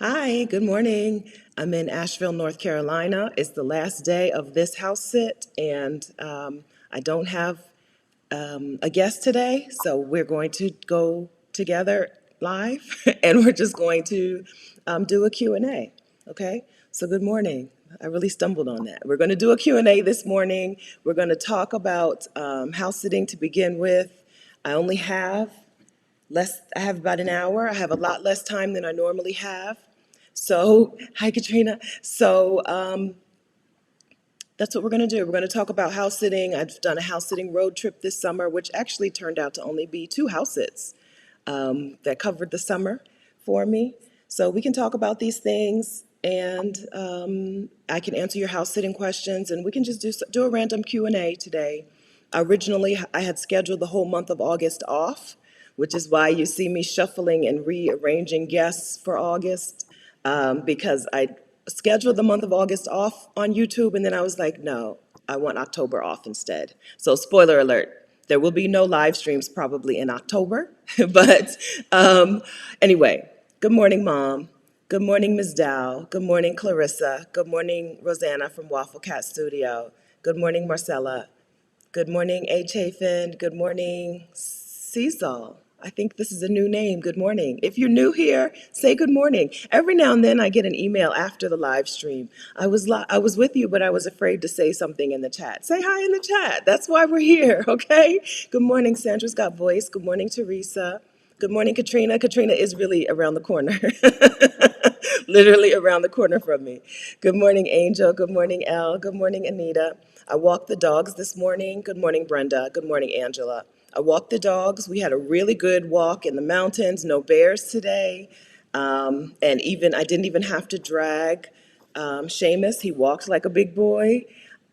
Hi, good morning. I'm in Asheville, North Carolina. It's the last day of this house sit, and I don't have a guest today, so we're going to go together live, and we're just going to do a Q&A, okay? So good morning. I really stumbled on that. We're going to do a Q&A this morning. We're going to talk about house sitting to begin with. I only have I have about an hour. I have a lot less time than I normally have. So, hi Katrina. So that's what we're going to do. We're going to talk about house sitting. I've done a house sitting road trip this summer, which actually turned out to only be two house sits that covered the summer for me. So we can talk about these things, and I can answer your house sitting questions, and we can just do a random Q&A today. Originally, I had scheduled the whole month of August off, which is why you see me shuffling and rearranging guests for August, because I scheduled the month of August off on YouTube, and then I was like, no, I want October off instead. So spoiler alert, there will be no live streams probably in October. But anyway, good morning, Mom. Good morning, Ms. Dow. Good morning, Clarissa. Good morning, Rosanna from Waffle Cat Studio. Good morning, Marcella. Good morning, A. Chafin. Good morning, Cecil. I think this is a new name. Good morning. If you're new here, say good morning. Every now and then I get an email after the live stream. I was with you, but I was afraid to say something in the chat. Say hi in the chat. That's why we're here, okay? Good morning, Sandra's got voice. Good morning, Teresa. Good morning, Katrina. Katrina is really around the corner. Literally around the corner from me. Good morning, Angel. Good morning, Elle. Good morning, Anita. I walked the dogs this morning. Good morning, Brenda. Good morning, Angela. I walked the dogs. We had a really good walk in the mountains. No bears today. And even I didn't even have to drag Seamus. He walked like a big boy.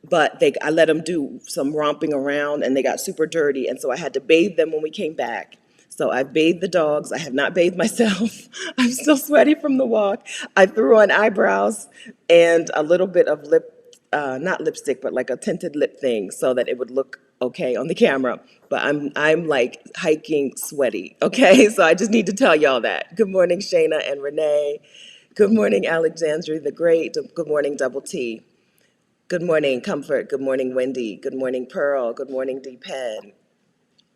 But I let them do some romping around, and they got super dirty. And so I had to bathe them when we came back. So I bathed the dogs. I have not bathed myself. I'm still sweaty from the walk. I threw on eyebrows and a little bit of not lipstick, but like a tinted lip thing so that it would look okay on the camera. But I'm like hiking sweaty, okay? So I just need to tell y'all that. Good morning, Shayna and Renee. Good morning, Alexandria the Great. Good morning, Double T. Good morning, Comfort. Good morning, Wendy. Good morning, Pearl. Good morning, D-Pen.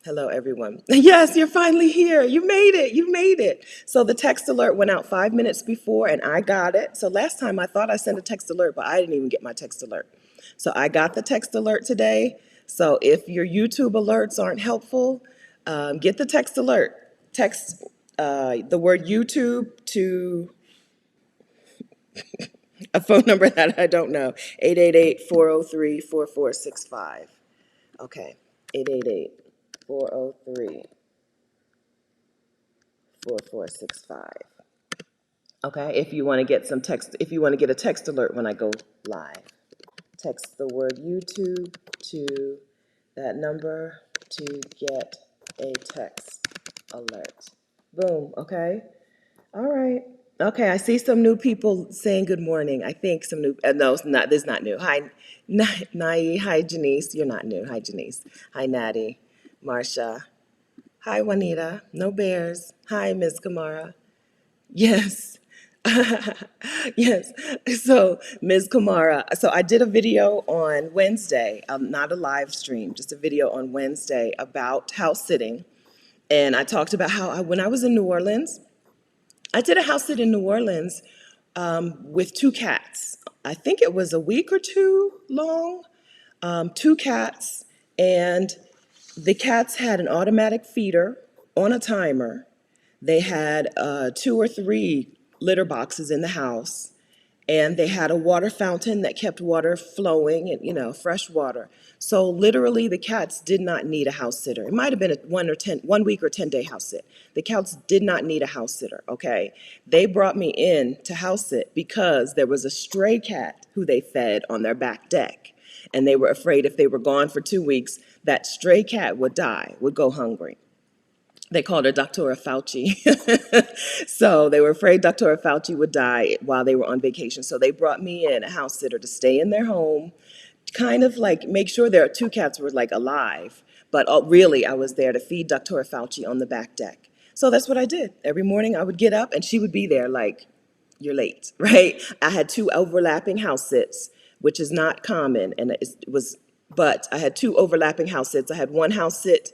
Hello, everyone. Yes, you're finally here. You made it. You made it. So the text alert went out 5 minutes before, and I got it. So last time I thought I sent a text alert, but I didn't even get my text alert. So I got the text alert today. So if your YouTube alerts aren't helpful, get the text alert. Text the word YouTube to a phone number that I don't know, 888-403-4465. Okay, 888-403-4465. Okay, if you want to get some text, if you want to get a text alert when I go live, text the word YouTube to that number to get a text alert. Boom, okay? All right. Okay, I see some new people saying good morning. I think some new, no, it's not, this is not new. Hi, Nai, hi, Janice. You're not new. Hi, Janice. Hi, Natty. Marsha. Hi, Juanita. No bears. Hi, Ms. Kamara. Yes. Yes. So, Ms. Kamara, so I did a video on Wednesday, not a live stream, just a video on Wednesday about house sitting. And I talked about how when I was in New Orleans, I did a house sit in New Orleans with two cats. I think it was a week or two long, two cats, and the cats had an automatic feeder on a timer. They had two or three litter boxes in the house, and they had a water fountain that kept water flowing and fresh water. So literally the cats did not need a house sitter. It might have been a 1 week or 10-day house sit. The cats did not need a house sitter, okay? They brought me in to house sit because there was a stray cat who they fed on their back deck, and they were afraid if they were gone for 2 weeks that stray cat would die, would go hungry. They called her Dr. Fauci. So they were afraid Dr. Fauci would die while they were on vacation. So they brought me in, a house sitter, to stay in their home, kind of like make sure their two cats were like alive. But really, I was there to feed Dr. Fauci on the back deck. So that's what I did. Every morning I would get up and she would be there like you're late, right? I had two overlapping house sits, which is not common, and it was, but I had two overlapping house sits. I had one house sit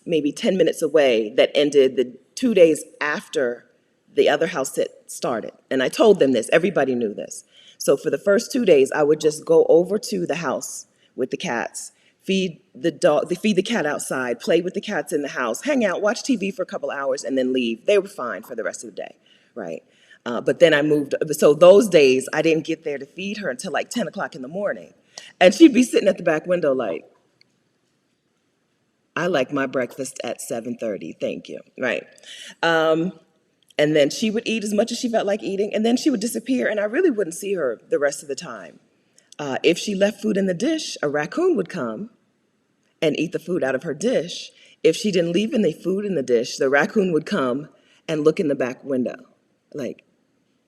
maybe 10 minutes away that ended the 2 days after the other house sit started. And I told them this, everybody knew this. So for the first 2 days, I would just go over to the house with the cats, feed the cat outside, play with the cats in the house, hang out, watch TV for a couple hours, and then leave. They were fine for the rest of the day, right? But then I moved, so those days I didn't get there to feed her until like 10 o'clock in the morning. And she'd be sitting at the back window like, I like my breakfast at 7:30, thank you, right? And then she would eat as much as she felt like eating, and then she would disappear, and I really wouldn't see her the rest of the time. If she left food in the dish, a raccoon would come and eat the food out of her dish. If she didn't leave any food in the dish, the raccoon would come and look in the back window. Like,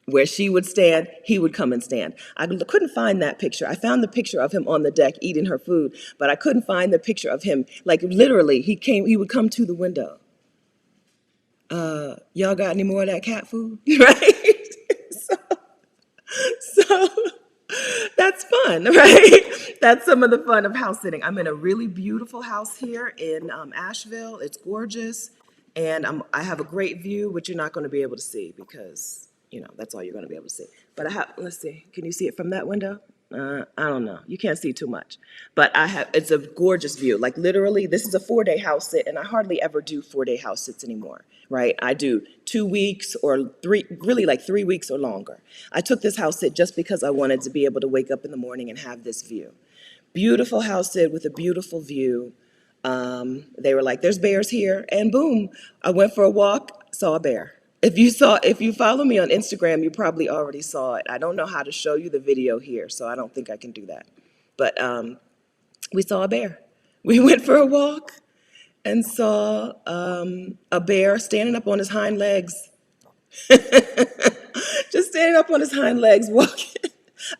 where she would stand, he would come and stand. I couldn't find that picture. I found the picture of him on the deck eating her food, but I couldn't find the picture of him. Like, literally, he would come to the window. Y'all got any more of that cat food? Right? So that's fun, right? That's some of the fun of house sitting. I'm in a really beautiful house here in Asheville. It's gorgeous, and I have a great view, which you're not going to be able to see because, that's all you're going to be able to see. But let's see, can you see it from that window? I don't know. You can't see too much. But it's a gorgeous view. Like literally, this is a 4-day house sit, and I hardly ever do 4-day house sits anymore, right? I do 2 weeks or really like 3 weeks or longer. I took this house sit just because I wanted to be able to wake up in the morning and have this view. Beautiful house sit with a beautiful view. They were like, there's bears here, and boom, I went for a walk, saw a bear. If you follow me on Instagram, you probably already saw it. I don't know how to show you the video here, so I don't think I can do that. But we saw a bear. We went for a walk and saw a bear standing up on his hind legs. Just standing up on his hind legs, walking.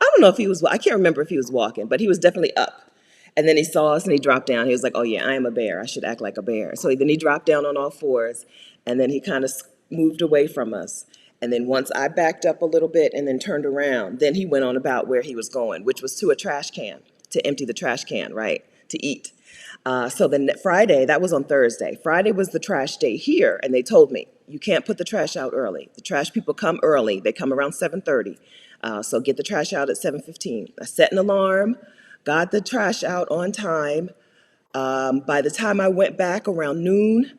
I don't know if I can't remember if he was walking, but he was definitely up. And then he saw us and he dropped down. He was like, oh yeah, I am a bear. I should act like a bear. So then he dropped down on all fours, and then he kind of moved away from us. And then once I backed up a little bit and then turned around, then he went on about where he was going, which was to a trash can, to empty the trash can, right, to eat. So then Friday, that was on Thursday. Friday was the trash day here, and they told me, you can't put the trash out early. The trash people come early. They come around 7:30. So get the trash out at 7:15. I set an alarm, got the trash out on time. By the time I went back around noon,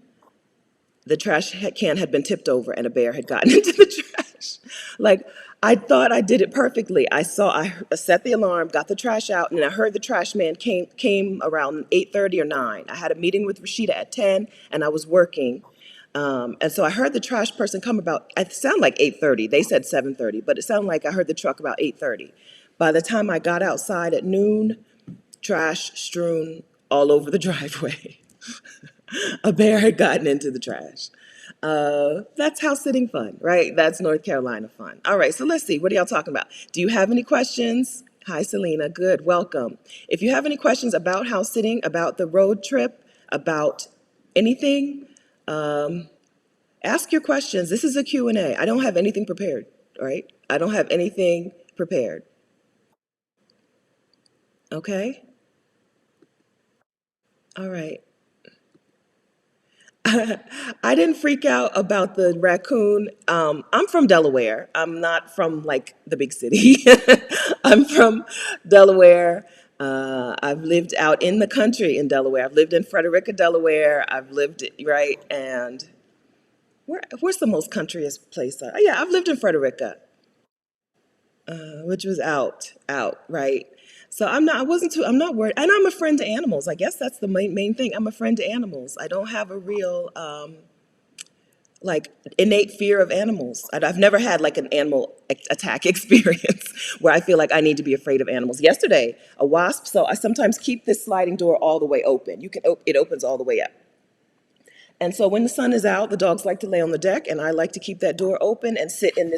the trash can had been tipped over and a bear had gotten into the trash. Like, I thought I did it perfectly. I set the alarm, got the trash out, and I heard the trash man came around 8:30 or 9. I had a meeting with Rashida at 10, and I was working. And so I heard the trash person come about, it sounded like 8:30. They said 7:30, but it sounded like I heard the truck about 8:30. By the time I got outside at noon, trash strewn all over the driveway. A bear had gotten into the trash. That's house sitting fun, right? That's North Carolina fun. All right, so let's see. What are y'all talking about? Do you have any questions? Hi, Selena. Good. Welcome. If you have any questions about house sitting, about the road trip, about anything, ask your questions. This is a Q&A. I don't have anything prepared, right? I don't have anything prepared. Okay? All right. I didn't freak out about the raccoon. I'm from Delaware. I'm not from like the big city. I'm from Delaware. I've lived out in the country in Delaware. I've lived in Frederica, Delaware. I've lived right, and where's the most countryest place? Yeah, I've lived in Frederica, which was out, right? So I'm not worried. And I'm a friend to animals. I guess that's the main thing. I'm a friend to animals. I don't have a real, like, innate fear of animals. I've never had, like, an animal attack experience where I feel like I need to be afraid of animals. Yesterday, a wasp, so I sometimes keep this sliding door all the way open. It opens all the way up. And so when the sun is out, the dogs like to lay on the deck, and I like to keep that door open and sit in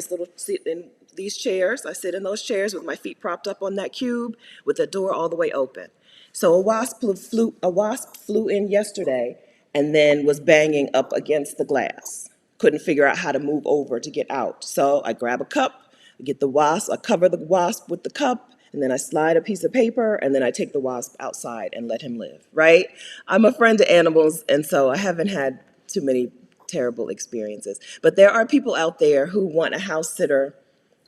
these chairs. I sit in those chairs with my feet propped up on that cube with the door all the way open. So a wasp flew in yesterday and then was banging up against the glass. couldn't figure out how to move over to get out. So I grab a cup, I get the wasp, I cover the wasp with the cup, and then I slide a piece of paper, and then I take the wasp outside and let him live, right? I'm a friend to animals, and so I haven't had too many terrible experiences. But there are people out there who want a house sitter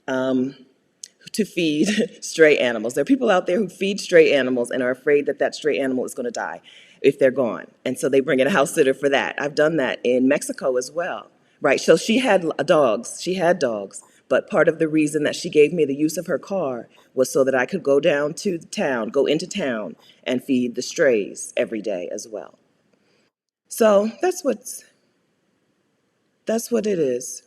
to feed stray animals. There are people out there who feed stray animals and are afraid that that stray animal is going to die if they're gone. And so they bring in a house sitter for that. I've done that in Mexico as well, right? So she had dogs. She had dogs. But part of the reason that she gave me the use of her car was so that I could go down to the town, go into town, and feed the strays every day as well. So that's what it is.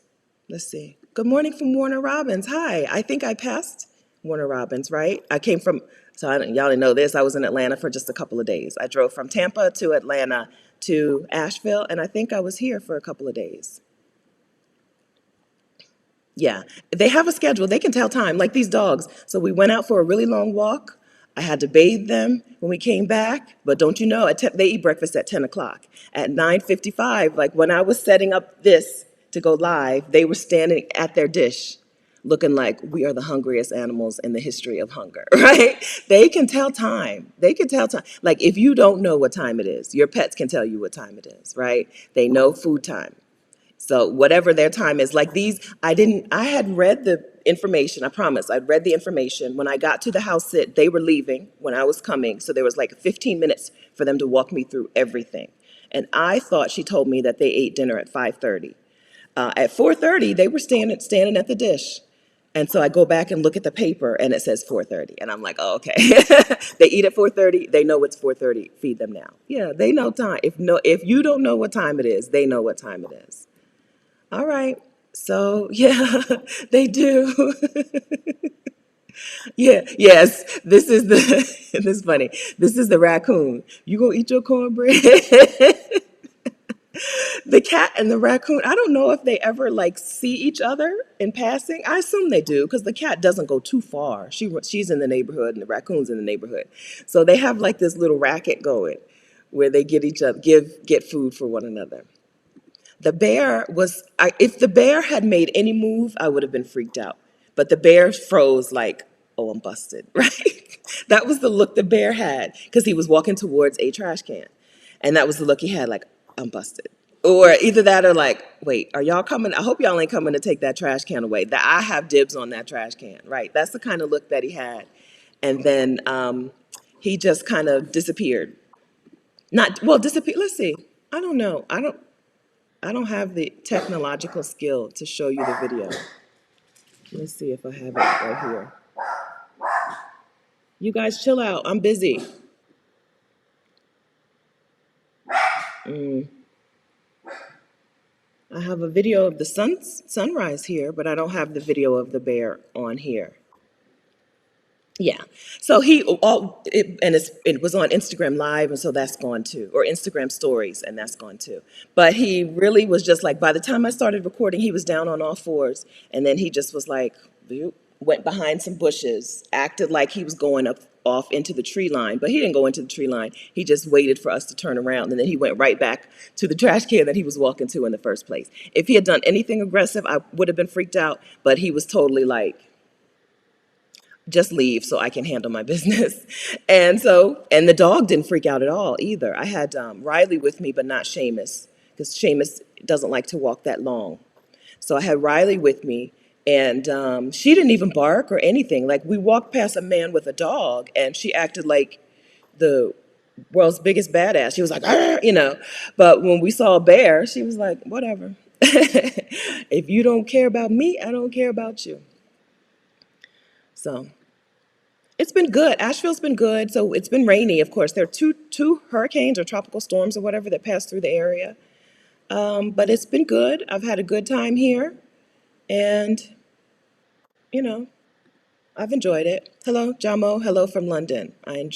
Let's see. Good morning from Warner Robins. Hi. I think I passed Warner Robins, right? I came from, so y'all didn't know this, I was in Atlanta for just a couple of days. I drove from Tampa to Atlanta to Asheville, and I think I was here for a couple of days. Yeah, they have a schedule. They can tell time, like these dogs. So we went out for a really long walk. I had to bathe them when we came back. But don't you know, they eat breakfast at 10 o'clock. At 9:55, like when I was setting up this to go live, they were standing at their dish looking like we are the hungriest animals in the history of hunger, right? They can tell time. They can tell time. Like if you don't know what time it is, your pets can tell you what time it is, right? They know food time. So whatever their time is, like these, I had read the information, I promise, I'd read the information. When I got to the house sit, they were leaving when I was coming. So there was like 15 minutes for them to walk me through everything. And I thought she told me that they ate dinner at 5:30. At 4:30, they were standing at the dish. And so I go back and look at the paper and it says 4:30. And I'm like, oh, okay. They eat at 4:30, they know it's 4:30, feed them now. Yeah, they know time. If you don't know what time it is, they know what time it is. All right. So, yeah, they do. Yeah, yes. This is the, this is funny. This is the raccoon. You gonna eat your cornbread? The cat and the raccoon, I don't know if they ever like see each other in passing. I assume they do because the cat doesn't go too far. She's in the neighborhood and the raccoon's in the neighborhood. So they have like this little racket going where they get each other, get food for one another. The bear was, if the bear had made any move, I would have been freaked out. But the bear froze like, oh, I'm busted, right? That was the look the bear had because he was walking towards a trash can. And that was the look he had, like, I'm busted. Or either that or like, wait, are y'all coming? I hope y'all ain't coming to take that trash can away. That I have dibs on that trash can, right? That's the kind of look that he had. And then he just kind of disappeared. Not, well, disappeared. Let's see. I don't know. I don't have the technological skill to show you the video. Let's see if I have it right here. You guys chill out. I'm busy. I have a video of the sunrise here, but I don't have the video of the bear on here. Yeah. So it was on Instagram Live, and so that's gone too, or Instagram Stories, and that's gone too. But he really was just like, by the time I started recording, he was down on all fours, and then he just was like, went behind some bushes, acted like he was going up off into the tree line, but he didn't go into the tree line. He just waited for us to turn around, and then he went right back to the trash can that he was walking to in the first place. If he had done anything aggressive, I would have been freaked out, but he was totally like, just leave so I can handle my business. And the dog didn't freak out at all either. I had Riley with me, but not Seamus, because Seamus doesn't like to walk that long. So I had Riley with me, and she didn't even bark or anything. Like, we walked past a man with a dog, and she acted like the world's biggest badass. She was like, you know. But when we saw a bear, she was like, whatever. If you don't care about me, I don't care about you. So it's been good. Asheville's been good. So it's been rainy, of course. There are two hurricanes or tropical storms or whatever that passed through the area. But it's been good. I've had a good time here. And, you know, I've enjoyed it. Hello, Jamo. Hello from London. I've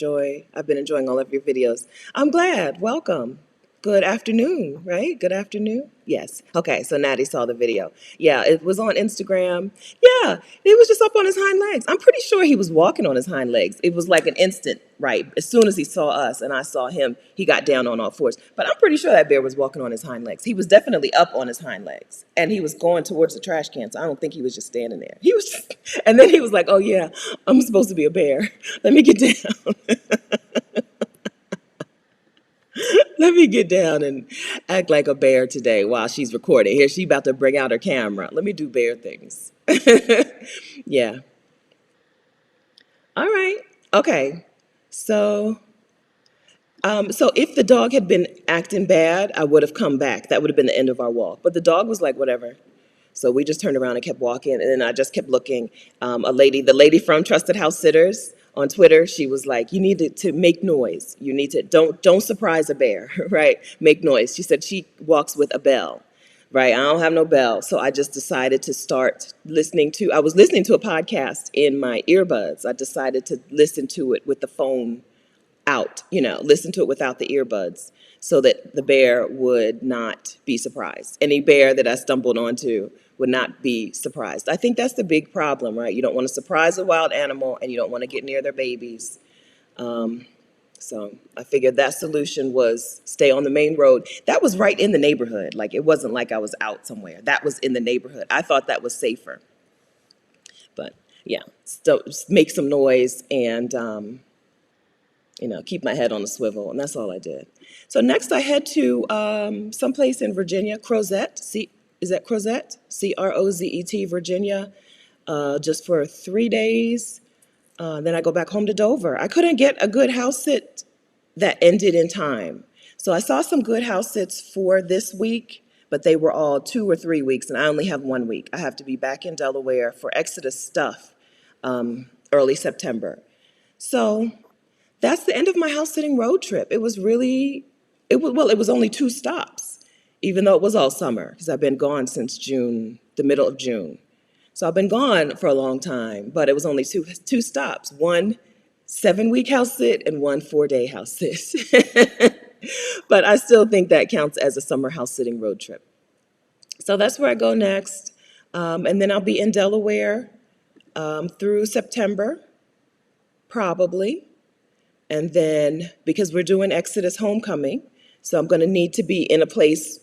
been enjoying all of your videos. I'm glad. Welcome. Good afternoon, right? Good afternoon. Yes. Okay, so Natty saw the video. Yeah, it was on Instagram. Yeah, it was just up on his hind legs. I'm pretty sure he was walking on his hind legs. It was like an instant, right? As soon as he saw us and I saw him, he got down on all fours. But I'm pretty sure that bear was walking on his hind legs. He was definitely up on his hind legs. And he was going towards the trash can, so I don't think he was just standing there. He was just, and then he was like, oh yeah, I'm supposed to be a bear. Let me get down. Let me get down and act like a bear today while she's recording. Here, she about to bring out her camera. Let me do bear things. Yeah. All right. Okay. So, so if the dog had been acting bad, I would have come back. That would have been the end of our walk. But the dog was like, whatever. So we just turned around and kept walking, and then I just kept looking. The lady from Trusted House Sitters on Twitter, she was like, "You need to make noise. You need to don't surprise a bear, right? Make noise." She said she walks with a bell, right? I don't have no bell, so I just decided to start listening to. I was listening to a podcast in my earbuds. I decided to listen to it with the phone out, listen to it without the earbuds so that the bear would not be surprised. Any bear that I stumbled onto would not be surprised. I think that's the big problem, right? You don't want to surprise a wild animal and you don't want to get near their babies. So I figured that solution was stay on the main road. That was right in the neighborhood. Like, it wasn't like I was out somewhere. That was in the neighborhood. I thought that was safer. But yeah, so make some noise and keep my head on a swivel, and that's all I did. So next I head to someplace in Virginia, Crozet. Is that Crozet? Crozet, Virginia, just for 3 days. Then I go back home to Dover. I couldn't get a good house sit that ended in time. So I saw some good house sits for this week, but they were all 2 or 3 weeks, and I only have 1 week. I have to be back in Delaware for Exodus stuff early September. So that's the end of my house sitting road trip. It was only 2 stops, even though it was all summer, because I've been gone since June, the middle of June. So I've been gone for a long time, but it was only two stops, 1 7-week house sit and 1 4-day house sit. But I still think that counts as a summer house sitting road trip. So that's where I go next. And then I'll be in Delaware through September, probably. And then, because we're doing Exodus Homecoming, so I'm going to need to be in a place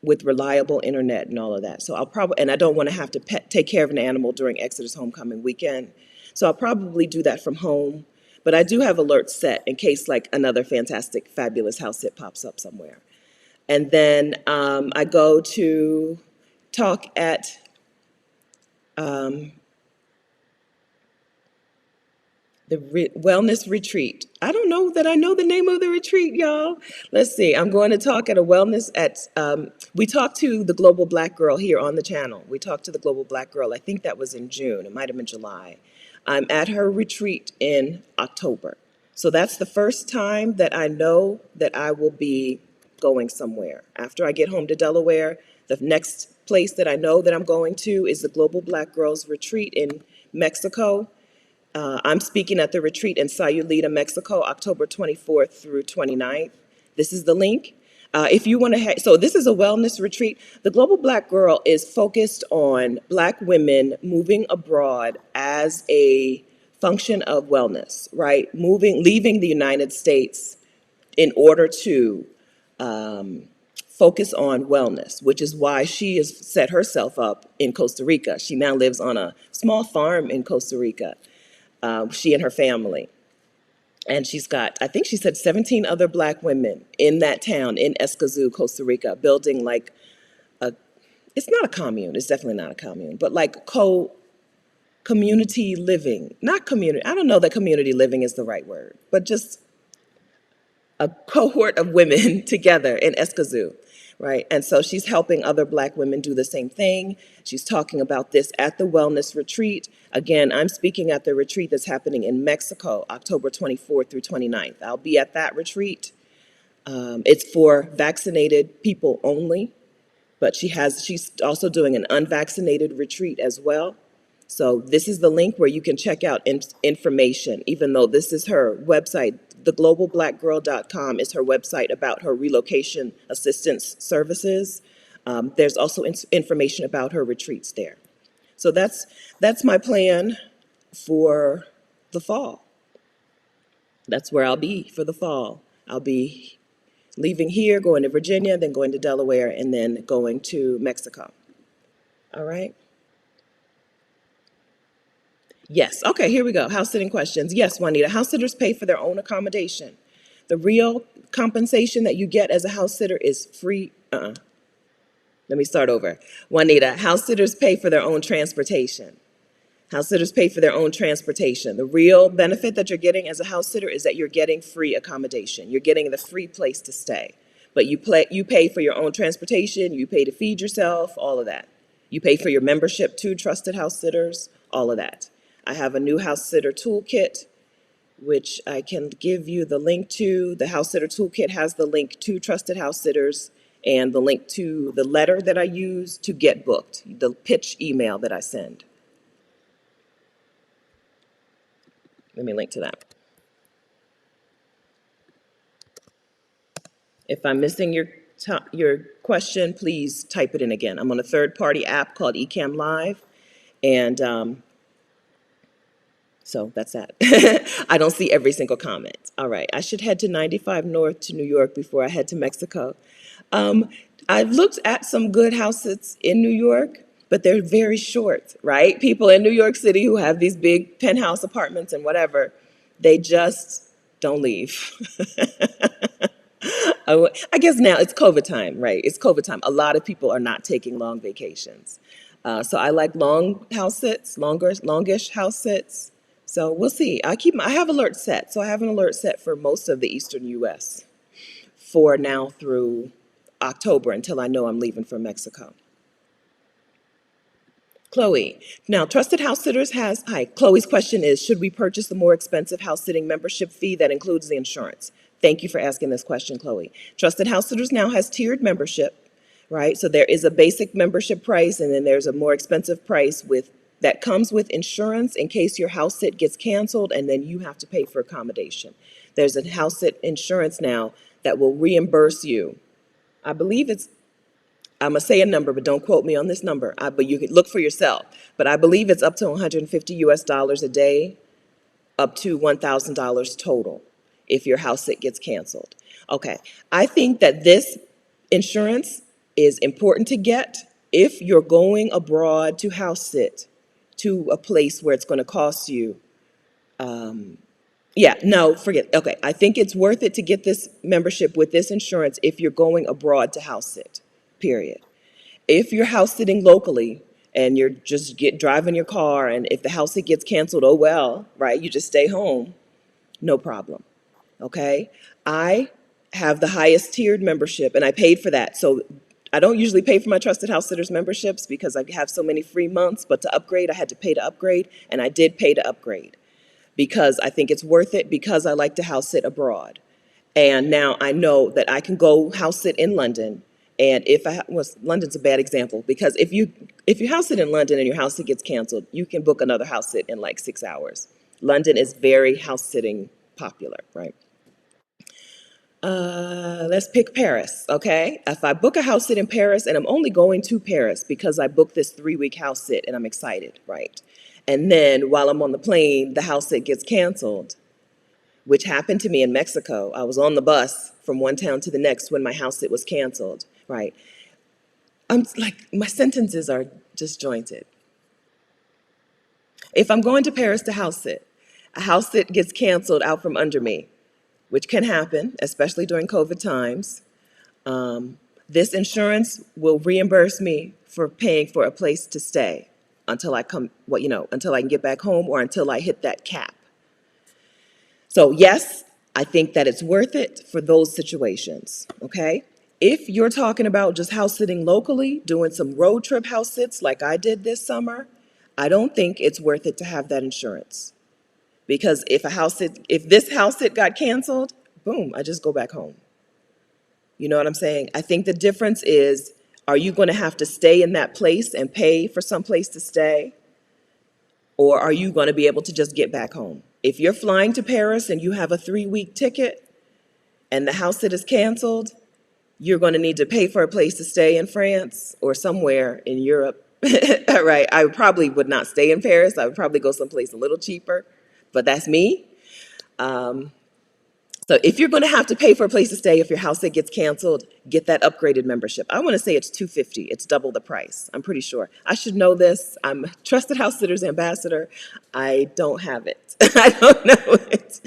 with reliable internet and all of that. So and I don't want to have to take care of an animal during Exodus Homecoming weekend. So I'll probably do that from home. But I do have alerts set in case like another fantastic, fabulous house sit pops up somewhere. And then I go to talk at the wellness retreat. I don't know that I know the name of the retreat, y'all. Let's see. I'm going to talk at a wellness we talked to the Global Black Girl here on the channel. We talked to the Global Black Girl. I think that was in June. It might have been July. I'm at her retreat in October. So that's the first time that I know that I will be going somewhere. After I get home to Delaware, the next place that I know that I'm going to is the Global Black Girls Retreat in Mexico. I'm speaking at the retreat in Sayulita, Mexico, October 24th through 29th. This is the link. If you want to, so this is a wellness retreat. The Global Black Girl is focused on Black women moving abroad as a function of wellness, right? Leaving the United States in order to focus on wellness, which is why she has set herself up in Costa Rica. She now lives on a small farm in Costa Rica. She and her family. And she's got, I think she said 17 other Black women in that town in Escazú, Costa Rica, building like it's not a commune, it's definitely not a commune, but like community living, not community, I don't know that community living is the right word, but just a cohort of women together in Escazú, right? And so she's helping other Black women do the same thing. She's talking about this at the wellness retreat. Again, I'm speaking at the retreat that's happening in Mexico, October 24th through 29th. I'll be at that retreat. It's for vaccinated people only, but she's also doing an unvaccinated retreat as well. So this is the link where you can check out information, even though this is her website theglobalblackgirl.com is her website about her relocation assistance services. There's also information about her retreats there. So that's my plan for the fall. That's where I'll be for the fall. I'll be leaving here, going to Virginia, then going to Delaware, and then going to Mexico. All right? Yes. Okay, here we go. House sitting questions. Yes, Juanita. House sitters pay for their own accommodation. The real compensation that you get as a house sitter is free. Let me start over. Juanita, house sitters pay for their own transportation. House sitters pay for their own transportation. The real benefit that you're getting as a house sitter is that you're getting free accommodation. You're getting the free place to stay. But you pay for your own transportation, you pay to feed yourself, all of that. You pay for your membership to Trusted House Sitters, all of that. I have a new house sitter toolkit, which I can give you the link to. The house sitter toolkit has the link to Trusted House Sitters and the link to the letter that I use to get booked, the pitch email that I send. Let me link to that. If I'm missing your question, please type it in again. I'm on a third-party app called Ecamm Live, and so that's that. I don't see every single comment. All right, I should head to 95 North to New York before I head to Mexico. I've looked at some good houses in New York, but they're very short, right? People in New York City who have these big penthouse apartments and whatever, they just don't leave. I guess now it's COVID time, right? It's COVID time. A lot of people are not taking long vacations. So I like long house sits, longish house sits. So we'll see. I have alerts set. So I have an alert set for most of the eastern U.S. for now through October until I know I'm leaving for Mexico. Chloe. Now, Trusted House Sitters hi, Chloe's question is, should we purchase the more expensive house sitting membership fee that includes the insurance? Thank you for asking this question, Chloe. Trusted House Sitters now has tiered membership, right? So there is a basic membership price, and then there's a more expensive price that comes with insurance in case your house sit gets canceled, and then you have to pay for accommodation. There's a house sit insurance now that will reimburse you. I believe I'm going to say a number, but don't quote me on this number. But you can look for yourself. But I believe it's up to $150 a day, up to $1,000 total if your house sit gets canceled. Okay, I think that this insurance is important to get if you're going abroad to house sit to a place where it's going to cost you. Forget. Okay, I think it's worth it to get this membership with this insurance if you're going abroad to house sit, period. If you're house sitting locally and you're just driving your car, and if the house sit gets canceled, oh well, right? You just stay home, no problem. Okay, I have the highest tiered membership, and I paid for that. So I don't usually pay for my Trusted House Sitters memberships because I have so many free months. But to upgrade, I had to pay to upgrade, and I did pay to upgrade because I think it's worth it because I like to house sit abroad. And now I know that I can go house sit in London. And London's a bad example because if you house sit in London and your house sit gets canceled, you can book another house sit in like 6 hours. London is very house sitting popular, right? Let's pick Paris, okay? If I book a house sit in Paris, and I'm only going to Paris because I booked this 3-week house sit and I'm excited, right? And then while I'm on the plane, the house sit gets canceled, which happened to me in Mexico. I was on the bus from one town to the next when my house sit was canceled, right? I'm like, my sentences are disjointed. If I'm going to Paris to house sit, a house sit gets canceled out from under me, which can happen, especially during COVID times. This insurance will reimburse me for paying for a place to stay until I until I can get back home or until I hit that cap. So yes, I think that it's worth it for those situations, okay? If you're talking about just house sitting locally, doing some road trip house sits like I did this summer, I don't think it's worth it to have that insurance. Because if this house sit got canceled, boom, I just go back home. You know what I'm saying? I think the difference is, are you going to have to stay in that place and pay for some place to stay? Or are you going to be able to just get back home? If you're flying to Paris and you have a 3-week ticket and the house sit is canceled, you're going to need to pay for a place to stay in France or somewhere in Europe. Right? I probably would not stay in Paris. I would probably go someplace a little cheaper, but that's me. So if you're going to have to pay for a place to stay, if your house sit gets canceled, get that upgraded membership. I want to say it's $250. It's double the price. I'm pretty sure. I should know this. I'm a Trusted House Sitters ambassador. I don't have it. I don't know it.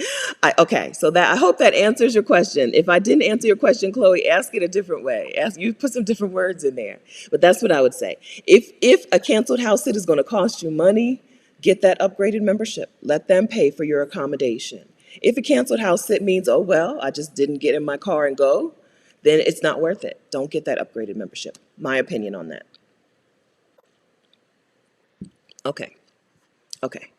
Okay, so that I hope that answers your question. If I didn't answer your question, Chloe, ask it a different way. Ask you put some different words in there. But that's what I would say. If a canceled house sit is going to cost you money, get that upgraded membership. Let them pay for your accommodation. If a canceled house sit means, oh, well, I just didn't get in my car and go, then it's not worth it. Don't get that upgraded membership. My opinion on that. Okay. Okay.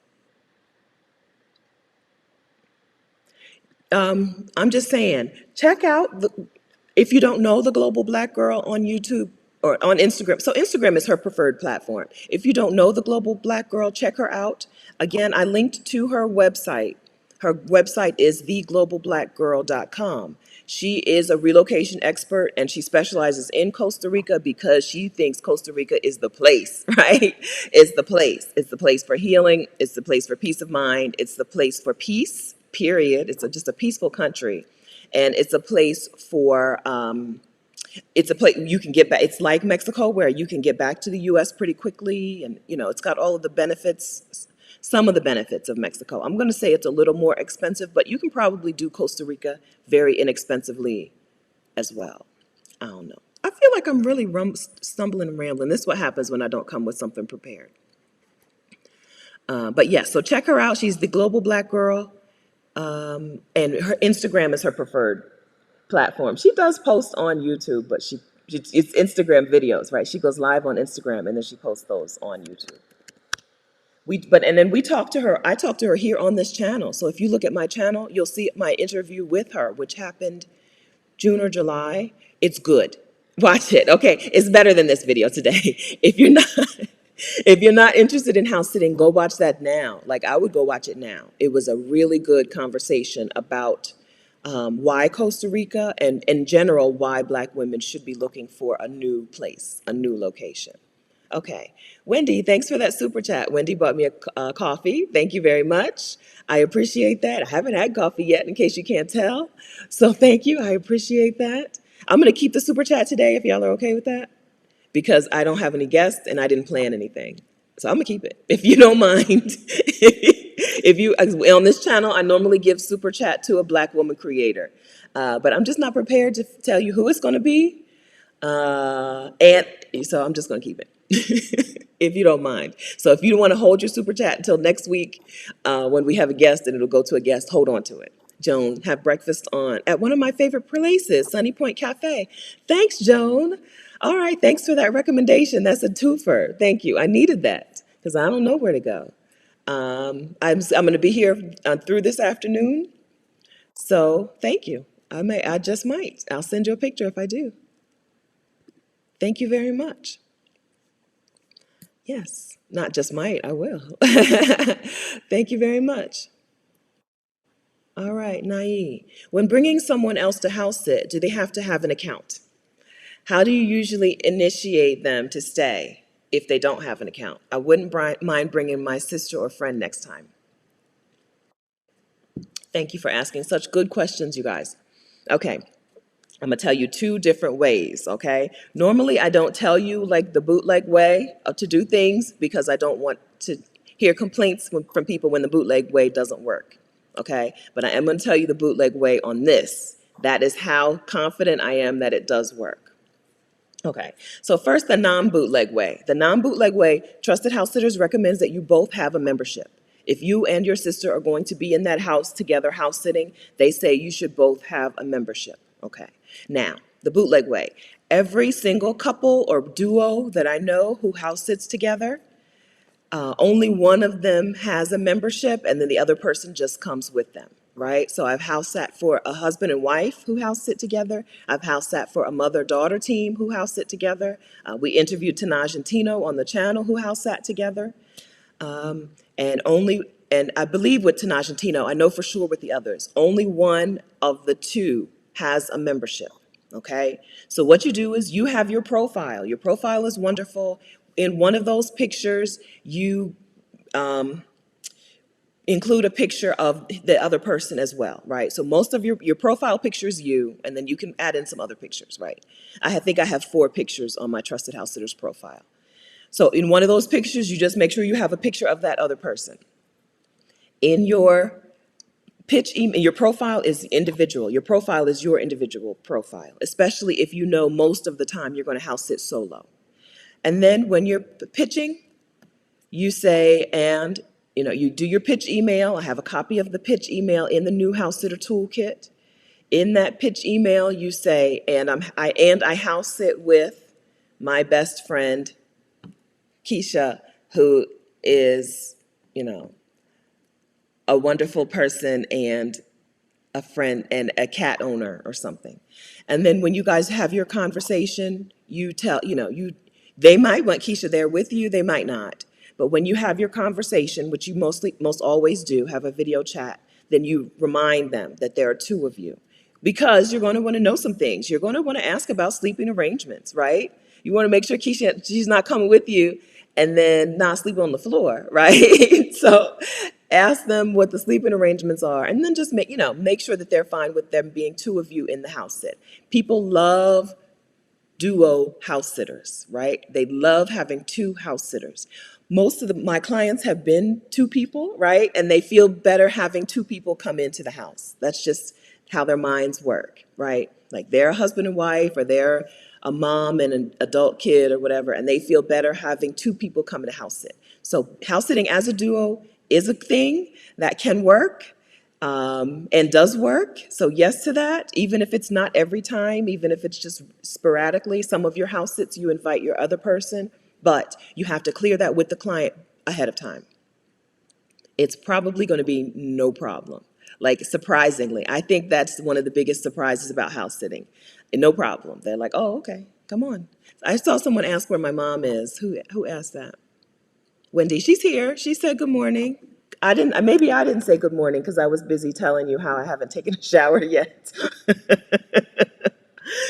I'm just saying, check out if you don't know the Global Black Girl on YouTube or on Instagram. So Instagram is her preferred platform. If you don't know the Global Black Girl, check her out. Again, I linked to her website. Her website is theglobalblackgirl.com. She is a relocation expert and she specializes in Costa Rica because she thinks Costa Rica is the place, right? It's the place. It's the place for healing. It's the place for peace of mind. It's the place for peace, period. Just a peaceful country. And it's a place for, it's a place you can get back. It's like Mexico where you can get back to the U.S. pretty quickly. And, it's got all of the benefits, some of the benefits of Mexico. I'm going to say it's a little more expensive, but you can probably do Costa Rica very inexpensively as well. I don't know. I feel like I'm really stumbling and rambling. This is what happens when I don't come with something prepared. But yes, so check her out. She's the Global Black Girl, and her Instagram is her preferred platform. She does post on YouTube, but it's Instagram videos, right? She goes live on Instagram and then she posts those on YouTube. And then we talked to her. I talked to her here on this channel. So if you look at my channel, you'll see my interview with her, which happened June or July. It's good. Watch it. Okay, it's better than this video today. If you're not interested in house sitting, go watch that now. Like I would go watch it now. It was a really good conversation about why Costa Rica and in general why Black women should be looking for a new place, a new location. Okay. Wendy, thanks for that super chat. Wendy bought me a coffee. Thank you very much. I appreciate that. I haven't had coffee yet, in case you can't tell. So thank you. I appreciate that. I'm going to keep the super chat today, if y'all are okay with that, because I don't have any guests and I didn't plan anything. So I'm going to keep it, if you don't mind. On this channel, I normally give super chat to a Black woman creator. But I'm just not prepared to tell you who it's going to be. And so I'm just going to keep it. If you don't mind. So if you want to hold your super chat until next week, when we have a guest and it'll go to a guest, hold on to it. Joan, have breakfast at one of my favorite places, Sunny Point Cafe. Thanks, Joan. All right, thanks for that recommendation. That's a twofer. Thank you. I needed that because I don't know where to go. I'm going to be here through this afternoon. So thank you. I just might. I'll send you a picture if I do. Thank you very much. Yes, not just might, I will. Thank you very much. All right, Nai. When bringing someone else to house sit, do they have to have an account? How do you usually initiate them to stay if they don't have an account? I wouldn't mind bringing my sister or friend next time. Thank you for asking such good questions, you guys. Okay. I'm going to tell you 2 different ways, okay? Normally, I don't tell you like the bootleg way to do things because I don't want to hear complaints from people when the bootleg way doesn't work, okay? But I am going to tell you the bootleg way on this. That is how confident I am that it does work. Okay, so first, the non-bootleg way. The non-bootleg way, Trusted House Sitters recommends that you both have a membership. If you and your sister are going to be in that house together house sitting, they say you should both have a membership. Okay, now, the bootleg way. Every single couple or duo that I know who house sits together, only one of them has a membership and then the other person just comes with them, right? So I've house sat for a husband and wife who house sit together. I've house sat for a mother-daughter team who house sit together. We interviewed Tanaj and Tino on the channel who house sat together. And only And I believe with Tanaj and Tino, I know for sure with the others, only one of the two has a membership. Okay? So what you do is you have your profile. Your profile is wonderful. In one of those pictures, you include a picture of the other person as well, right? So most of your profile picture is you, and then you can add in some other pictures, right? I think I have 4 pictures on my Trusted House Sitters profile. So in one of those pictures, you just make sure you have a picture of that other person. In your pitch email, your profile is individual. Your profile is your individual profile, especially if you know most of the time you're going to house sit solo. And then when you're pitching, you say, and you do your pitch email. I have a copy of the pitch email in the new House Sitter Toolkit. In that pitch email, you say, I house sit with my best friend, Keisha, who is, a wonderful person and a friend and a cat owner or something. And then when you guys have your conversation, you tell, they might want Keisha there with you, they might not. But when you have your conversation, which you most always do, have a video chat, then you remind them that there are 2 of you. Because you're going to want to know some things. You're going to want to ask about sleeping arrangements, right? You want to make sure she's not coming with you and then not sleep on the floor, right? So ask them what the sleeping arrangements are, and then just make sure that they're fine with them being 2 of you in the house sit. People love duo house sitters, right? They love having 2 house sitters. Most of my clients have been 2 people, right? And they feel better having 2 people come into the house. That's just how their minds work, right? Like they're a husband and wife, or they're a mom and an adult kid or whatever, and they feel better having 2 people come to house sit. So house sitting as a duo is a thing that can work. And does work. So yes to that, even if it's not every time, even if it's just sporadically. Some of your house sits, you invite your other person, but you have to clear that with the client ahead of time. It's probably going to be no problem. Like, surprisingly, I think that's one of the biggest surprises about house sitting. No problem. They're like, oh, okay, come on. I saw someone ask where my mom is. Who asked that? Wendy, she's here. She said good morning. Maybe I didn't say good morning because I was busy telling you how I haven't taken a shower yet.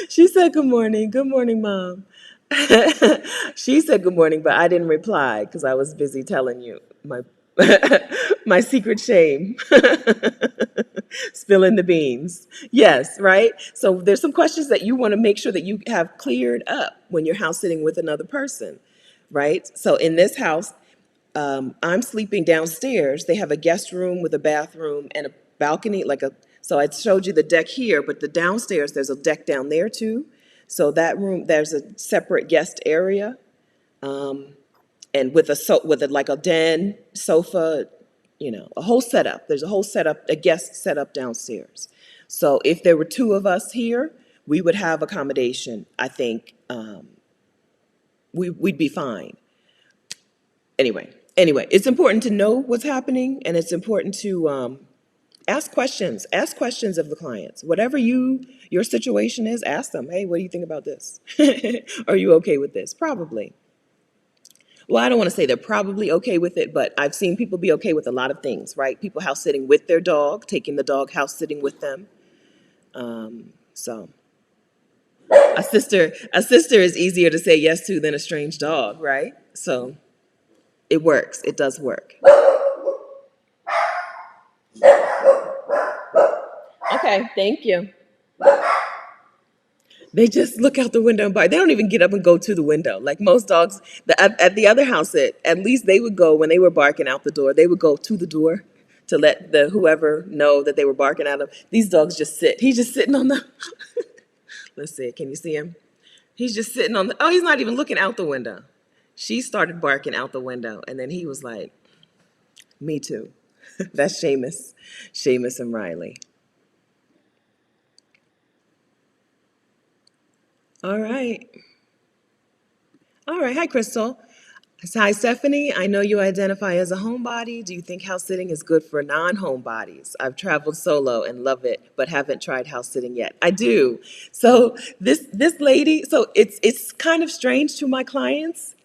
She said good morning. Good morning, Mom. She said good morning, but I didn't reply because I was busy telling you my my secret shame. Spilling the beans. Yes, right? So there's some questions that you want to make sure that you have cleared up when you're house sitting with another person, right? So in this house, I'm sleeping downstairs. They have a guest room with a bathroom and a balcony, so I showed you the deck here, but the downstairs, there's a deck down there too. So that room, there's a separate guest area, and with like a den, sofa, a whole setup. There's a whole setup, a guest setup downstairs. So if there were 2 of us here, we would have accommodation. I think we'd be fine. Anyway, it's important to know what's happening, and it's important to ask questions. Ask questions of the clients. Whatever your situation is, ask them, hey, what do you think about this? Are you okay with this? Probably. Well, I don't want to say they're probably okay with it, but I've seen people be okay with a lot of things, right? People house sitting with their dog, taking the dog house sitting with them. So a sister is easier to say yes to than a strange dog, right? So it works. It does work. Okay, thank you. They just look out the window and bark. They don't even get up and go to the window. Like most dogs, at the other house, at least they would go when they were barking out the door. They would go to the door to let whoever know that they were barking at them. These dogs just sit. He's just sitting on the. Let's see. Can you see him? He's just sitting on the. Oh, he's not even looking out the window. She started barking out the window, and then he was like, "Me too." That's Seamus and Riley. All right. All right. Hi, Crystal. Hi, Stephanie. I know you identify as a homebody. Do you think house sitting is good for non-homebodies? I've traveled solo and love it, but haven't tried house sitting yet. I do. So this lady, so it's kind of strange to my clients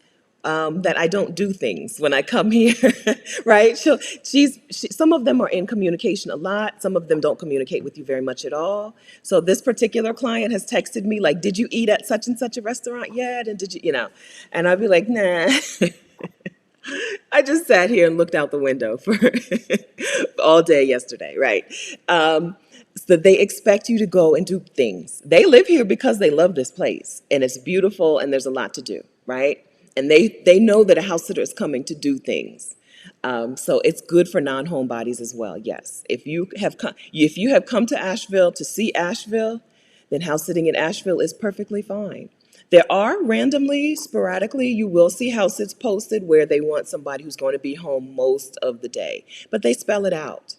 that I don't do things when I come here, right? Some of them are in communication a lot. Some of them don't communicate with you very much at all. So this particular client has texted me like, "Did you eat at such and such a restaurant yet? And did you, And I'd be like, "Nah." I just sat here and looked out the window for all day yesterday, right? So they expect you to go and do things. They live here because they love this place, and it's beautiful, and there's a lot to do, right? And they know that a house sitter is coming to do things. So it's good for non-homebodies as well. Yes, if you have come to Asheville to see Asheville, then house sitting in Asheville is perfectly fine. There are randomly, sporadically, you will see house sits posted where they want somebody who's going to be home most of the day, but they spell it out,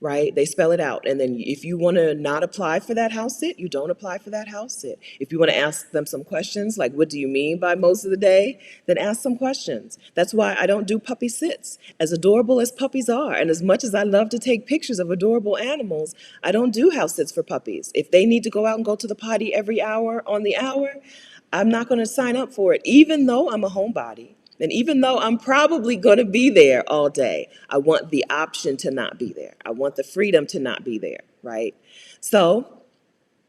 right? They spell it out. And then if you want to not apply for that house sit, you don't apply for that house sit. If you want to ask them some questions, like, what do you mean by most of the day? Then ask some questions. That's why I don't do puppy sits. As adorable as puppies are, and as much as I love to take pictures of adorable animals, I don't do house sits for puppies. If they need to go out and go to the potty every hour on the hour, I'm not going to sign up for it, even though I'm a homebody. And even though I'm probably going to be there all day, I want the option to not be there. I want the freedom to not be there, right? So,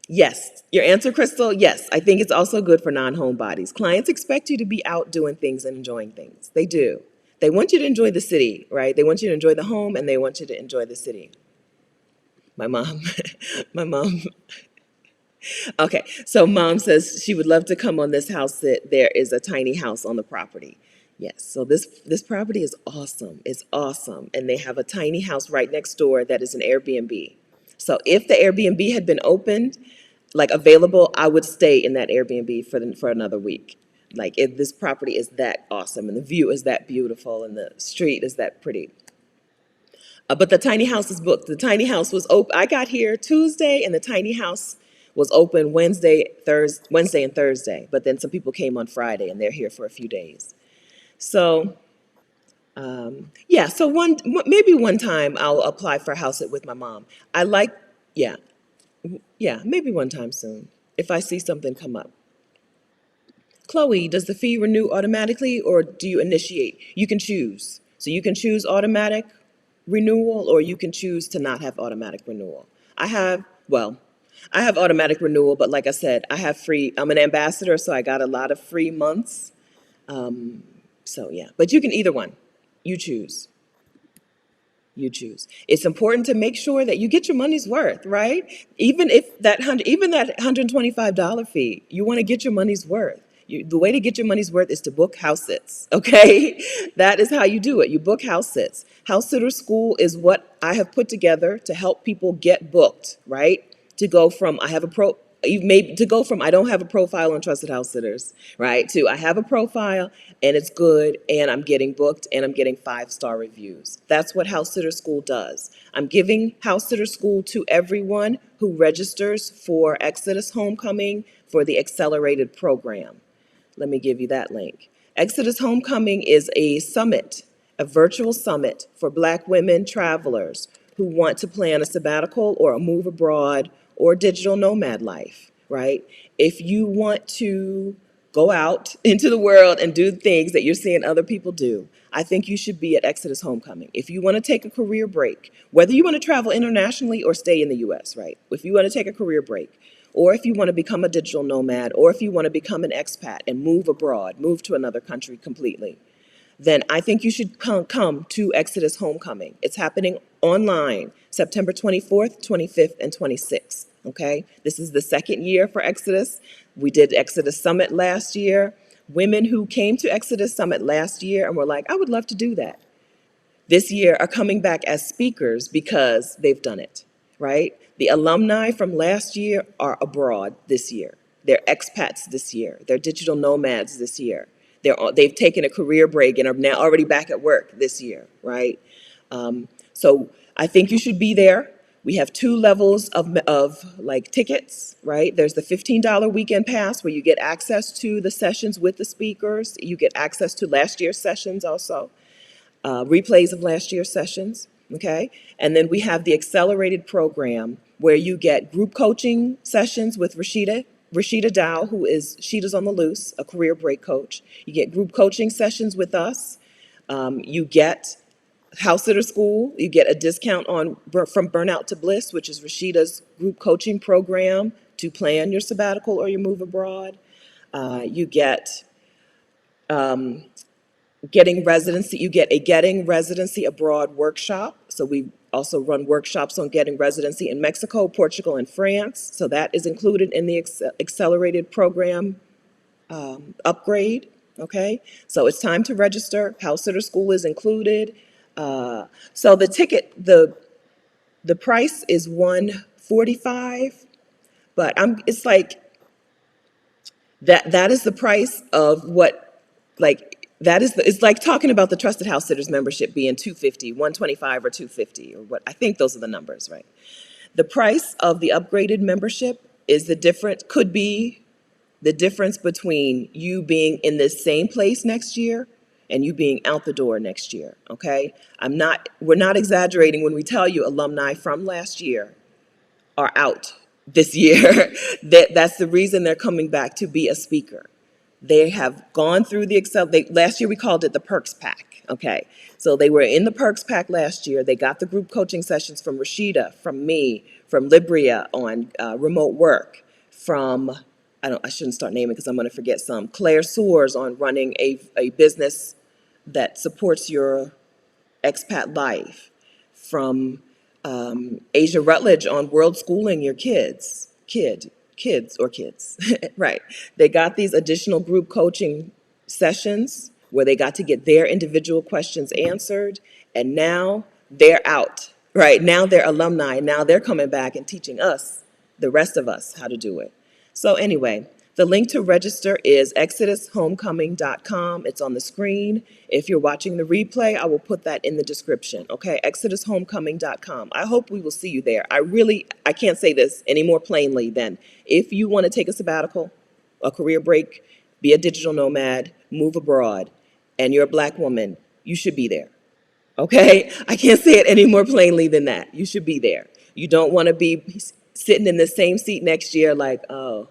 yes, your answer, Crystal, yes, I think it's also good for non-homebodies. Clients expect you to be out doing things and enjoying things. They do. They want you to enjoy the city, right? They want you to enjoy the home, and they want you to enjoy the city. My mom, my mom Okay, so mom says she would love to come on this house sit. There is a tiny house on the property. Yes, so this property is awesome. It's awesome. And they have a tiny house right next door that is an Airbnb. So if the Airbnb had been opened, like available, I would stay in that Airbnb for another week. Like if this property is that awesome and the view is that beautiful and the street is that pretty. But the tiny house is booked. The tiny house was open. I got here Tuesday, and the tiny house was open Wednesday and Thursday. But then some people came on Friday, and they're here for a few days. So, yeah. So maybe one time I'll apply for a house sit with my mom. Yeah, yeah. Maybe one time soon if I see something come up. Chloe, does the fee renew automatically or do you initiate? You can choose. So you can choose automatic renewal or you can choose to not have automatic renewal. Well, I have automatic renewal, but like I said, I'm an ambassador, so I got a lot of free months. So yeah, but you can either one. You choose. You choose. It's important to make sure that you get your money's worth, right? Even that $125 fee, you want to get your money's worth. The way to get your money's worth is to book house sits, okay? That is how you do it. You book house sits. House sitter school is what I have put together to help people get booked, right? To go from I don't have a profile on Trusted House Sitters, right? To I have a profile and it's good and I'm getting booked and I'm getting 5-star reviews. That's what House Sitter School does. I'm giving House Sitter School to everyone who registers for Exodus Homecoming for the accelerated program. Let me give you that link. Exodus Homecoming is a summit, a virtual summit for Black women travelers who want to plan a sabbatical or a move abroad or digital nomad life, right? If you want to go out into the world and do things that you're seeing other people do, I think you should be at Exodus Homecoming. If you want to take a career break, whether you want to travel internationally or stay in the US, right? If you want to take a career break, or if you want to become a digital nomad, or if you want to become an expat and move abroad, move to another country completely, then I think you should come to Exodus Homecoming. It's happening online, September 24th, 25th, and 26th, okay? This is the second year for Exodus. We did Exodus Summit last year. Women who came to Exodus Summit last year and were like, I would love to do that, this year are coming back as speakers because they've done it, right? The alumni from last year are abroad this year. They're expats this year. They're digital nomads this year. They've taken a career break and are now already back at work this year, right? So I think you should be there. We have 2 levels of like tickets, right? There's the $15 weekend pass where you get access to the sessions with the speakers. You get access to last year's sessions also, replays of last year's sessions, okay? And then we have the accelerated program where you get group coaching sessions with Rashida, Rashida Dow, who is Sheeta's on the Loose, a career break coach. You get group coaching sessions with us. You get House Sitter School. You get a discount on From Burnout to Bliss, which is Rashida's group coaching program to plan your sabbatical or your move abroad. You get getting residency. You get a Getting Residency Abroad workshop. So we also run workshops on getting residency in Mexico, Portugal, and France. So that is included in the accelerated program upgrade. Okay, so it's time to register. House Sitter School is included. So the ticket, the price is $145, but it's like that is the price of what, like, that is it's like talking about the Trusted House Sitters membership being 250, 125, or 250, or what. I think those are the numbers, right? The price of the upgraded membership is could be the difference between you being in this same place next year and you being out the door next year. Okay, we're not exaggerating when we tell you alumni from last year are out this year. That's the reason they're coming back to be a speaker. They have gone through the last year we called it the Perks Pack. Okay, so they were in the Perks Pack last year. They got the group coaching sessions from Rashida, from me, from Libria on remote work, from, I shouldn't start naming because I'm going to forget some, Claire Soares on running a business that supports your expat life, from Asia Rutledge on world schooling your kids, right? They got these additional group coaching sessions where they got to get their individual questions answered, and now they're out, right? Now they're alumni, and now they're coming back and teaching us, the rest of us, how to do it. So anyway, the link to register is exodushomecoming.com. It's on the screen. If you're watching the replay, I will put that in the description, okay? exodushomecoming.com. I hope we will see you there. I can't say this any more plainly than if you want to take a sabbatical, a career break, be a digital nomad, move abroad, and you're a Black woman, you should be there, okay? I can't say it any more plainly than that. You should be there. You don't want to be sitting in the same seat next year like, oh,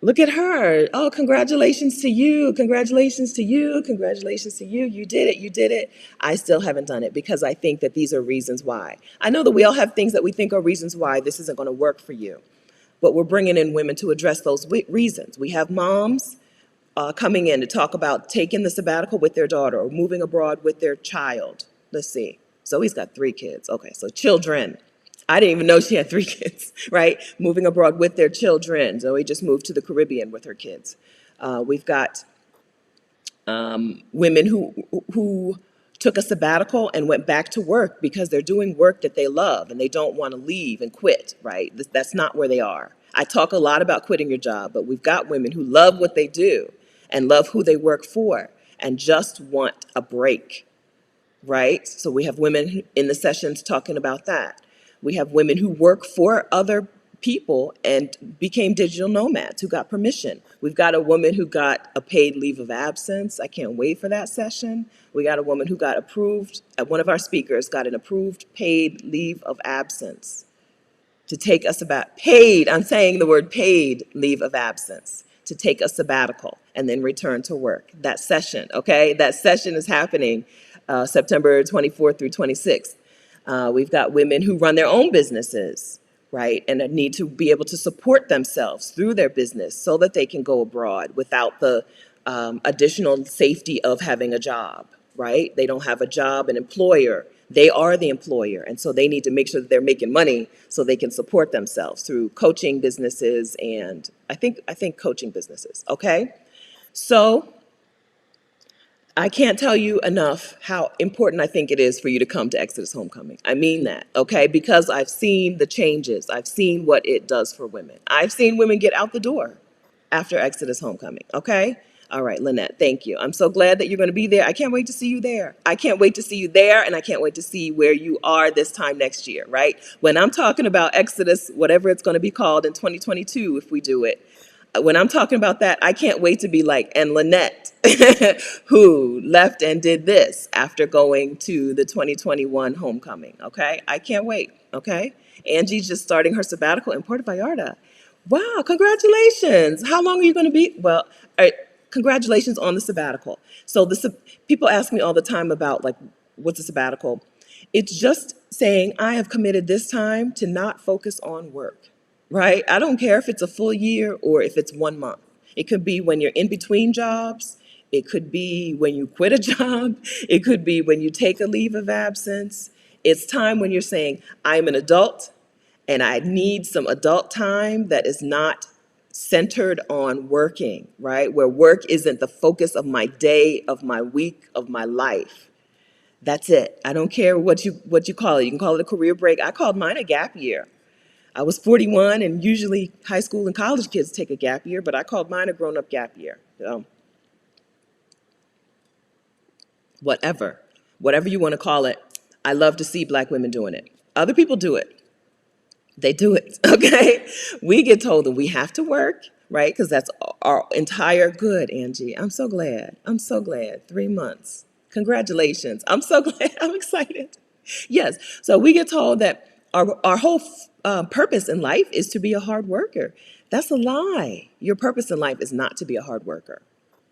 look at her. Oh, congratulations to you. Congratulations to you. Congratulations to you. You did it. You did it. I still haven't done it because I think that these are reasons why. I know that we all have things that we think are reasons why this isn't going to work for you, but we're bringing in women to address those reasons. We have moms coming in to talk about taking the sabbatical with their daughter or moving abroad with their child. Let's see. Zoe's got 3 kids. Okay, so children. I didn't even know she had 3 kids, right? Moving abroad with their children. Zoe just moved to the Caribbean with her kids. We've got women who took a sabbatical and went back to work because they're doing work that they love and they don't want to leave and quit, right? That's not where they are. I talk a lot about quitting your job, but we've got women who love what they do and love who they work for and just want a break, right? So we have women in the sessions talking about that. We have women who work for other people and became digital nomads who got permission. We've got a woman who got a paid leave of absence. I can't wait for that session. We got a woman who got approved, one of our speakers got an approved paid leave of absence to take us paid, I'm saying the word paid leave of absence, to take a sabbatical and then return to work. That session, okay? That session is happening September 24th through 26th. We've got women who run their own businesses, right, and need to be able to support themselves through their business so that they can go abroad without the additional safety of having a job, right? They don't have a job, an employer. They are the employer, and so they need to make sure that they're making money so they can support themselves through coaching businesses and I think coaching businesses, okay? So I can't tell you enough how important I think it is for you to come to Exodus Homecoming. I mean that, okay? Because I've seen the changes. I've seen what it does for women. I've seen women get out the door after Exodus Homecoming, okay? All right, Lynette, thank you. I'm so glad that you're going to be there. I can't wait to see you there. I can't wait to see you there, and I can't wait to see where you are this time next year, right? When I'm talking about Exodus, whatever it's going to be called in 2022, if we do it, when I'm talking about that, I can't wait to be like, and Lynette, who left and did this after going to the 2021 homecoming, okay? I can't wait, okay? Angie's just starting her sabbatical in Puerto Vallarta. Wow, congratulations. How long are you going to be? Well, congratulations on the sabbatical. So people ask me all the time about like, what's a sabbatical? It's just saying I have committed this time to not focus on work, right? I don't care if it's a full year or if it's 1 month. It could be when you're in between jobs. It could be when you quit a job. It could be when you take a leave of absence. It's time when you're saying, I'm an adult and I need some adult time that is not centered on working, right? Where work isn't the focus of my day, of my week, of my life. That's it. I don't care what you call it. You can call it a career break. I called mine a gap year. I was 41, and usually high school and college kids take a gap year, but I called mine a grown-up gap year. So whatever you want to call it, I love to see Black women doing it. Other people do it. They do it, okay? We get told that we have to work, right? Because that's our entire good, Angie. I'm so glad. I'm so glad. 3 months. Congratulations. I'm so glad. I'm excited. Yes. So we get told that our whole purpose in life is to be a hard worker. That's a lie. Your purpose in life is not to be a hard worker.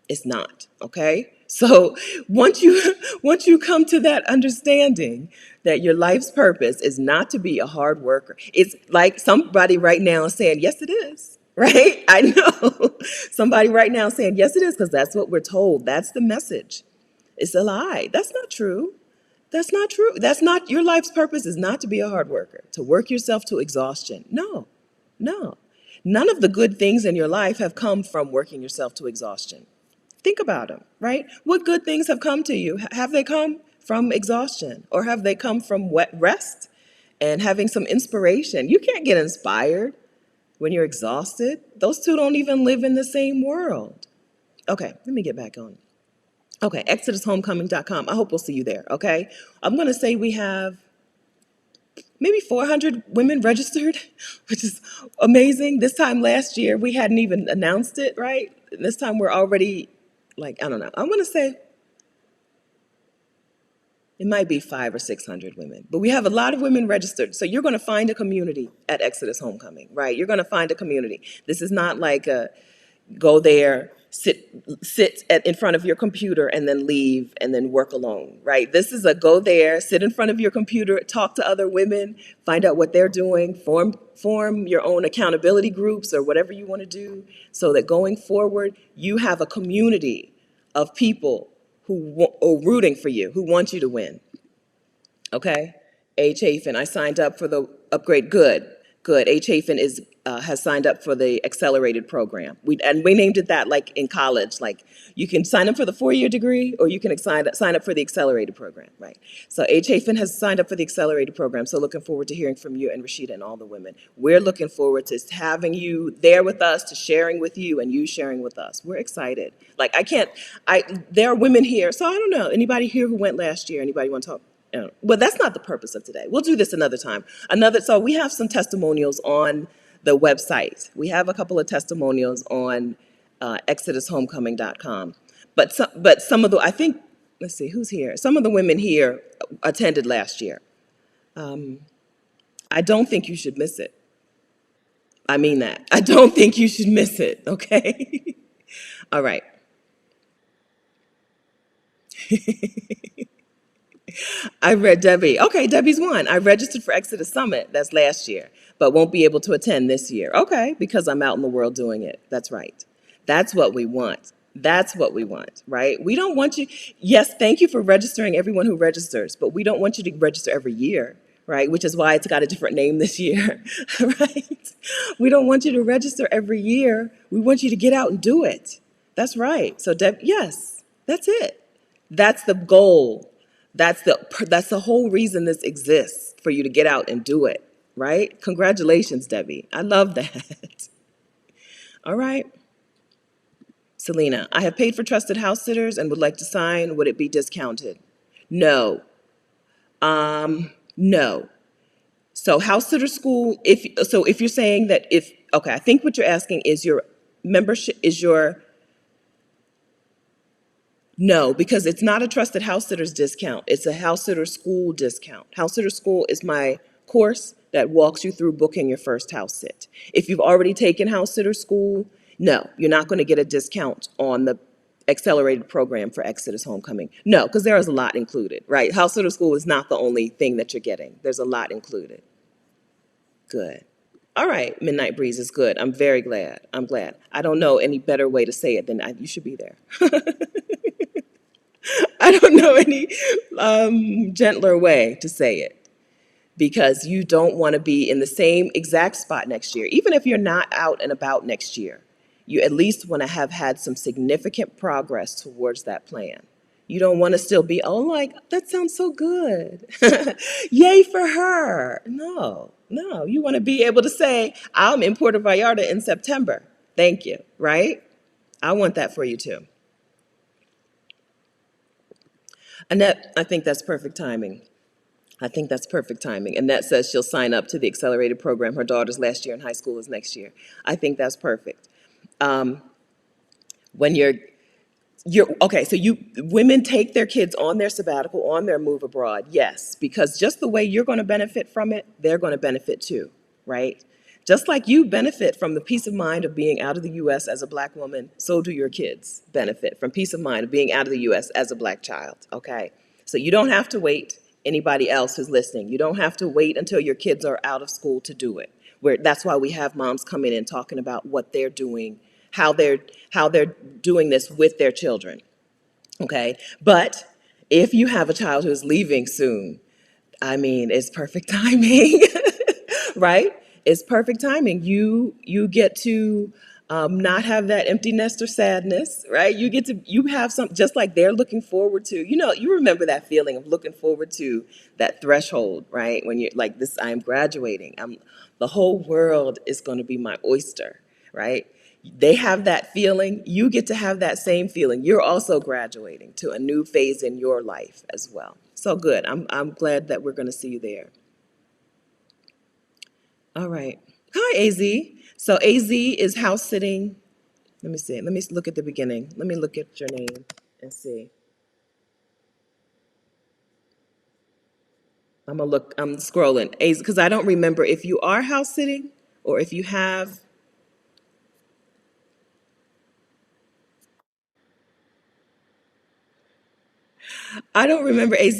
It's not, okay? So once you come to that understanding that your life's purpose is not to be a hard worker, it's like somebody right now saying, yes, it is, right? I know. Somebody right now saying, yes, it is, because that's what we're told. That's the message. It's a lie. That's not true. That's not true. That's not, your life's purpose is not to be a hard worker, to work yourself to exhaustion. No, no. None of the good things in your life have come from working yourself to exhaustion. Think about them, right? What good things have come to you? Have they come from exhaustion, or have they come from wet rest and having some inspiration? You can't get inspired when you're exhausted. Those two don't even live in the same world. Okay, let me get back on. Okay, ExodusHomecoming.com. I hope we'll see you there, okay? I'm going to say we have maybe 400 women registered, which is amazing. This time last year, we hadn't even announced it, right? This time we're already, like, I don't know. I'm going to say it might be 500 or 600 women, but we have a lot of women registered. So you're going to find a community at Exodus Homecoming, right? You're going to find a community. This is not like a go there, in front of your computer and then leave and then work alone, right? This is a go there, sit in front of your computer, talk to other women, find out what they're doing, form your own accountability groups or whatever you want to do, so that going forward, you have a community of people who are rooting for you, who want you to win. Okay? H. Chafin, I signed up for the upgrade. Good, good. H. Chafin has signed up for the accelerated program. We named it that, like in college. Like, you can sign up for the 4-year degree, or you can sign up for the accelerated program, right? So H. Chafin has signed up for the accelerated program. So looking forward to hearing from you and Rashida and all the women. We're looking forward to having you there with us, to sharing with you, and you sharing with us. We're excited. Like, there are women here. So I don't know. Anybody here who went last year? Anybody want to talk? Well, that's not the purpose of today. We'll do this another time. So we have some testimonials on the website. We have a couple of testimonials on ExodusHomecoming.com. But some of the, I think, let's see, who's here? Some of the women here attended last year. I don't think you should miss it. I mean that. I don't think you should miss it, okay? All right. I read Debbie. Okay, Debbie's one. I registered for Exodus Summit. That's last year, but won't be able to attend this year. Okay, because I'm out in the world doing it. That's right. That's what we want. That's what we want, right? We don't want you. Yes, thank you for registering, everyone who registers, but we don't want you to register every year, right? Which is why it's got a different name this year, right? We don't want you to register every year. We want you to get out and do it. That's right. So, yes, that's it. That's the goal. That's the whole reason this exists, for you to get out and do it, right? Congratulations, Debbie. I love that. All right. Selena, I have paid for Trusted House Sitters and would like to sign. Would it be discounted? No. No. So House Sitter School, if you're saying that okay, I think what you're asking is your membership, no, because it's not a Trusted House Sitters discount. It's a House Sitter School discount. House Sitter School is my course that walks you through booking your first house sit. If you've already taken house sitter school, no, you're not going to get a discount on the accelerated program for Exodus Homecoming. No, because there is a lot included, right? House sitter school is not the only thing that you're getting. There's a lot included. Good. All right, Midnight Breeze is good. I'm very glad. I'm glad. I don't know any better way to say it than you should be there. I don't know any gentler way to say it, because you don't want to be in the same exact spot next year. Even if you're not out and about next year, you at least want to have had some significant progress towards that plan. You don't want to still be, oh, like, that sounds so good. Yay for her. No, no. You want to be able to say, I'm in Puerto Vallarta in September. Thank you, right? I want that for you too. Annette, I think that's perfect timing. I think that's perfect timing. Annette says she'll sign up to the accelerated program. Her daughter's last year in high school is next year. I think that's perfect. When you're okay, so women take their kids on their sabbatical, on their move abroad, yes, because just the way you're going to benefit from it, they're going to benefit too, right? Just like you benefit from the peace of mind of being out of the U.S. as a Black woman, so do your kids benefit from peace of mind of being out of the U.S. as a Black child, okay? So you don't have to wait, anybody else who's listening, you don't have to wait until your kids are out of school to do it. That's why we have moms coming in talking about what they're doing, how they're doing this with their children, okay? But if you have a child who's leaving soon, I mean, it's perfect timing, right? It's perfect timing. You get to not have that empty nester sadness, right? You have some, just like they're looking forward to, you remember that feeling of looking forward to that threshold, right? When you're like this, I'm graduating. The whole world is going to be my oyster, right? They have that feeling. You get to have that same feeling. You're also graduating to a new phase in your life as well. So good. I'm glad that we're going to see you there. All right. Hi, AZ. So AZ is house sitting. Let me see. Let me look at the beginning. Let me look at your name and see. I'm scrolling. AZ, because I don't remember if you are house sitting or if you have. I don't remember AZ.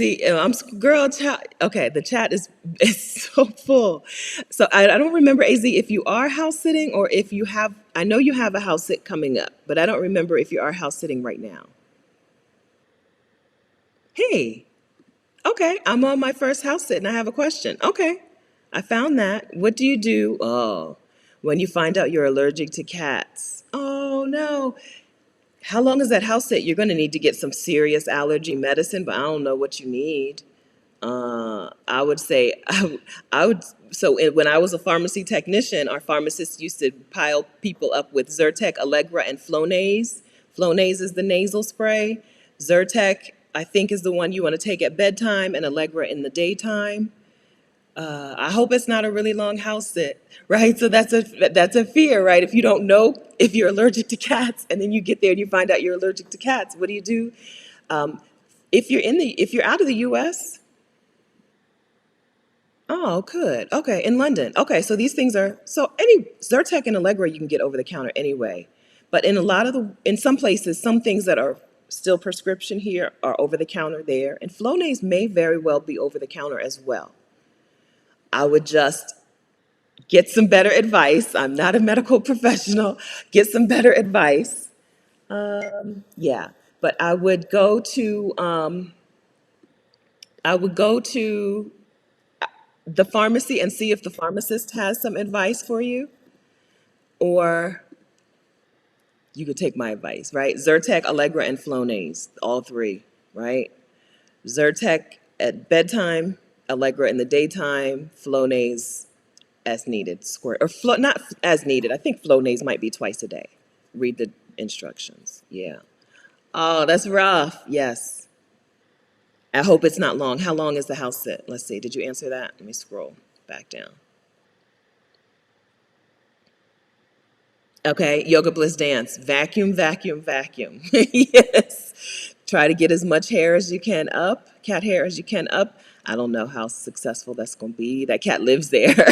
Girl, chat. Okay, the chat is so full. So I don't remember AZ if you are house sitting or if you have. I know you have a house sit coming up, but I don't remember if you are house sitting right now. Hey, okay, I'm on my first house sit and I have a question. Okay, I found that. What do you do? Oh, when you find out you're allergic to cats. Oh no. How long is that house sit? You're going to need to get some serious allergy medicine, but I don't know what you need. I would say I would. So when I was a pharmacy technician, our pharmacists used to pile people up with Zyrtec, Allegra, and Flonase. Flonase is the nasal spray. Zyrtec, I think, is the one you want to take at bedtime, and Allegra in the daytime. I hope it's not a really long house sit, right? So that's a fear, right? If you don't know if you're allergic to cats, and then you get there and you find out you're allergic to cats, what do you do? If you're out of the U.S. Oh, good. Okay, in London. Okay, so these things are any Zyrtec and Allegra you can get over the counter anyway, but in some places, some things that are still prescription here are over the counter there, and Flonase may very well be over the counter as well. I would just get some better advice. I'm not a medical professional. Get some better advice. Yeah, but I would go to the pharmacy and see if the pharmacist has some advice for you, or you could take my advice, right? Zyrtec, Allegra, and Flonase, all three, right? Zyrtec at bedtime, Allegra in the daytime, Flonase as needed, not as needed. I think Flonase might be twice a day. Read the instructions. Yeah. Oh, that's rough. Yes. I hope it's not long. How long is the house sit? Let's see. Did you answer that? Let me scroll back down. Okay. Yoga Bliss dance. Vacuum, vacuum, vacuum. Yes. Try to get as much hair as you can up, cat hair as you can up. I don't know how successful that's going to be. That cat lives there.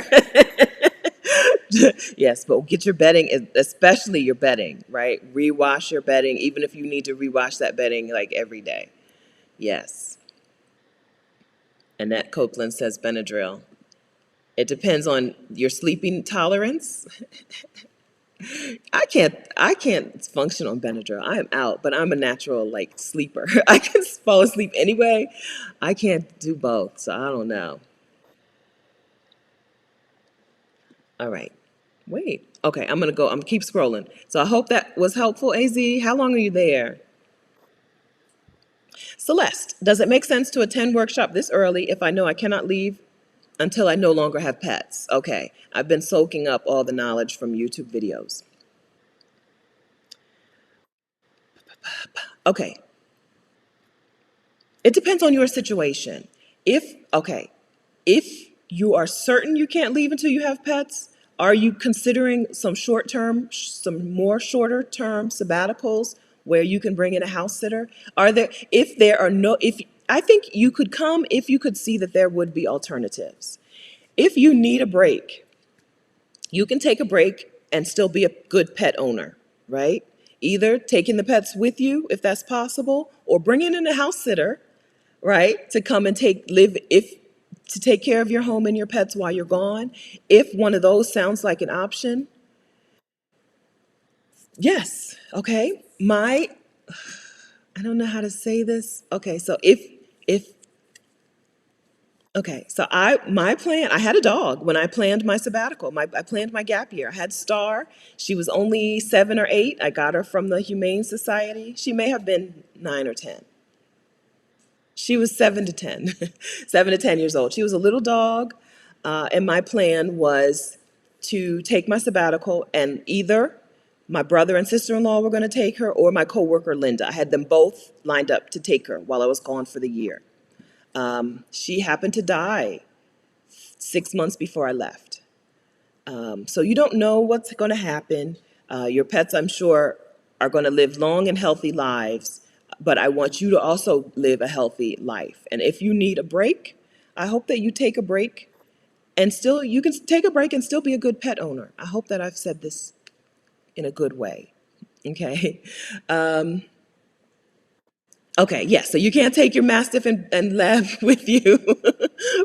Yes, but get your bedding, especially your bedding, right? Rewash your bedding, even if you need to rewash that bedding like every day. Yes. Annette Copeland says Benadryl. It depends on your sleeping tolerance. I can't function on Benadryl. I am out, but I'm a natural like sleeper. I can fall asleep anyway. I can't do both, so I don't know. All right. Wait. Okay, I'm gonna go. I'm gonna keep scrolling. So I hope that was helpful, AZ. How long are you there? Celeste, does it make sense to attend workshop this early if I know I cannot leave until I no longer have pets? Okay. I've been soaking up all the knowledge from YouTube videos. Okay. It depends on your situation. Okay, if you are certain you can't leave until you have pets, are you considering some more shorter term sabbaticals where you can bring in a house sitter? If there are no, if I think you could come if you could see that there would be alternatives. If you need a break, you can take a break and still be a good pet owner, right? Either taking the pets with you if that's possible, or bringing in a house sitter, right, to come and to take care of your home and your pets while you're gone. If one of those sounds like an option, yes. Okay. I don't know how to say this. Okay, so if okay, so my plan, I had a dog when I planned my sabbatical. I planned my gap year. I had Star. She was only 7 or 8. I got her from the Humane Society. She may have been 9 or 10. She was 7 to 10, 7 to 10 years old. She was a little dog, and my plan was to take my sabbatical, and either my brother and sister-in-law were going to take her, or my coworker Linda. I had them both lined up to take her while I was gone for the year. She happened to die 6 months before I left. So you don't know what's going to happen. Your pets, I'm sure, are going to live long and healthy lives, but I want you to also live a healthy life. And if you need a break, I hope that you take a break and still, you can take a break and still be a good pet owner. I hope that I've said this in a good way. Okay. Okay, yes, so you can't take your Mastiff and Lab with you.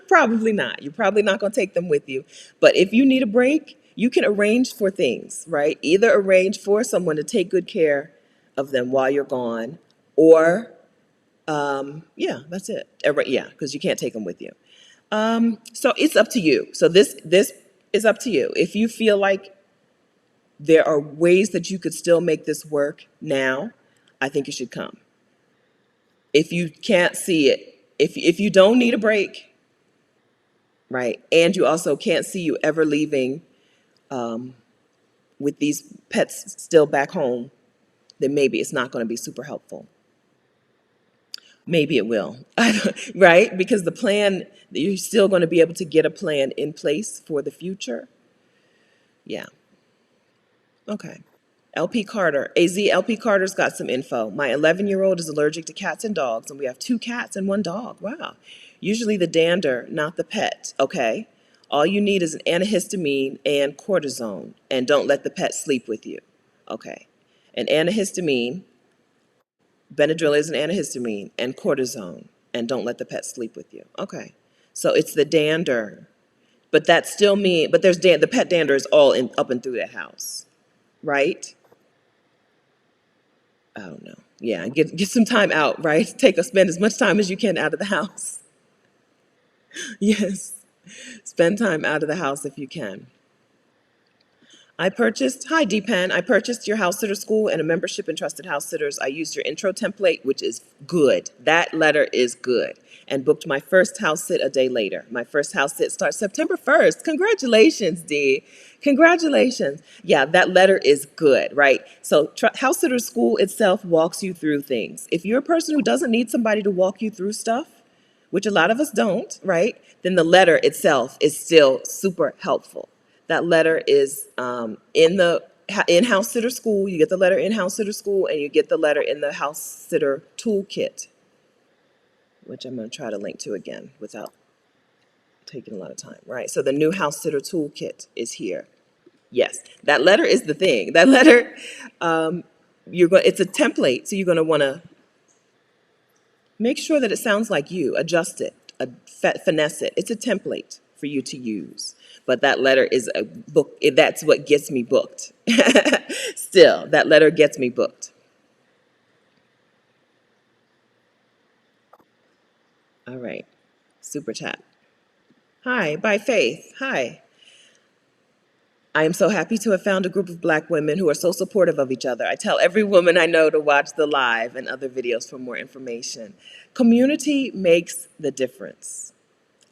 Probably not. You're probably not going to take them with you. But if you need a break, you can arrange for things, right? Either arrange for someone to take good care of them while you're gone, or, yeah, that's it. Yeah, because you can't take them with you. So it's up to you. So this is up to you. If you feel like there are ways that you could still make this work now, I think you should come. If you can't see it, if you don't need a break, right, and you also can't see you ever leaving with these pets still back home, then maybe it's not going to be super helpful. Maybe it will, right? Because the plan, you're still going to be able to get a plan in place for the future. Yeah. Okay. LP Carter, LP Carter's got some info. My 11-year-old is allergic to cats and dogs, and we have 2 cats and 1 dog. Wow. Usually the dander, not the pet. Okay. All you need is an antihistamine and cortisone, and don't let the pet sleep with you. Okay. An antihistamine, Benadryl is an antihistamine, and cortisone, and don't let the pet sleep with you. Okay. So it's the dander, but that still means, but the pet dander is all up and through that house, right? I don't know. Yeah, get some time out, right? Spend as much time as you can out of the house. Yes, spend time out of the house if you can. Hi Deepan, I purchased your house sitter school and a membership in Trusted House Sitters. I used your intro template, which is good. That letter is good. And booked my first house sit a day later. My first house sit starts September 1st. Congratulations, Dee. Congratulations. Yeah, that letter is good, right? So house sitter school itself walks you through things. If you're a person who doesn't need somebody to walk you through stuff, which a lot of us don't, right? Then the letter itself is still super helpful. That letter is in the in-house sitter school. You get the letter in-house sitter school, and you get the letter in the house sitter toolkit, which I'm going to try to link to again without taking a lot of time, right? So the new house sitter toolkit is here. Yes, that letter is the thing. That letter, it's a template, so you're going to want to make sure that it sounds like you, adjust it, finesse it. It's a template for you to use. But that letter is a book. That's what gets me booked. Still, that letter gets me booked. All right. Super chat. Hi, by Faith. Hi. I am so happy to have found a group of Black women who are so supportive of each other. I tell every woman I know to watch the live and other videos for more information. Community makes the difference.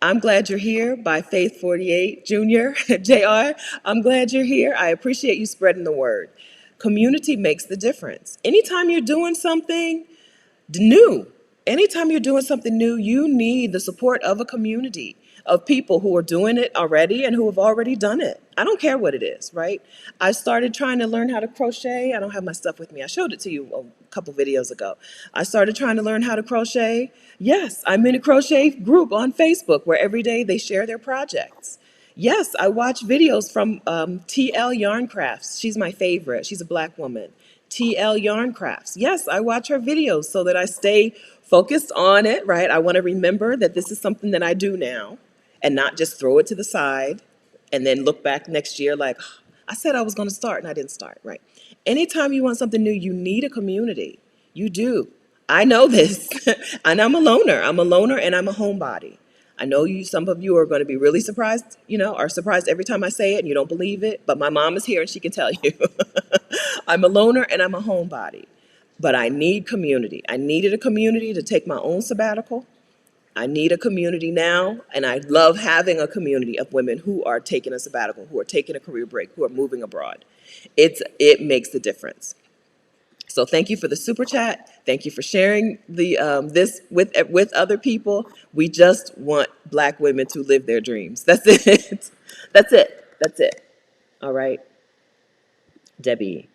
I'm glad you're here by Faith 48 Jr. JR. I'm glad you're here. I appreciate you spreading the word. Community makes the difference. Anytime you're doing something new, anytime you're doing something new, you need the support of a community of people who are doing it already and who have already done it. I don't care what it is, right? I started trying to learn how to crochet. I don't have my stuff with me. I showed it to you a couple videos ago. I started trying to learn how to crochet. Yes, I'm in a crochet group on Facebook where every day they share their projects. Yes, I watch videos from TL Yarn Crafts. She's my favorite. She's a Black woman. TL Yarn Crafts. Yes, I watch her videos so that I stay focused on it, right? I want to remember that this is something that I do now and not just throw it to the side and then look back next year like, I said I was going to start and I didn't start, right? Anytime you want something new, you need a community. You do. I know this. And I'm a loner. I'm a loner and I'm a homebody. I know some of you are going to be really surprised, are surprised every time I say it and you don't believe it, but my mom is here and she can tell you. I'm a loner and I'm a homebody, but I need community. I needed a community to take my own sabbatical. I need a community now, and I love having a community of women who are taking a sabbatical, who are taking a career break, who are moving abroad. It makes a difference. So thank you for the super chat. Thank you for sharing this with other people. We just want Black women to live their dreams. That's it. That's it. That's it. All right, Debbie.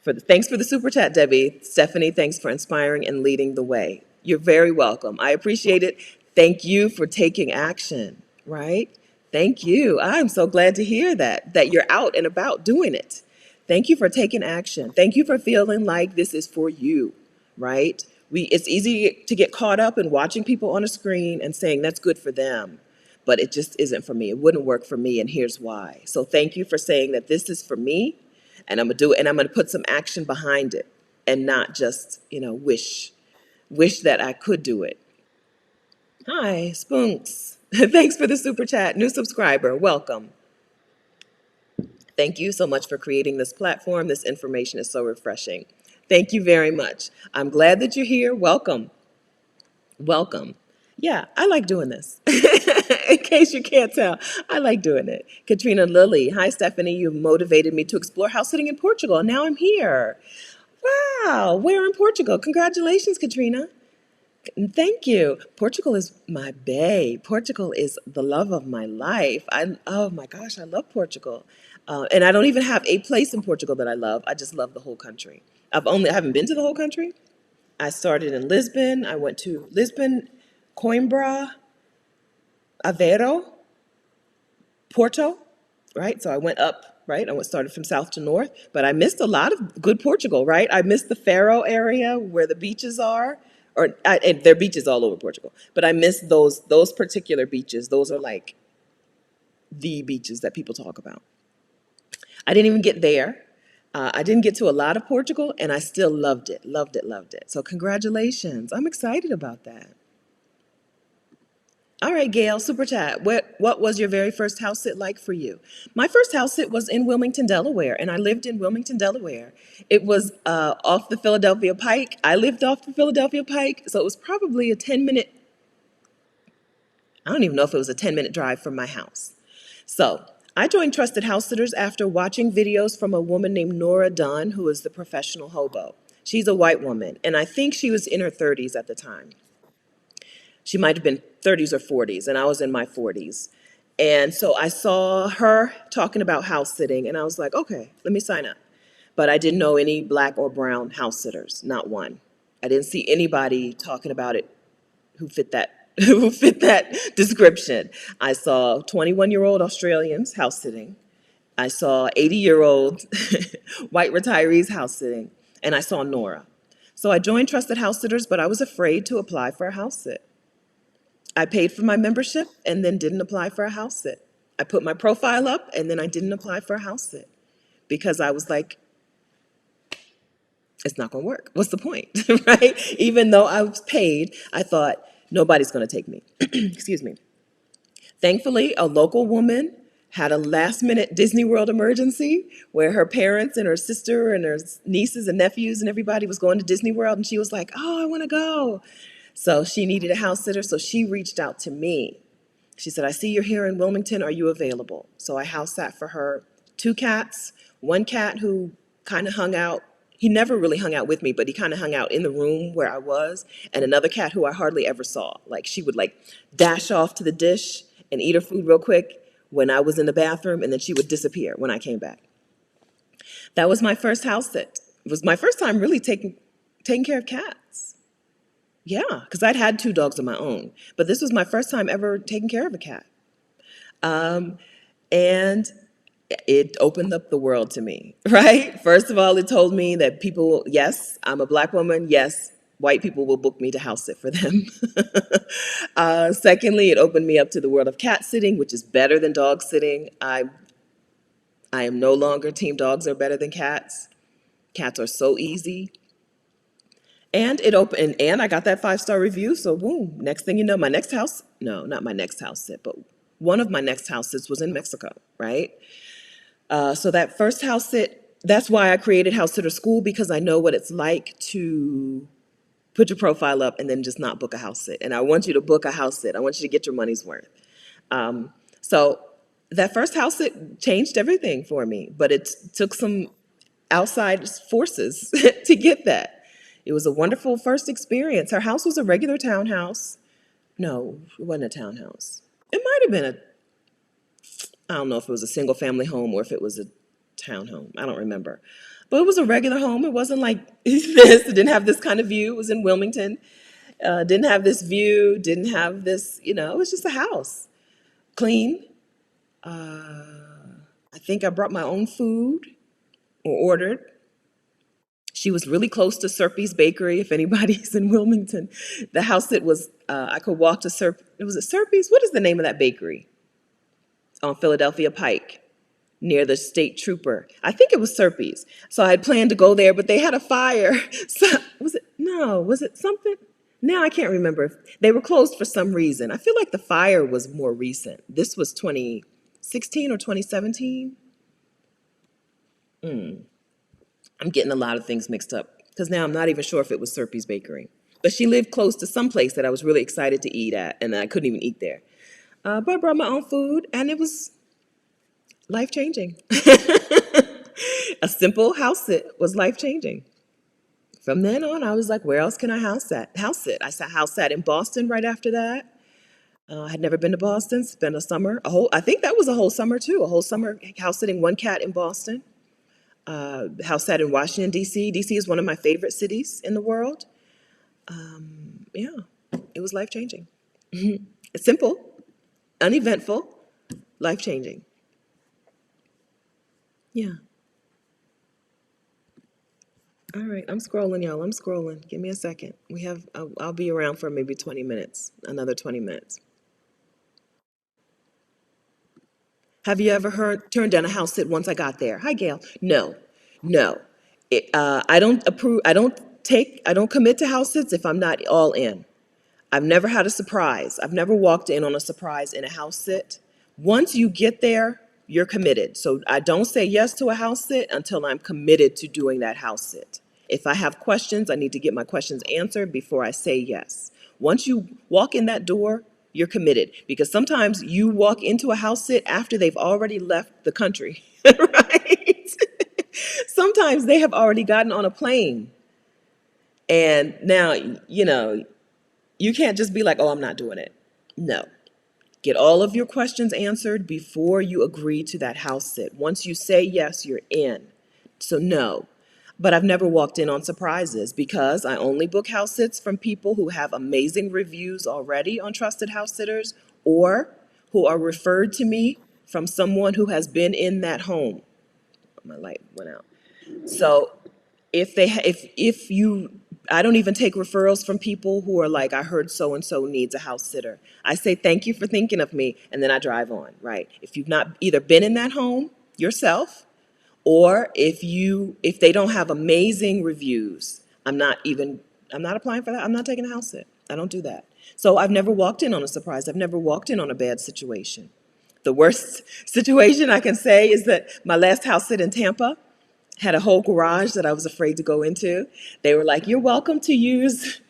Thanks for the super chat, Debbie. Stephanie, thanks for inspiring and leading the way. You're very welcome. I appreciate it. Thank you for taking action, right? Thank you. I'm so glad to hear that you're out and about doing it. Thank you for taking action. Thank you for feeling like this is for you, right? It's easy to get caught up in watching people on a screen and saying that's good for them, but it just isn't for me. It wouldn't work for me, and here's why. So thank you for saying that this is for me, and I'm gonna do it, and I'm gonna put some action behind it, and not just wish that I could do it. Hi, Spunks. Thanks for the super chat. New subscriber, welcome. Thank you so much for creating this platform. This information is so refreshing. Thank you very much. I'm glad that you're here. Welcome. Welcome. Yeah, I like doing this. In case you can't tell, I like doing it. Katrina Lilly. Hi, Stephanie. You've motivated me to explore house sitting in Portugal, and now I'm here. Wow, where in Portugal? Congratulations, Katrina. Thank you. Portugal is my bae. Portugal is the love of my life. Oh my gosh, I love Portugal. And I don't even have a place in Portugal that I love. I just love the whole country. I haven't been to the whole country. I started in Lisbon. I went to Lisbon, Coimbra, Aveiro, Porto, right? So I went up, right? Started from south to north, but I missed a lot of good Portugal, right? I missed the Faro area where the beaches are, and there are beaches all over Portugal, but I missed those particular beaches. Those are like the beaches that people talk about. I didn't even get there. I didn't get to a lot of Portugal, and I still loved it, loved it, loved it. So congratulations. I'm excited about that. All right, Gail, super chat. What was your very first house sit like for you? My first house sit was in Wilmington, Delaware, and I lived in Wilmington, Delaware. It was off the Philadelphia Pike. I lived off the Philadelphia Pike, so it was probably a 10-minute, I don't even know if it was a 10-minute drive from my house. So I joined Trusted Housesitters after watching videos from a woman named Nora Dunn, who is the professional hobo. She's a white woman, and I think she was in her 30s at the time. She might have been 30s or 40s, and I was in my 40s. And so I saw her talking about house sitting, and I was like, okay, let me sign up. But I didn't know any black or brown house sitters, not one. I didn't see anybody talking about it who fit that who fit that description. I saw 21-year-old Australians house sitting. I saw 80-year-old white retirees house sitting, and I saw Nora. So I joined Trusted House Sitters, but I was afraid to apply for a house sit. I paid for my membership and then didn't apply for a house sit. I put my profile up and then I didn't apply for a house sit because I was like, it's not going to work. What's the point, right? Even though I was paid, I thought, nobody's going to take me. Excuse me. Thankfully, a local woman had a last minute Disney World emergency where her parents and her sister and her nieces and nephews and everybody was going to Disney World. And she was like, oh, I want to go. So she needed a house sitter. So she reached out to me. She said, I see you're here in Wilmington. Are you available? So I house sat for her. 2 cats, one cat who kind of hung out. He never really hung out with me, but he kind of hung out in the room where I was. And another cat who I hardly ever saw. Like she would like dash off to the dish and eat her food real quick when I was in the bathroom, and then she would disappear when I came back. That was my first house sit. It was my first time really taking care of cats. Yeah, because I'd had 2 dogs of my own, but this was my first time ever taking care of a cat. And it opened up the world to me, right? First of all, it told me that people, yes, I'm a black woman, yes, white people will book me to house sit for them. Secondly, it opened me up to the world of cat sitting, which is better than dog sitting. I am no longer team dogs are better than cats. Cats are so easy. And it opened, and I got that 5-star review. So boom, next thing you know, my next house, no, not my next house sit, but one of my next house sits was in Mexico, right? So that first house sit, that's why I created House Sitter School, because I know what it's like to put your profile up and then just not book a house sit. And I want you to book a house sit. I want you to get your money's worth. So that first house sit changed everything for me, but it took some outside forces to get that. It was a wonderful first experience. Her house was a regular townhouse. No, it wasn't a townhouse. It might have been I don't know if it was a single family home or if it was a townhome. I don't remember. But it was a regular home. It wasn't like this. It didn't have this kind of view. It was in Wilmington. Didn't have this view. Didn't have this, it was just a house. Clean. I think I brought my own food or ordered. She was really close to Serpy's Bakery, if anybody's in Wilmington. The house that was, I could walk to was it Serpy's? What is the name of that bakery? On Philadelphia Pike, near the state trooper. I think it was Serpy's. So I had planned to go there, but they had a fire. So was it something? Now I can't remember. They were closed for some reason. I feel like the fire was more recent. This was 2016 or 2017. I'm getting a lot of things mixed up because now I'm not even sure if it was Serpy's Bakery. But she lived close to some place that I was really excited to eat at, and I couldn't even eat there. But I brought my own food, and it was life-changing. A simple house sit was life-changing. From then on, I was like, where else can I house sit? I house sat in Boston right after that. I had never been to Boston, spent a summer, I think that was a whole summer too, a whole summer house sitting one cat in Boston. House sat in Washington, D.C. D.C. is one of my favorite cities in the world. Yeah, it was life-changing. It's simple, uneventful, life-changing. Yeah. All right, I'm scrolling, y'all. I'm scrolling. Give me a second. I'll be around for maybe 20 minutes, another 20 minutes. Have you ever turned down a house sit once I got there? Hi, Gail. No, no. I don't approve. I don't commit to house sits if I'm not all in. I've never had a surprise. I've never walked in on a surprise in a house sit. Once you get there, you're committed. So I don't say yes to a house sit until I'm committed to doing that house sit. If I have questions, I need to get my questions answered before I say yes. Once you walk in that door, you're committed. Because sometimes you walk into a house sit after they've already left the country, right? Sometimes they have already gotten on a plane. And now, you can't just be like, oh, I'm not doing it. No. Get all of your questions answered before you agree to that house sit. Once you say yes, you're in. So no. But I've never walked in on surprises because I only book house sits from people who have amazing reviews already on Trusted House Sitters or who are referred to me from someone who has been in that home. My light went out. So if you, I don't even take referrals from people who are like, I heard so and so needs a house sitter. I say thank you for thinking of me, and then I drive on. Right? If you've not either been in that home yourself, or if they don't have amazing reviews, I'm not applying for that. I'm not taking a house sit. I don't do that. So I've never walked in on a surprise. I've never walked in on a bad situation. The worst situation I can say is that my last house sit in Tampa had a whole garage that I was afraid to go into. They were like, you're welcome to use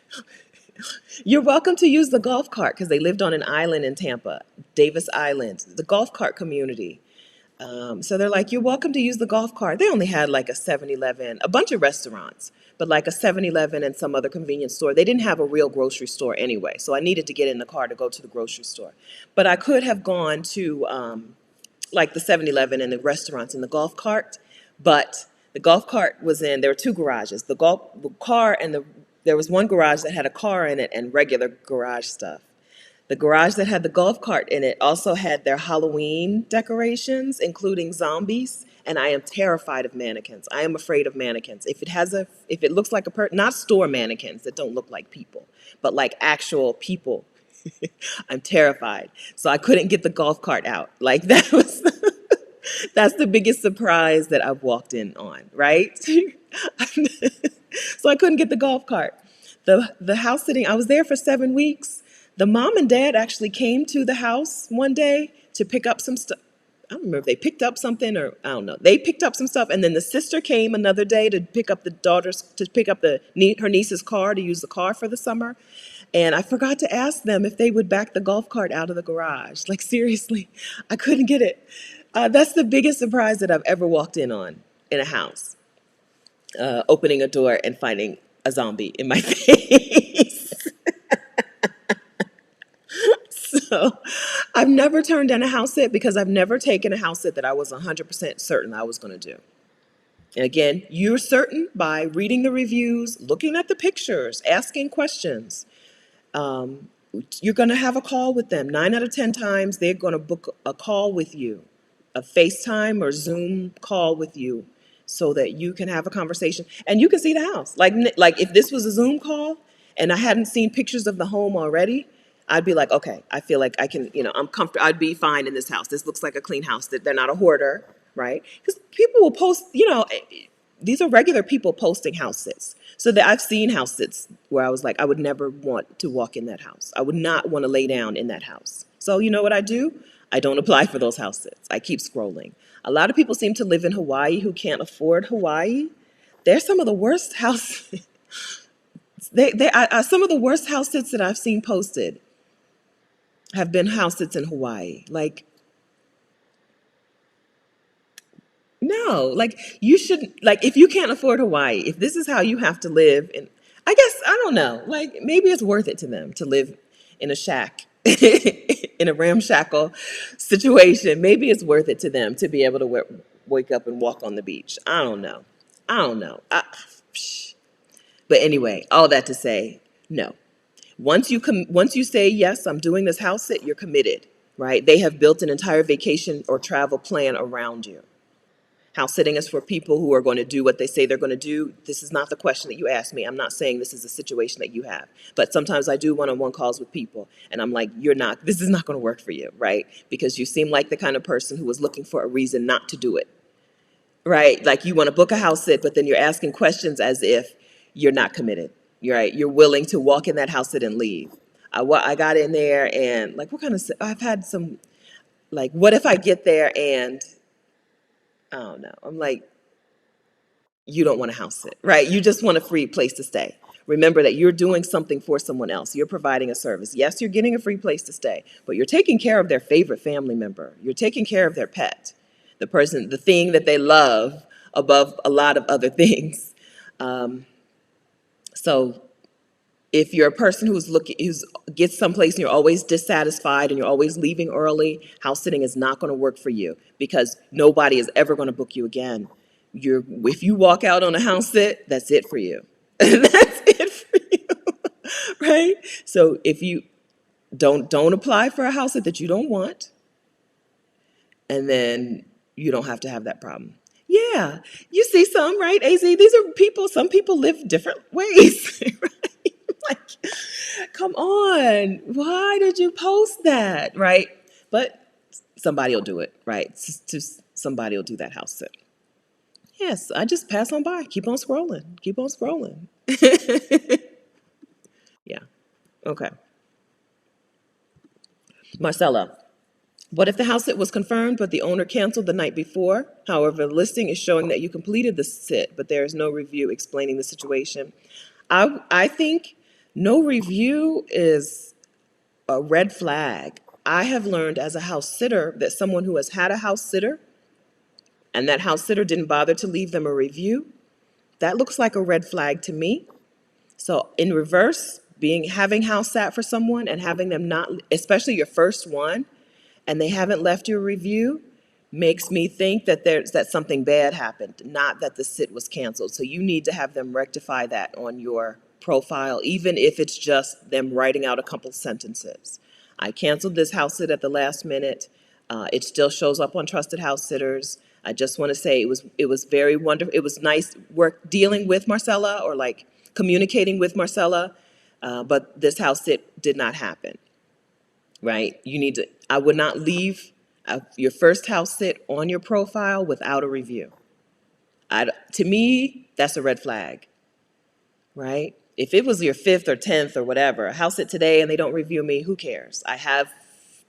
the golf cart," because they lived on an island in Tampa, Davis Island, the golf cart community. So they're like, "You're welcome to use the golf cart." They only had like a 7-Eleven, a bunch of restaurants, but like a 7-Eleven and some other convenience store. They didn't have a real grocery store anyway, so I needed to get in the car to go to the grocery store. But I could have gone to like the 7-Eleven and the restaurants in the golf cart, but the golf cart was in, there were two garages. The car and there was one garage that had a car in it and regular garage stuff. The garage that had the golf cart in it also had their Halloween decorations, including zombies. And I am terrified of mannequins. I am afraid of mannequins. If it looks like not store mannequins that don't look like people, but like actual people, I'm terrified. So I couldn't get the golf cart out. Like that was, that's the biggest surprise that I've walked in on, right? So I couldn't get the golf cart. The house sitting, I was there for 7 weeks. The mom and dad actually came to the house one day to pick up some stuff. I don't remember if they picked up something or I don't know. They picked up some stuff, and then the sister came another day to pick up her niece's car to use the car for the summer. And I forgot to ask them if they would back the golf cart out of the garage. Like seriously, I couldn't get it. That's the biggest surprise that I've ever walked in on in a house. Opening a door and finding a zombie in my face. So I've never turned down a house sit because I've never taken a house sit that I was 100% certain I was going to do. And again, you're certain by reading the reviews, looking at the pictures, asking questions. You're going to have a call with them. 9 out of 10 times, they're going to book a call with you, a FaceTime or Zoom call with you, so that you can have a conversation and you can see the house. Like if this was a Zoom call and I hadn't seen pictures of the home already, I'd be like, okay, I feel like I can, I'm comfortable. I'd be fine in this house. This looks like a clean house. That they're not a hoarder, right? Because people will post, these are regular people posting house sits. So that I've seen house sits where I was like, I would never want to walk in that house. I would not want to lay down in that house. So you know what I do? I don't apply for those house sits. I keep scrolling. A lot of people seem to live in Hawaii who can't afford Hawaii. They're some of the worst house. Some of the worst house sits that I've seen posted have been house sits in Hawaii. Like, no, like you shouldn't, like if you can't afford Hawaii, if this is how you have to live, and I guess, I don't know, like maybe it's worth it to them to live in a shack, in a ramshackle situation. Maybe it's worth it to them to be able to wake up and walk on the beach. I don't know. I don't know. But anyway, all that to say, no. Once you say, yes, I'm doing this house sit, you're committed, right? They have built an entire vacation or travel plan around you. House sitting is for people who are going to do what they say they're going to do. This is not the question that you asked me. I'm not saying this is a situation that you have. But sometimes I do one-on-one calls with people, and I'm like, this is not going to work for you, right? Because you seem like the kind of person who was looking for a reason not to do it, right? Like you want to book a house sit, but then you're asking questions as if you're not committed. You're right. You're willing to walk in that house sit and leave. I got in there and like, I've had some, like, what if I get there and, I don't know. I'm like, you don't want a house sit, right? You just want a free place to stay. Remember that you're doing something for someone else. You're providing a service. Yes, you're getting a free place to stay, but you're taking care of their favorite family member. You're taking care of their pet, the thing that they love above a lot of other things. So if you're a person who gets someplace and you're always dissatisfied and you're always leaving early, house sitting is not going to work for you because nobody is ever going to book you again. if you walk out on a house sit, that's it for you. That's it for you, right? So if you don't apply for a house sit that you don't want, and then you don't have to have that problem. Yeah, you see some, right, AZ? These are people, some people live different ways, right? Like, come on, why did you post that, right? But somebody will do it, right? Somebody will do that house sit. Yes, I just pass on by, keep on scrolling, keep on scrolling. Yeah, okay. Marcella, what if the house sit was confirmed, but the owner canceled the night before? However, the listing is showing that you completed the sit, but there is no review explaining the situation. I think no review is a red flag. I have learned as a house sitter that someone who has had a house sitter and that house sitter didn't bother to leave them a review, that looks like a red flag to me. So in reverse, having house sat for someone and having them not, especially your first one, and they haven't left you a review, makes me think that that something bad happened, not that the sit was canceled. So you need to have them rectify that on your profile, even if it's just them writing out a couple sentences. I canceled this house sit at the last minute. It still shows up on Trusted House Sitters. I just want to say it was very wonderful. It was nice work dealing with Marcella, or like communicating with Marcella, but this house sit did not happen. Right? I would not leave your first house sit on your profile without a review. To me, that's a red flag, right? If it was your fifth or 10th or whatever, a house sit today and they don't review me, who cares? I have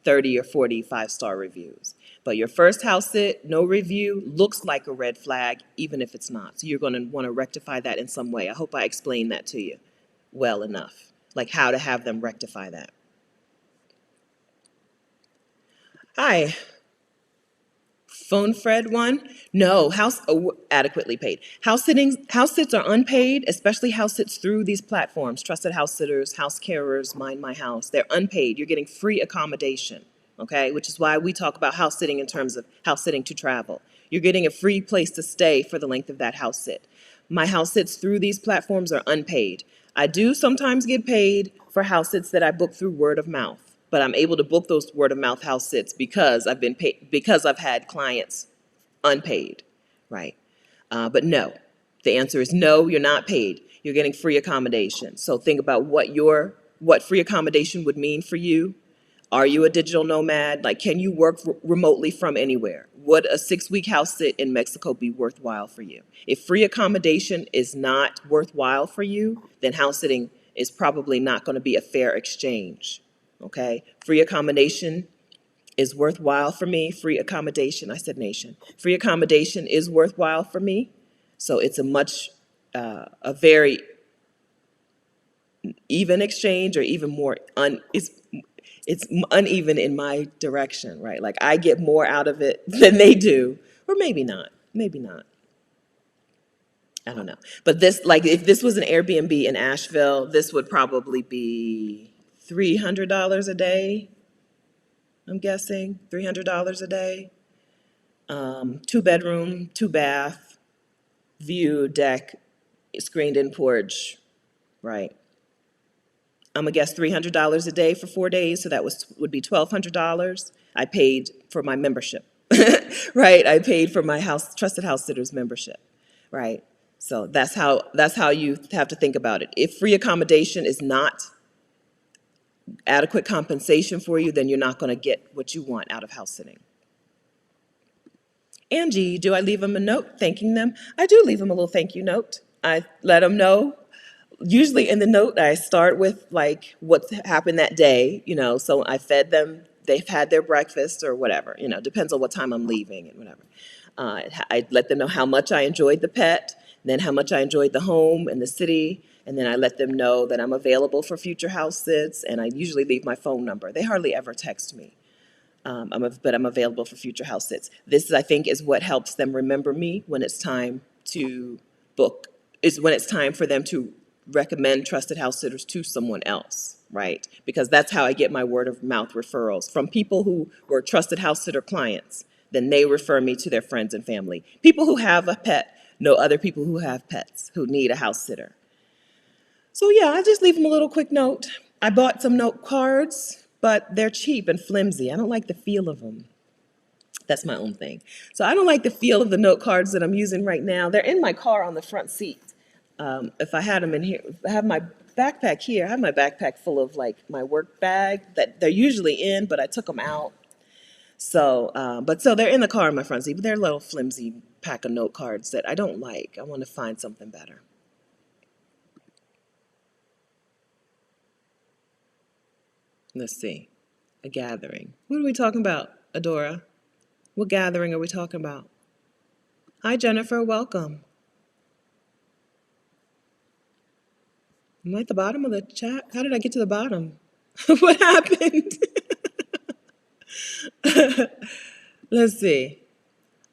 30 or 40 5-star reviews. But your first house sit, no review, looks like a red flag, even if it's not. So you're going to want to rectify that in some way. I hope I explained that to you well enough, like how to have them rectify that. Hi. Phone Fred one? No, adequately paid. House sits are unpaid, especially house sits through these platforms, Trusted House Sitters, House Carers, Mind My House. They're unpaid. You're getting free accommodation, okay? Which is why we talk about house sitting in terms of house sitting to travel. You're getting a free place to stay for the length of that house sit. My house sits through these platforms are unpaid. I do sometimes get paid for house sits that I book through word of mouth, but I'm able to book those word of mouth house sits because I've been paid, because I've had clients unpaid, right? But no, the answer is no, you're not paid. You're getting free accommodation. So think about what free accommodation would mean for you. Are you a digital nomad? Like, can you work remotely from anywhere? Would a 6-week house sit in Mexico be worthwhile for you? If free accommodation is not worthwhile for you, then house sitting is probably not going to be a fair exchange. Okay? Free accommodation is worthwhile for me. Free accommodation, I said nation. Free accommodation is worthwhile for me. So it's a very even exchange, or even more, it's uneven in my direction, right? Like I get more out of it than they do, or maybe not, maybe not. I don't know. But like if this was an Airbnb in Asheville, this would probably be $300 a day. I'm guessing $300 a day. 2-bedroom, 2-bath, view, deck, screened-in porch, right? I'm gonna guess $300 a day for 4 days, so that would be $1,200. I paid for my membership, right? I paid for my Trusted House Sitters membership, right? So that's how you have to think about it. If free accommodation is not adequate compensation for you, then you're not going to get what you want out of house sitting. Angie, do I leave them a note thanking them? I do leave them a little thank you note. I let them know. Usually in the note, I start with like what's happened that day, so I fed them, they've had their breakfast or whatever, depends on what time I'm leaving and whatever. I let them know how much I enjoyed the pet, then how much I enjoyed the home and the city, and then I let them know that I'm available for future house sits, and I usually leave my phone number. They hardly ever text me, but I'm available for future house sits. This, I think, is what helps them remember me when it's time to book, is when it's time for them to recommend Trusted House Sitters to someone else, right? Because that's how I get my word of mouth referrals from people who were Trusted House Sitter clients. Then they refer me to their friends and family. People who have a pet know other people who have pets who need a house sitter. So yeah, I just leave them a little quick note. I bought some note cards, but they're cheap and flimsy. I don't like the feel of them. That's my own thing. So I don't like the feel of the note cards that I'm using right now. They're in my car on the front seat. If I had them in here, I have my backpack here. I have my backpack full of like my work bag that they're usually in, but I took them out. So, so they're in the car in my front seat, but they're a little flimsy pack of note cards that I don't like. I want to find something better. Let's see. A gathering. What are we talking about, Adora? What gathering are we talking about? Hi, Jennifer. Welcome. Am I at the bottom of the chat? How did I get to the bottom? What happened? Let's see.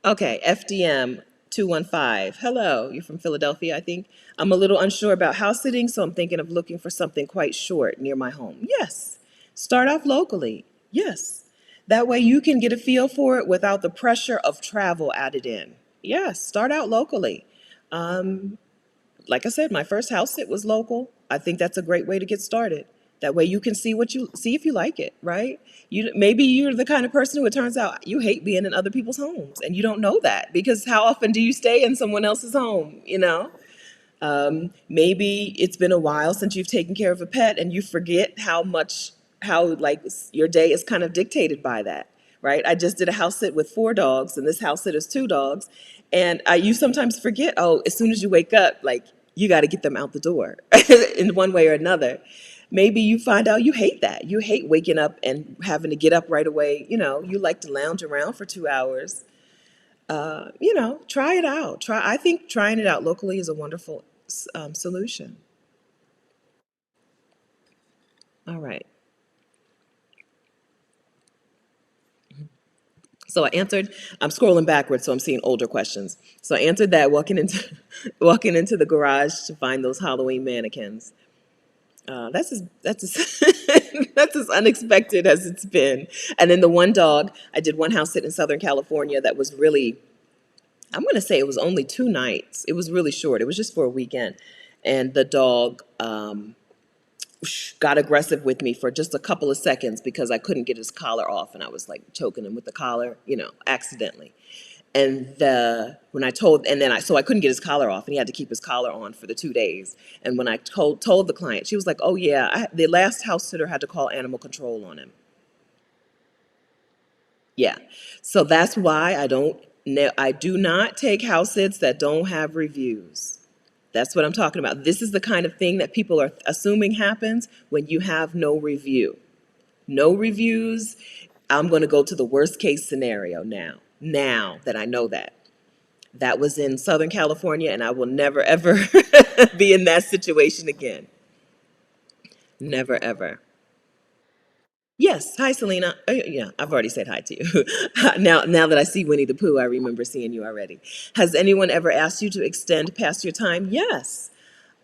Okay, FDM 215. Hello, you're from Philadelphia, I think. I'm a little unsure about house sitting, so I'm thinking of looking for something quite short near my home. Yes. Start off locally. Yes. That way you can get a feel for it without the pressure of travel added in. Yes, start out locally. Like I said, my first house sit was local. I think that's a great way to get started. That way you can see if you like it, right? Maybe you're the kind of person who it turns out you hate being in other people's homes and you don't know that because how often do you stay in someone else's home, you know? Maybe it's been a while since you've taken care of a pet and you forget how like your day is kind of dictated by that, right? I just did a house sit with 4 dogs, and this house sit is 2 dogs. And you sometimes forget, oh, as soon as you wake up, like you got to get them out the door in one way or another. Maybe you find out you hate that. You hate waking up and having to get up right away. You know, you like to lounge around for 2 hours. Try it out. I think trying it out locally is a wonderful solution. All right. So I answered. I'm scrolling backwards, so I'm seeing older questions. So I answered that walking into the garage to find those Halloween mannequins. That's as unexpected as it's been. And then the one dog, I did one house sit in Southern California that was really, I'm going to say it was only 2 nights. It was really short. It was just for a weekend. And the dog got aggressive with me for just a couple of seconds because I couldn't get his collar off and I was like choking him with the collar, accidentally. And when I told, and then so I couldn't get his collar off, and he had to keep his collar on for the 2 days. And when I told the client, she was like, "Oh yeah, the last house sitter had to call animal control on him." Yeah, so that's why I do not take house sits that don't have reviews. That's what I'm talking about. This is the kind of thing that people are assuming happens when you have no review. No reviews. I'm going to go to the worst case scenario now. Now that I know that. That was in Southern California, and I will never, ever be in that situation again. Never, ever. Yes. Hi, Selena. Yeah, I've already said hi to you. Now that I see Winnie the Pooh, I remember seeing you already. Has anyone ever asked you to extend past your time? Yes.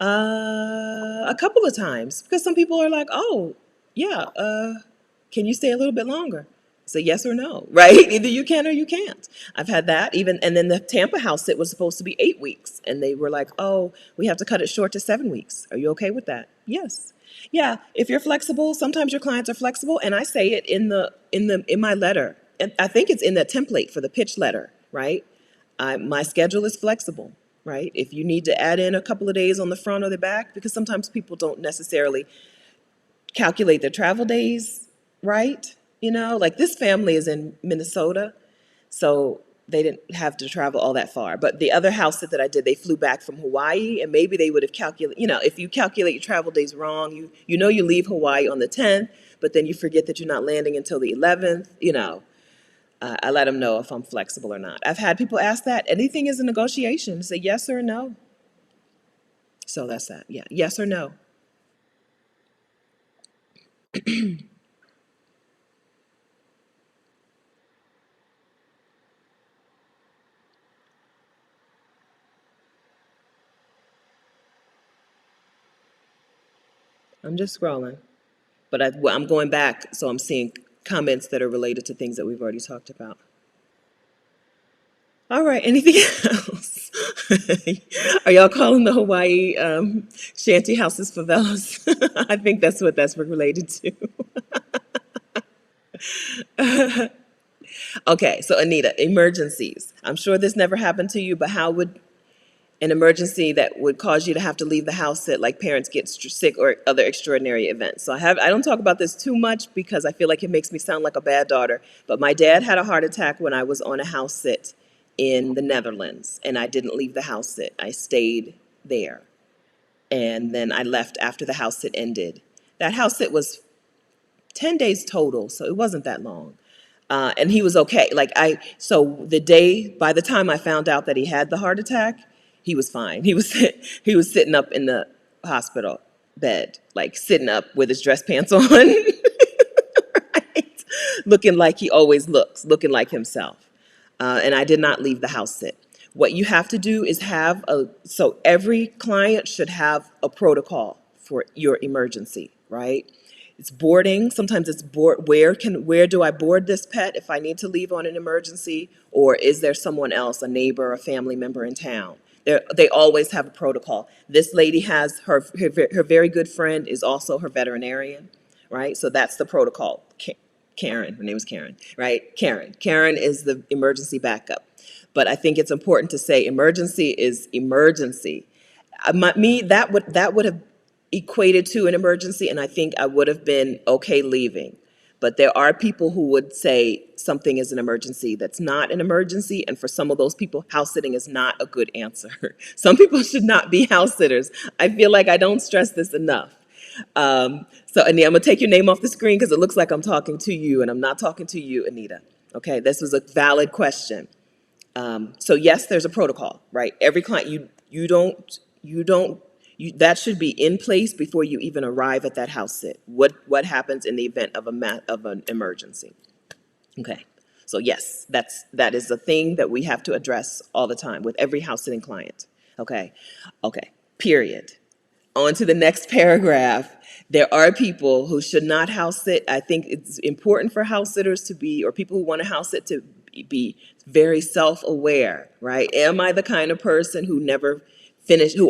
A couple of times. Because some people are like, oh, yeah, can you stay a little bit longer? So yes or no, right? Either you can or you can't. I've had that even, and then the Tampa house sit was supposed to be 8 weeks, and they were like, "Oh, we have to cut it short to 7 weeks. Are you okay with that?" Yes, yeah. If you're flexible, sometimes your clients are flexible, and I say it in my letter. And I think it's in the template for the pitch letter, right? My schedule is flexible, right? If you need to add in a couple of days on the front or the back, because sometimes people don't necessarily calculate their travel days right. Like this family is in Minnesota, so they didn't have to travel all that far. But the other house that I did, they flew back from Hawaii, and maybe they would have calculated, if you calculate your travel days wrong, you leave Hawaii on the 10th, but then you forget that you're not landing until the 11th, I let them know if I'm flexible or not. I've had people ask that. Anything is a negotiation. Say yes or no. So that's that. Yeah, yes or no. I'm just scrolling. But I'm going back, so I'm seeing comments that are related to things that we've already talked about. All right, anything else? Are y'all calling the Hawaii shanty houses favelas? I think that's what that's related to. Okay, so Anita, emergencies. I'm sure this never happened to you, but how would an emergency that would cause you to have to leave the house sit, like parents get sick or other extraordinary events? So I don't talk about this too much because I feel like it makes me sound like a bad daughter, but my dad had a heart attack when I was on a house sit in the Netherlands, and I didn't leave the house sit. I stayed there, and then I left after the house sit ended. That house sit was 10 days total, so it wasn't that long. And he was okay. So by the time I found out that he had the heart attack, he was fine. He was sitting up in the hospital bed, like sitting up with his dress pants on, right? Looking like he always looks, looking like himself. And I did not leave the house sit. What you have to do is so every client should have a protocol for your emergency, right? It's boarding. Sometimes it's where do I board this pet if I need to leave on an emergency? Or is there someone else, a neighbor, a family member in town? They always have a protocol. This lady has her very good friend is also her veterinarian, right? So that's the protocol. Karen, her name is Karen, right? Karen is the emergency backup. But I think it's important to say emergency is emergency. That would have equated to an emergency, and I think I would have been okay leaving. But there are people who would say something is an emergency that's not an emergency, and for some of those people, house sitting is not a good answer. Some people should not be house sitters. I feel like I don't stress this enough. So, Anita, I'm gonna take your name off the screen because it looks like I'm talking to you, and I'm not talking to you, Anita. Okay, this was a valid question. So yes, there's a protocol, right? Every client, that should be in place before you even arrive at that house sit. What happens in the event of an emergency? Okay, so yes, that is a thing that we have to address all the time with every house sitting client. Okay, period. On to the next paragraph. There are people who should not house sit. I think it's important for house sitters to be, or people who want to house sit, to be very self-aware, right? Am I the kind of person who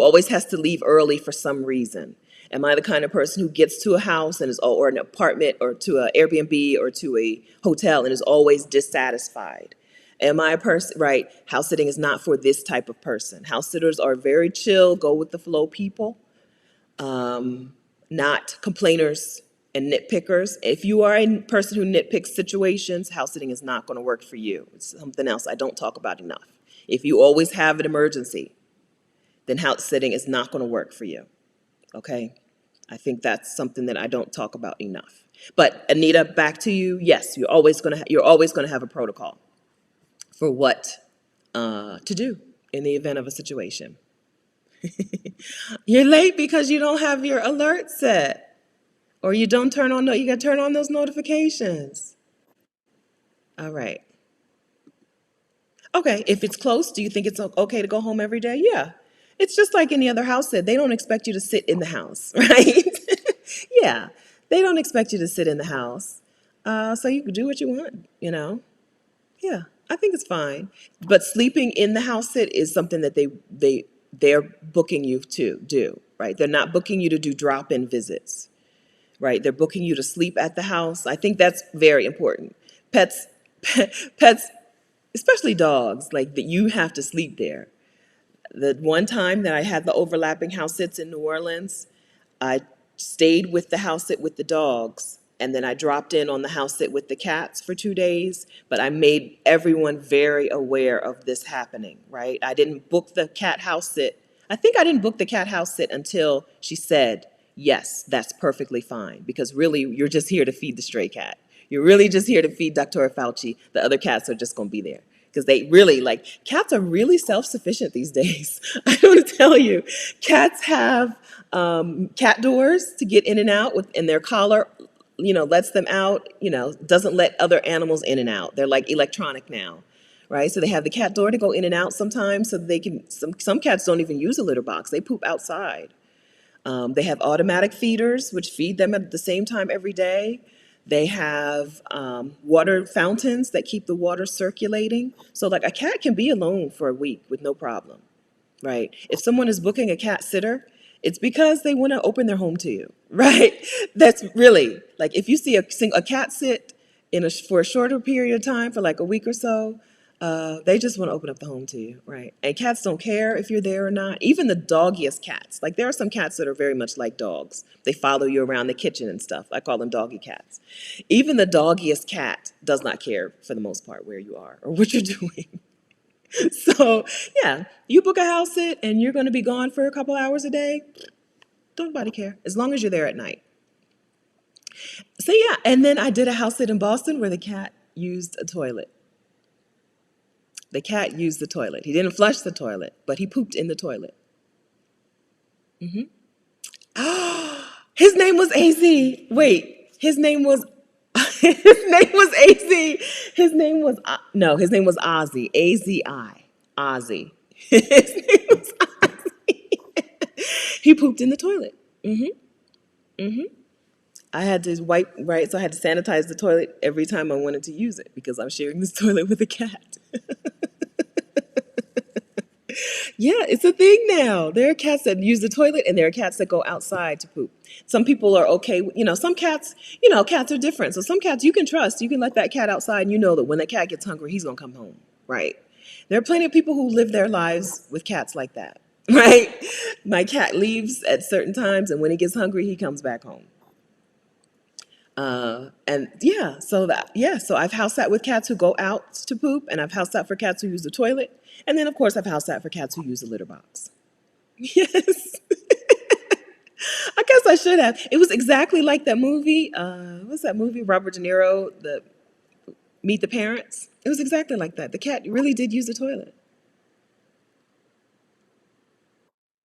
always has to leave early for some reason? Am I the kind of person who gets to a house or an apartment or to an Airbnb or to a hotel and is always dissatisfied? Am I a person, right? House sitting is not for this type of person. House sitters are very chill, go with the flow people, not complainers and nitpickers. If you are a person who nitpicks situations, house sitting is not going to work for you. It's something else I don't talk about enough. If you always have an emergency, then house sitting is not going to work for you. Okay? I think that's something that I don't talk about enough. But Anita, back to you. Yes, you're always going to have a protocol for what to do in the event of a situation. You're late because you don't have your alert set, or you don't turn on. You got to turn on those notifications. All right. Okay. If it's close, do you think it's okay to go home every day? Yeah. It's just like any other house sit. They don't expect you to sit in the house, right? Yeah. They don't expect you to sit in the house. So you can do what you want. Yeah, I think it's fine. But sleeping in the house sit is something that they're booking you to do, right? They're not booking you to do drop-in visits, right? They're booking you to sleep at the house. I think that's very important. Pets, pets, especially dogs, like that you have to sleep there. The one time that I had the overlapping house sits in New Orleans, I stayed with the house sit with the dogs, and then I dropped in on the house sit with the cats for 2 days. But I made everyone very aware of this happening, right? I didn't book the cat house sit. I think I didn't book the cat house sit until she said, yes, that's perfectly fine. Because really, you're just here to feed the stray cat. You're really just here to feed Dr. Fauci. The other cats are just going to be there. Because they really, cats are really self-sufficient these days. I want to tell you, cats have cat doors to get in and out with, and their collar, lets them out, doesn't let other animals in and out. They're like electronic now, right? So they have the cat door to go in and out sometimes so they can, some cats don't even use a litter box. They poop outside. They have automatic feeders, which feed them at the same time every day. They have water fountains that keep the water circulating. So like a cat can be alone for a week with no problem. right? If someone is booking a cat sitter, it's because they want to open their home to you, right? That's really like if you see a cat sit for a shorter period of time, for like a week or so, they just want to open up the home to you, right? And cats don't care if you're there or not. Even the doggiest cats, like there are some cats that are very much like dogs. They follow you around the kitchen and stuff. I call them doggy cats. Even the doggiest cat does not care for the most part where you are or what you're doing. So, yeah, you book a house sit and you're going to be gone for a couple hours a day. Don't nobody care as long as you're there at night. So, yeah, and then I did a house sit in Boston where the cat used a toilet. The cat used the toilet. He didn't flush the toilet, but he pooped in the toilet. His name was AZ. Wait, his name was his name was AZ. His name was no, his name was Ozzy. AZI. Ozzy. His name was He pooped in the toilet. I had to wipe, right? So I had to sanitize the toilet every time I wanted to use it because I'm sharing this toilet with a cat. Yeah, it's a thing now. There are cats that use the toilet and there are cats that go outside to poop. Some people are okay. Some cats, cats are different. So some cats you can trust. You can let that cat outside and you know that when that cat gets hungry, he's going to come home, right? There are plenty of people who live their lives with cats like that, right? My cat leaves at certain times and when he gets hungry, he comes back home. And yeah, so I've house sat with cats who go out to poop, and I've house sat for cats who use the toilet, and then of course I've house sat for cats who use the litter box. Yes, I guess I should have. It was exactly like that movie. What's that movie? Robert De Niro, the Meet the Parents. It was exactly like that. The cat really did use the toilet.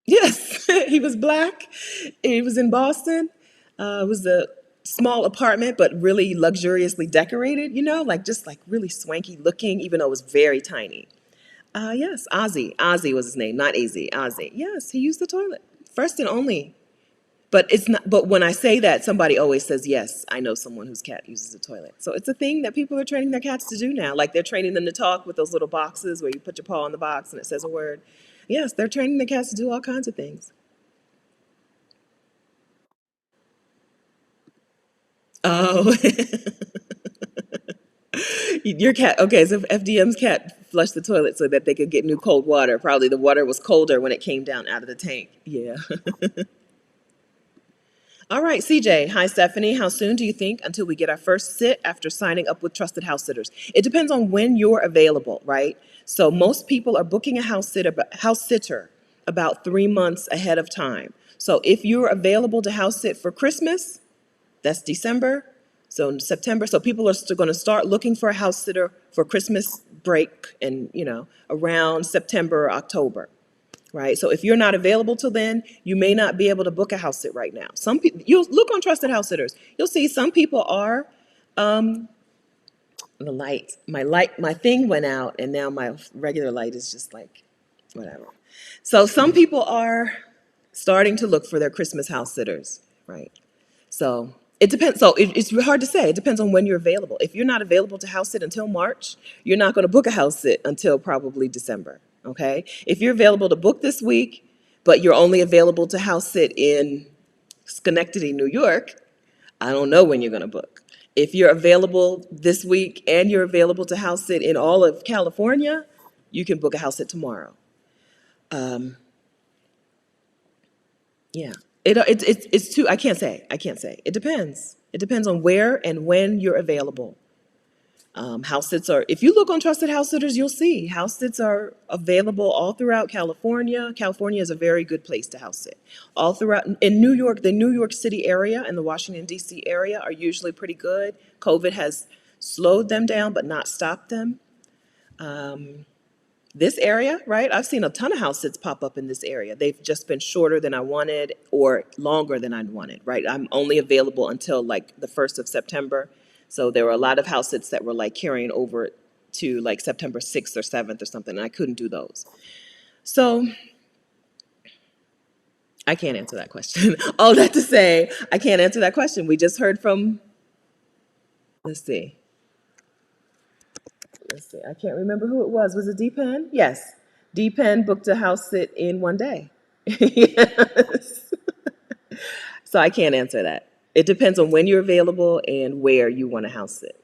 Yes, he was black. He was in Boston. It was a small apartment, but really luxuriously decorated, like just like really swanky looking, even though it was very tiny. Yes, Ozzy. Ozzy was his name, not AZ. Ozzy. Yes, he used the toilet. First and only. But it's not. But when I say that, somebody always says, "Yes, I know someone whose cat uses the toilet." So it's a thing that people are training their cats to do now. Like they're training them to talk with those little boxes where you put your paw in the box and it says a word. Yes, they're training their cats to do all kinds of things. Oh, your cat. Okay, so if FDM's cat flushed the toilet so that they could get new cold water. Probably the water was colder when it came down out of the tank. Yeah. All right, CJ. Hi, Stephanie. How soon do you think until we get our first sit after signing up with Trusted House Sitters? It depends on when you're available, right? So most people are booking a house sitter about 3 months ahead of time. So if you're available to house sit for Christmas, that's December. So in September, so people are still going to start looking for a house sitter for Christmas break and, around September or October, right? So if you're not available till then, you may not be able to book a house sit right now. Some people, you'll look on Trusted House Sitters. You'll see some people are, my thing went out and now my regular light is just like, whatever. So some people are starting to look for their Christmas house sitters, right? So it depends. So it's hard to say. It depends on when you're available. If you're not available to house sit until March, you're not going to book a house sit until probably December. Okay. If you're available to book this week, but you're only available to house sit in Schenectady, New York, I don't know when you're going to book. If you're available this week and you're available to house sit in all of California, you can book a house sit tomorrow. Um, Yeah. It's too, I can't say. I can't say. It depends. It depends on where and when you're available. House sits are, if you look on Trusted House Sitters, you'll see house sits are available all throughout California. California is a very good place to house sit. All throughout, in New York, the New York City area and the Washington, D.C. area are usually pretty good. COVID has slowed them down, but not stopped them. This area, right? I've seen a ton of house sits pop up in this area. They've just been shorter than I wanted or longer than I wanted, right? I'm only available until like the 1st of September. So there were a lot of house sits that were like carrying over to like September 6th or 7th or something, and I couldn't do those. So I can't answer that question. All that to say, I can't answer that question. We just heard from, let's see, let's see. I can't remember who it was. Was it Deepan? Yes. Depend booked a house sit in one day. Yes. So I can't answer that. It depends on when you're available and where you want a house sit.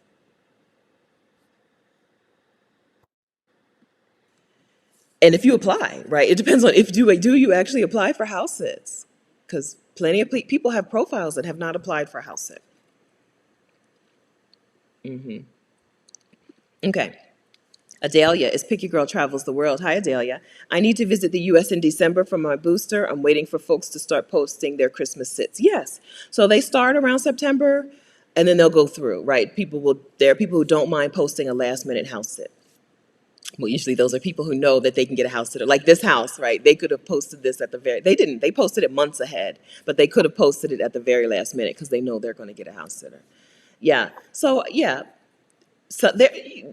And if you apply, right? It depends on if do you actually apply for house sits? Because plenty of people have profiles that have not applied for a house sit. Okay. Adelia is Picky Girl Travels the World. Hi, Adelia. I need to visit the U.S. in December for my booster. I'm waiting for folks to start posting their Christmas sits. Yes. So they start around September and then they'll go through, right? There are people who don't mind posting a last minute house sit. Well, usually those are people who know that they can get a house sitter. Like this house, right? They could have posted this they didn't. They posted it months ahead, but they could have posted it at the very last minute because they know they're going to get a house sitter. Yeah. So, yeah. So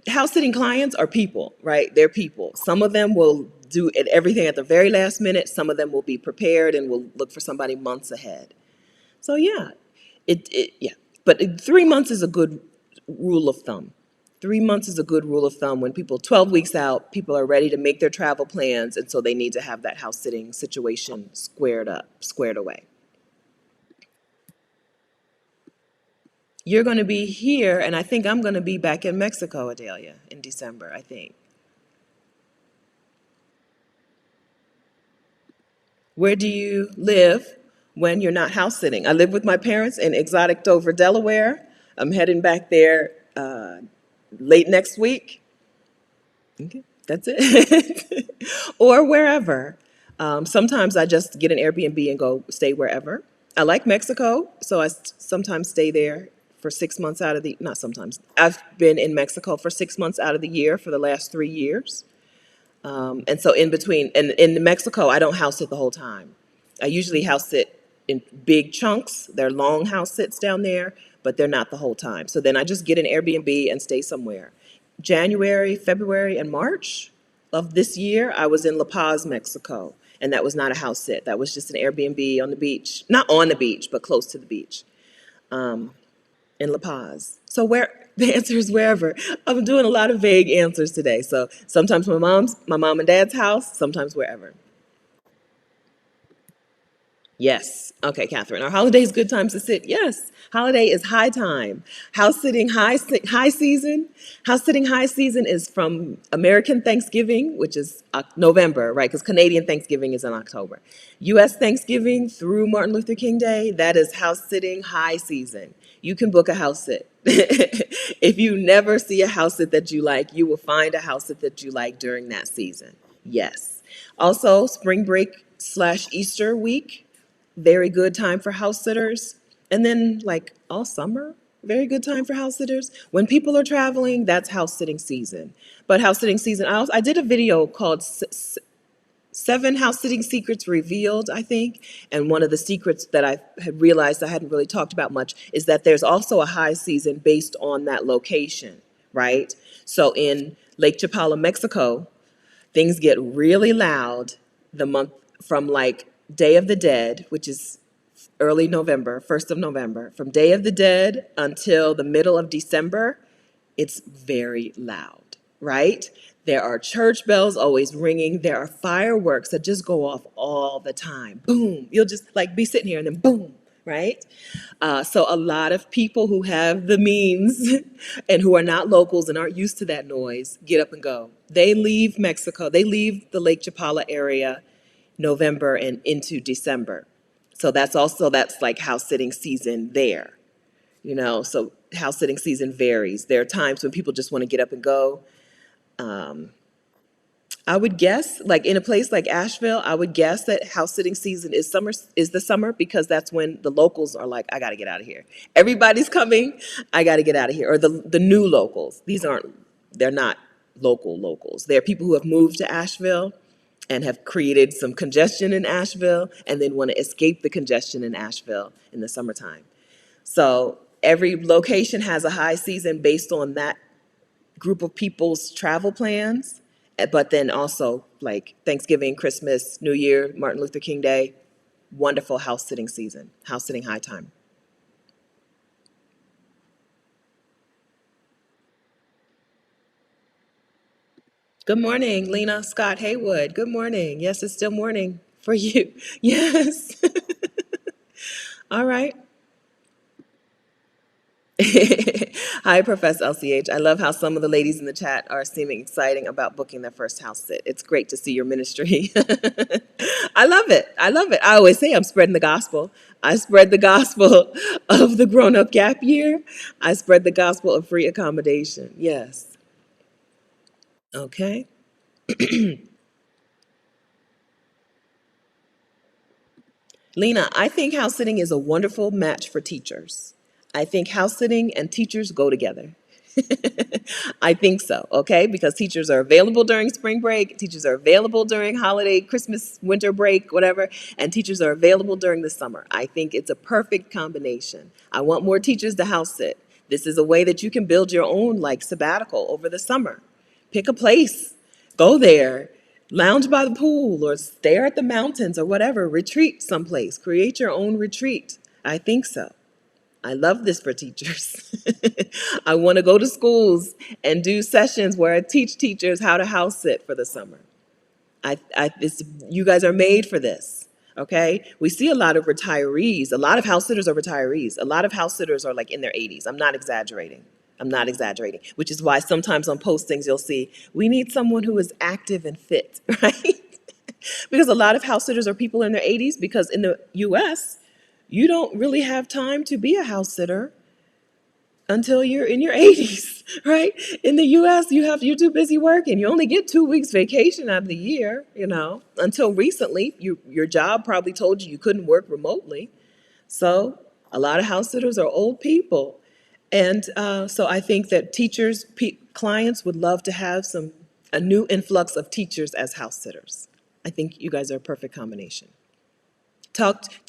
house sitting clients are people, right? They're people. Some of them will do everything at the very last minute. Some of them will be prepared and will look for somebody months ahead. So yeah, yeah. But 3 months is a good rule of thumb. 3 months is a good rule of thumb when 12 weeks out, people are ready to make their travel plans, and so they need to have that house sitting situation squared away. You're going to be here, and I think I'm going to be back in Mexico, Adelia, in December, I think. Where do you live when you're not house sitting? I live with my parents in exotic Dover, Delaware. I'm heading back there late next week. Okay, that's it. Or wherever. Sometimes I just get an Airbnb and go stay wherever. I like Mexico, so I sometimes stay there for 6 months out of the, not sometimes, I've been in Mexico for 6 months out of the year for the last 3 years. And so in between, and in Mexico, I don't house sit the whole time. I usually house sit in big chunks. They're long house sits down there, but they're not the whole time. So then I just get an Airbnb and stay somewhere. January, February, and March of this year, I was in La Paz, Mexico. And that was not a house sit. That was just an Airbnb on the beach. Not on the beach, but close to the beach in La Paz. So where the answer is wherever. I'm doing a lot of vague answers today. So sometimes my mom and dad's house, sometimes wherever. Yes. Okay, Catherine. Are holidays good times to sit? Yes. Holiday is high time. House sitting high season. House sitting high season is from American Thanksgiving, which is November, right? Because Canadian Thanksgiving is in October. U.S. Thanksgiving through Martin Luther King Day, that is house sitting high season. You can book a house sit. If you never see a house sit that you like, you will find a house sit that you like during that season. Yes. Also, spring break/Easter week, very good time for house sitters. And then, like all summer, very good time for house sitters. When people are traveling, that's house sitting season. But house sitting season, I did a video called Seven House Sitting Secrets Revealed, I think. And one of the secrets that I had realized I hadn't really talked about much is that there's also a high season based on that location, right? So in Lake Chapala, Mexico, things get really loud the month from like Day of the Dead, which is early November, 1st of November, from Day of the Dead until the middle of December, it's very loud, right? There are church bells always ringing. There are fireworks that just go off all the time. Boom. You'll just like be sitting here and then boom, right? So a lot of people who have the means and who are not locals and aren't used to that noise get up and go. They leave Mexico. They leave the Lake Chapala area November and into December. So that's like house sitting season there. So house sitting season varies. There are times when people just want to get up and go. I would guess, like in a place like Asheville, I would guess that house sitting season is the summer because that's when the locals are like, I got to get out of here. Everybody's coming, I got to get out of here. Or the new locals. They're not locals. They're people who have moved to Asheville and have created some congestion in Asheville and then want to escape the congestion in Asheville in the summertime. So every location has a high season based on that group of people's travel plans, but then also like Thanksgiving, Christmas, New Year, Martin Luther King Day, wonderful house sitting season, house sitting high time. Good morning, Lena Scott Haywood. Good morning. Yes, it's still morning for you. Yes. All right. Hi, Professor LCH. I love how some of the ladies in the chat are seeming exciting about booking their first house sit. It's great to see your ministry. I love it. I love it. I always say I'm spreading the gospel. I spread the gospel of the grown up gap year. I spread the gospel of free accommodation. Yes. Okay. Lena, I think house sitting is a wonderful match for teachers. I think house sitting and teachers go together. I think so, okay? Because teachers are available during spring break, teachers are available during holiday, Christmas, winter break, whatever, and teachers are available during the summer. I think it's a perfect combination. I want more teachers to house sit. This is a way that you can build your own like sabbatical over the summer. Pick a place, go there, lounge by the pool or stare at the mountains or whatever, retreat someplace, create your own retreat. I think so. I love this for teachers. I want to go to schools and do sessions where I teach teachers how to house sit for the summer. You guys are made for this, okay? We see a lot of retirees. A lot of house sitters are retirees. A lot of house sitters are like in their 80s. I'm not exaggerating. I'm not exaggerating, which is why sometimes on postings you'll see, we need someone who is active and fit, right? Because a lot of house sitters are people in their 80s because in the US, you don't really have time to be a house sitter until you're in your 80s, right? In the US, you're too busy working. You only get 2 weeks vacation out of the year, Until recently, your job probably told you you couldn't work remotely. So a lot of house sitters are old people. And so I think that clients would love to have a new influx of teachers as house sitters. I think you guys are a perfect combination.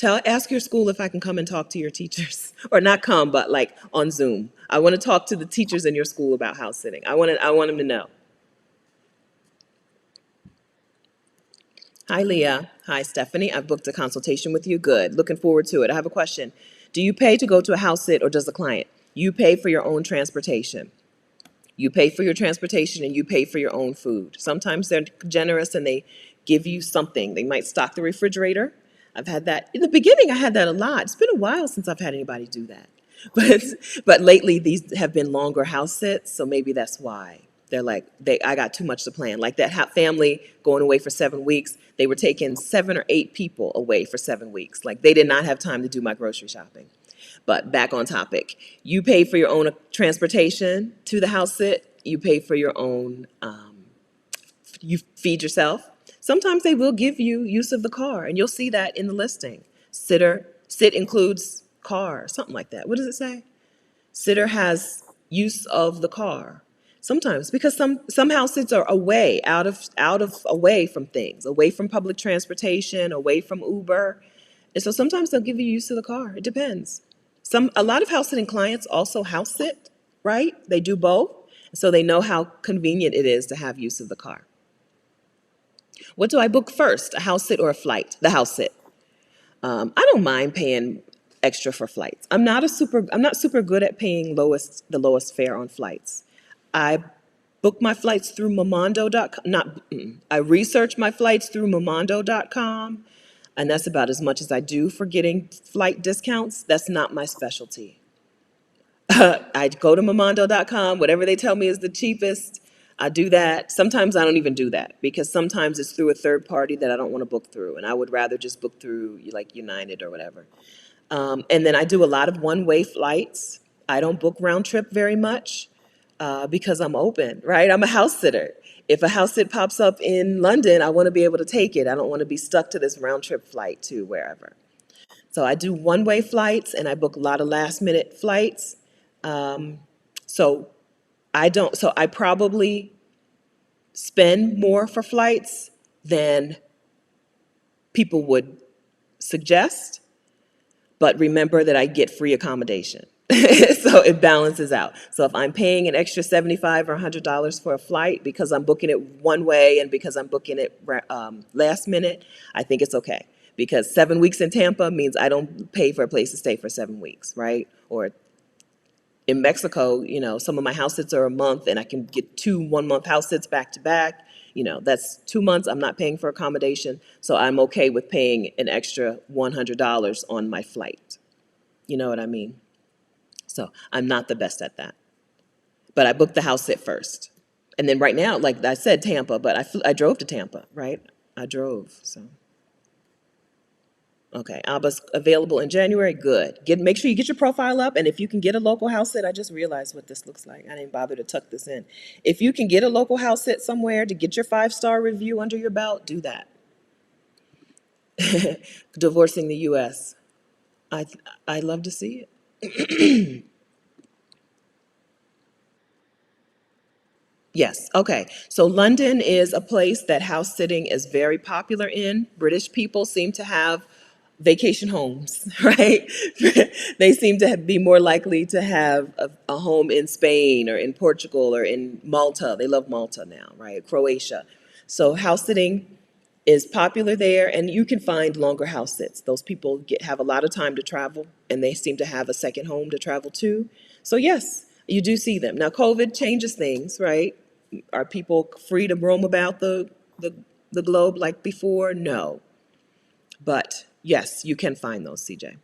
Ask your school if I can come and talk to your teachers, or not come, but like on Zoom. I want to talk to the teachers in your school about house sitting. I want them to know. Hi, Leah. Hi, Stephanie. I've booked a consultation with you. Good. Looking forward to it. I have a question. Do you pay to go to a house sit, or does the client? You pay for your own transportation. You pay for your transportation and you pay for your own food. Sometimes they're generous and they give you something. They might stock the refrigerator. I've had that. In the beginning, I had that a lot. It's been a while since I've had anybody do that. But but lately these have been longer house sits, so maybe that's why. They're like, I got too much to plan. Like that family going away for 7 weeks, they were taking 7 or 8 people away for 7 weeks. Like they did not have time to do my grocery shopping. But back on topic, you pay for your own transportation to the house sit. You pay for your own, you feed yourself. Sometimes they will give you use of the car, and you'll see that in the listing. Sit includes car, something like that. What does it say? Sitter has use of the car. Sometimes, because some house sits are away, away from things, away from public transportation, away from Uber. And so sometimes they'll give you use of the car. It depends. A lot of house sitting clients also house sit, right? They do both. So they know how convenient it is to have use of the car. What do I book first, a house sit or a flight? The house sit. I don't mind paying extra for flights. I'm not super good at paying the lowest fare on flights. I book my flights through Momondo.com. I research my flights through Momondo.com, and that's about as much as I do for getting flight discounts. That's not my specialty. I go to Momondo.com, whatever they tell me is the cheapest, I do that. Sometimes I don't even do that because sometimes it's through a third party that I don't want to book through, and I would rather just book through like United or whatever. And then I do a lot of one-way flights. I don't book round trip very much because I'm open, right? I'm a house sitter. If a house sit pops up in London, I want to be able to take it. I don't want to be stuck to this round trip flight to wherever. So I do one-way flights and I book a lot of last-minute flights. So I probably spend more for flights than people would suggest, but remember that I get free accommodation. So it balances out. So if I'm paying an extra $75 or $100 for a flight because I'm booking it one way and because I'm booking it last minute, I think it's okay. Because 7 weeks in Tampa means I don't pay for a place to stay for 7 weeks, right? Or in Mexico, some of my house sits are a month, and I can get 2 1-month house sits back to back. That's 2 months. I'm not paying for accommodation, so I'm okay with paying an extra $100 on my flight. You know what I mean? So I'm not the best at that, but I booked the house sit first, and then right now, like I said, Tampa, but I drove to Tampa, right? I drove, so. Okay, Alba's available in January. Good. Make sure you get your profile up, and if you can get a local house sit, I just realized what this looks like. I didn't bother to tuck this in. If you can get a local house sit somewhere to get your 5-star review under your belt, do that. Divorcing the U.S. I love to see it. Yes. Okay. So London is a place that house sitting is very popular in. British people seem to have vacation homes, right? They seem to be more likely to have a home in Spain or in Portugal or in Malta. They love Malta now, right? Croatia. So house sitting is popular there, and you can find longer house sits. Those people have a lot of time to travel, and they seem to have a second home to travel to. So yes, you do see them. Now, COVID changes things, right? Are people free to roam about the, the globe like before? No. But yes, you can find those, CJ.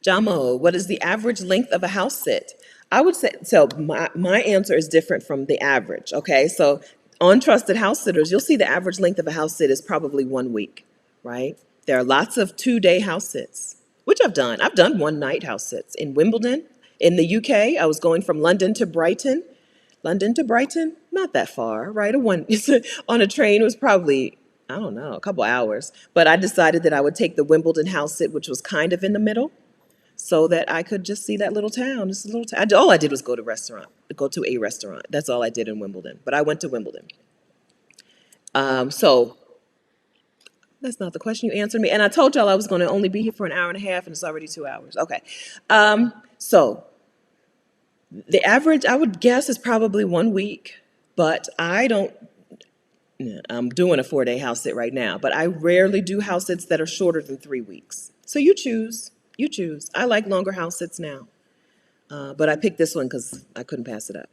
Jamo, what is the average length of a house sit? I would say, so my answer is different from the average, okay? So on Trusted House Sitters, you'll see the average length of a house sit is probably 1 week, right? There are lots of 2-day house sits, which I've done. I've done one-night house sits in Wimbledon. In the UK, I was going from London to Brighton. London to Brighton, not that far, right? On a train, it was probably, I don't know, a couple hours. But I decided that I would take the Wimbledon house sit, which was kind of in the middle, so that I could just see that little town. Just a little town. All I did was go to a restaurant. That's all I did in Wimbledon. But I went to Wimbledon. So that's not the question you answered me. And I told y'all I was going to only be here for an hour and a half, and it's already 2 hours. Okay. So the average, I would guess, is probably 1 week. But I don't. I'm doing a 4-day house sit right now, but I rarely do house sits that are shorter than 3 weeks. So you choose. You choose. I like longer house sits now. But I picked this one because I couldn't pass it up.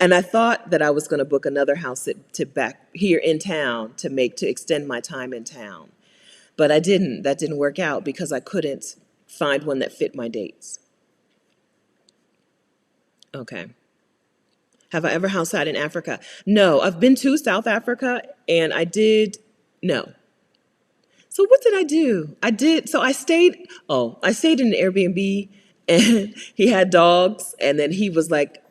And I thought that I was going to book another house sit to back here in town to extend my time in town. But I didn't. That didn't work out because I couldn't find one that fit my dates. Okay. Have I ever house sat in Africa? No, I've been to South Africa, and no. So what did I do? I stayed in an Airbnb, and he had dogs, and then he was like,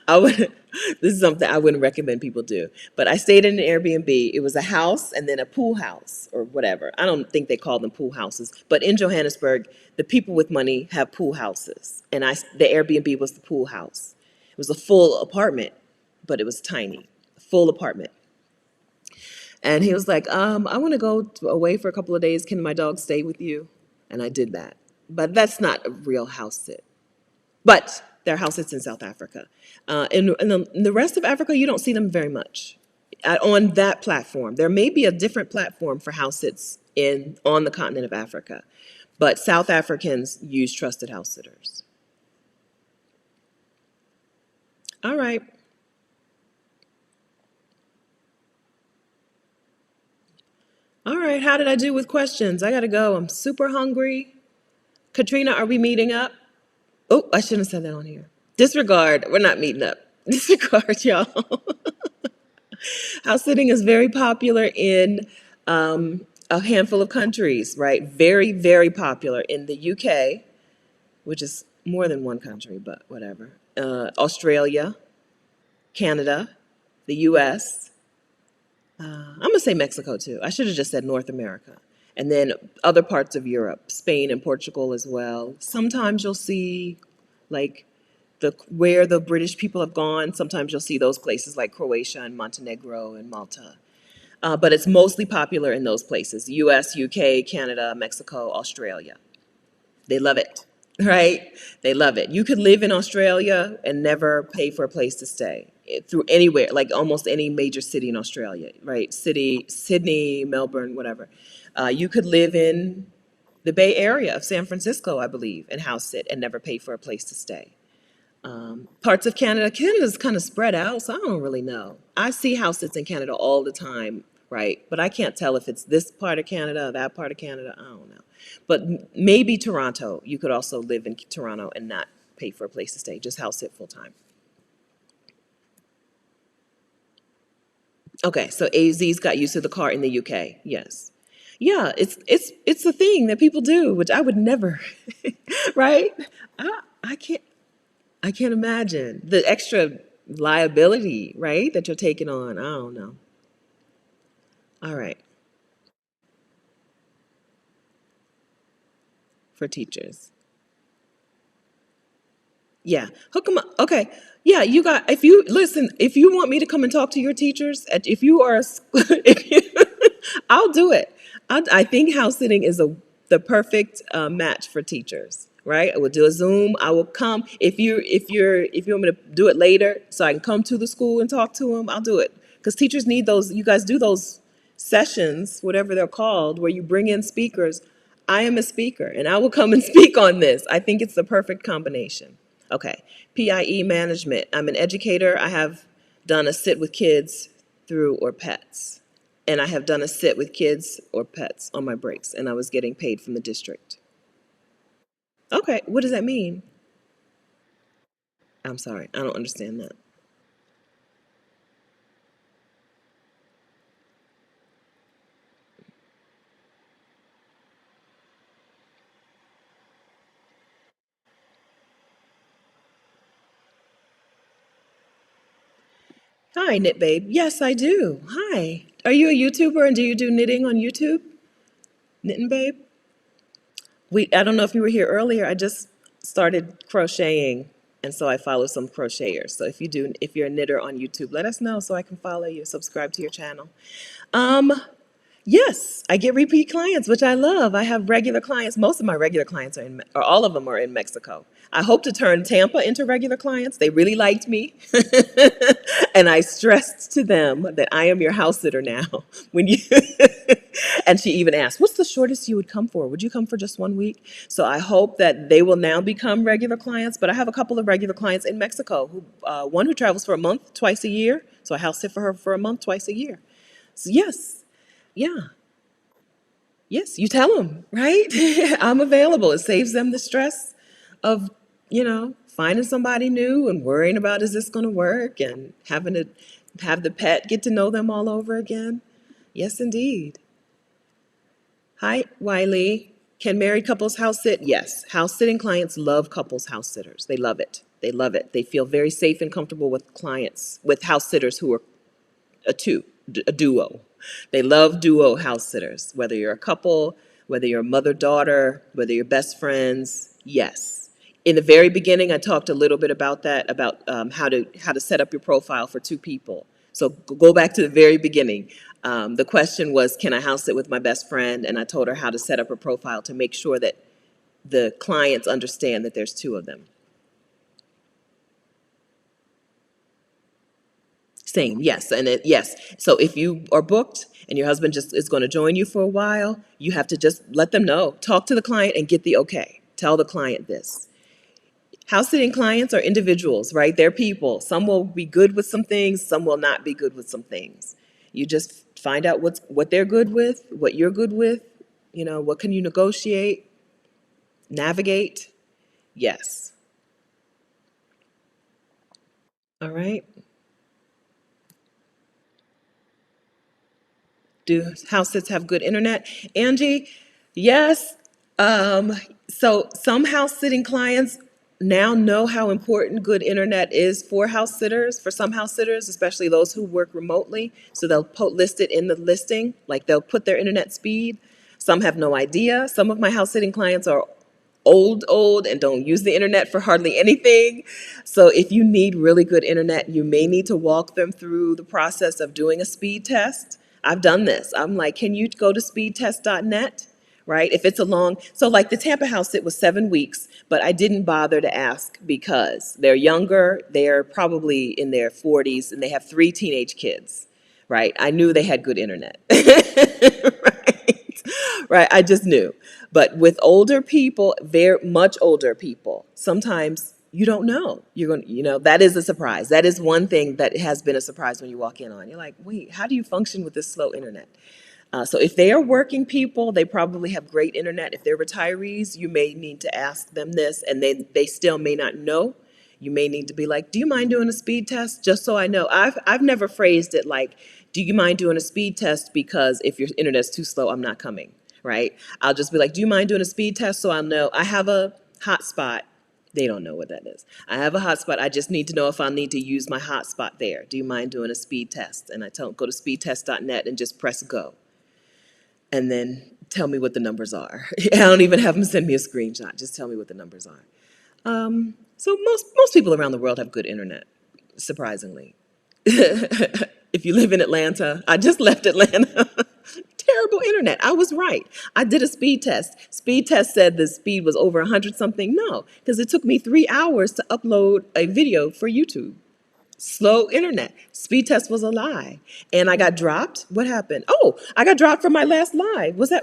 I would, this is something I wouldn't recommend people do, but I stayed in an Airbnb. It was a house and then a pool house or whatever. I don't think they call them pool houses, but in Johannesburg, the people with money have pool houses, and the Airbnb was the pool house. It was a full apartment, but it was tiny, full apartment. And he was like, I want to go away for a couple of days. Can my dog stay with you? And I did that. But that's not a real house sit. But there are house sits in South Africa. In the rest of Africa, you don't see them very much on that platform. There may be a different platform for house sits on the continent of Africa. But South Africans use Trusted House Sitters. All right. All right, how did I do with questions? I gotta go. I'm super hungry. Katrina, are we meeting up? Oh, I shouldn't have said that on here. Disregard. We're not meeting up. Disregard, y'all. House sitting is very popular in a handful of countries, right? Very, very popular in the UK, which is more than one country, but whatever. Australia, Canada, the US. I'm going to say Mexico too. I should have just said North America. And then other parts of Europe, Spain and Portugal as well. Sometimes you'll see like where the British people have gone. Sometimes you'll see those places like Croatia and Montenegro and Malta. But it's mostly popular in those places: US, UK, Canada, Mexico, Australia. They love it, right? They love it. You could live in Australia and never pay for a place to stay. through anywhere, like almost any major city in Australia, right? Sydney, Melbourne, whatever. You could live in the Bay Area of San Francisco, I believe, and house sit and never pay for a place to stay. Parts of Canada, Canada's kind of spread out, so I don't really know. I see house sits in Canada all the time, right? But I can't tell if it's this part of Canada or that part of Canada. I don't know. But maybe Toronto. You could also live in Toronto and not pay for a place to stay, just house sit full time. Okay, so AZ's got used to the car in the UK. Yes. Yeah, it's a thing that people do, which I would never, right? I can't I can't imagine the extra liability, right, that you're taking on. I don't know. All right, for teachers. Yeah, hook them up. Okay. Yeah, you got. If you listen, if you want me to come and talk to your teachers, if you are, if you, I'll do it. I think house sitting is the perfect match for teachers. Right? I will do a Zoom. I will come if you want me to do it later, so I can come to the school and talk to them. I'll do it because teachers need those. You guys do those sessions, whatever they're called, where you bring in speakers. I am a speaker, and I will come and speak on this. I think it's the perfect combination. Okay, PIE management. I'm an educator. I have done a sit with kids through or pets. And I have done a sit with kids or pets on my breaks, and I was getting paid from the district. Okay, what does that mean? I'm sorry, I don't understand that. Hi, Knit Babe. Yes, I do. Hi. Are you a YouTuber and do you do knitting on YouTube? Knitting Babe? I don't know if you were here earlier. I just started crocheting, and so I follow some crocheters. So if you're a knitter on YouTube, let us know so I can follow you, subscribe to your channel. Um, Yes, I get repeat clients, which I love. I have regular clients. Most of my regular clients or all of them are in Mexico. I hope to turn Tampa into regular clients. They really liked me. And I stressed to them that I am your house sitter now. When you And she even asked, "What's the shortest you would come for? Would you come for just 1 week?" So I hope that they will now become regular clients. But I have a couple of regular clients in Mexico. One who travels for a month, twice a year. So I house sit for her for a month, twice a year. So yes, yeah. Yes, you tell them, right? I'm available. It saves them the stress of, finding somebody new and worrying about is this going to work and having to have the pet get to know them all over again. Yes, indeed. Hi, Wiley. Can married couples house sit? Yes. House sitting clients love couples house sitters. They love it. They love it. They feel very safe and comfortable with clients, with house sitters who are a duo. They love duo house sitters, whether you're a couple, whether you're a mother-daughter, whether you're best friends. Yes. In the very beginning, I talked a little bit about that, about how to set up your profile for two people. So go back to the very beginning. The question was, can I house sit with my best friend? And I told her how to set up her profile to make sure that the clients understand that there's two of them. Same, yes, yes. So if you are booked and your husband just is going to join you for a while, you have to just let them know. Talk to the client and get the okay. Tell the client this. House sitting clients are individuals, right? They're people. Some will be good with some things, some will not be good with some things. You just find out what they're good with, what you're good with, what can you negotiate, navigate. Yes. All right. Do house sits have good internet? Angie, yes. Um, so some house sitting clients now know how important good internet is for house sitters, for some house sitters, especially those who work remotely. So they'll list it in the listing, like they'll put their internet speed. Some have no idea. Some of my house sitting clients are old and don't use the internet for hardly anything. So if you need really good internet, you may need to walk them through the process of doing a speed test. I've done this. I'm like, can you go to speedtest.net? right? If it's a long, so like the Tampa house, it was 7 weeks, but I didn't bother to ask because they're younger, they're probably in their 40s, and they have 3 teenage kids, right? I knew they had good internet, right? Right, I just knew. But with older people, very much older people, sometimes you don't know. You're going to, that is a surprise. That is one thing that has been a surprise when you walk in on. You're like, wait, how do you function with this slow internet? So if they are working people, they probably have great internet. If they're retirees, you may need to ask them this, and they still may not know. You may need to be like, do you mind doing a speed test? Just so I know. I've never phrased it like, do you mind doing a speed test because if your internet's too slow, I'm not coming, right? I'll just be like, do you mind doing a speed test so I'll know? I have a hotspot. They don't know what that is. I have a hotspot. I just need to know if I need to use my hotspot there. Do you mind doing a speed test? And I tell them, go to speedtest.net and just press go, and then tell me what the numbers are. I don't even have them send me a screenshot. Just tell me what the numbers are. So most people around the world have good internet, surprisingly. If you live in Atlanta, I just left Atlanta. Terrible internet. I was right. I did a speed test. Speed test said the speed was over 100 something. No, because it took me 3 hours to upload a video for YouTube. Slow internet. Speed test was a lie. And I got dropped. What happened? Oh, I got dropped from my last live. Was I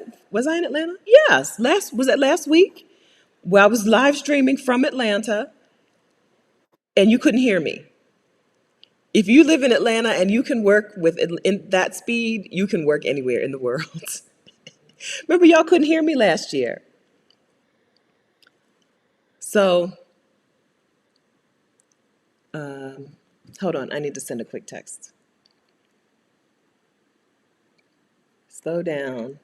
in Atlanta? Yes. Was that last week? Where I was live streaming from Atlanta and you couldn't hear me. If you live in Atlanta and you can work with in that speed, you can work anywhere in the world. Remember, y'all couldn't hear me last year. So, hold on. I need to send a quick text. Slow down.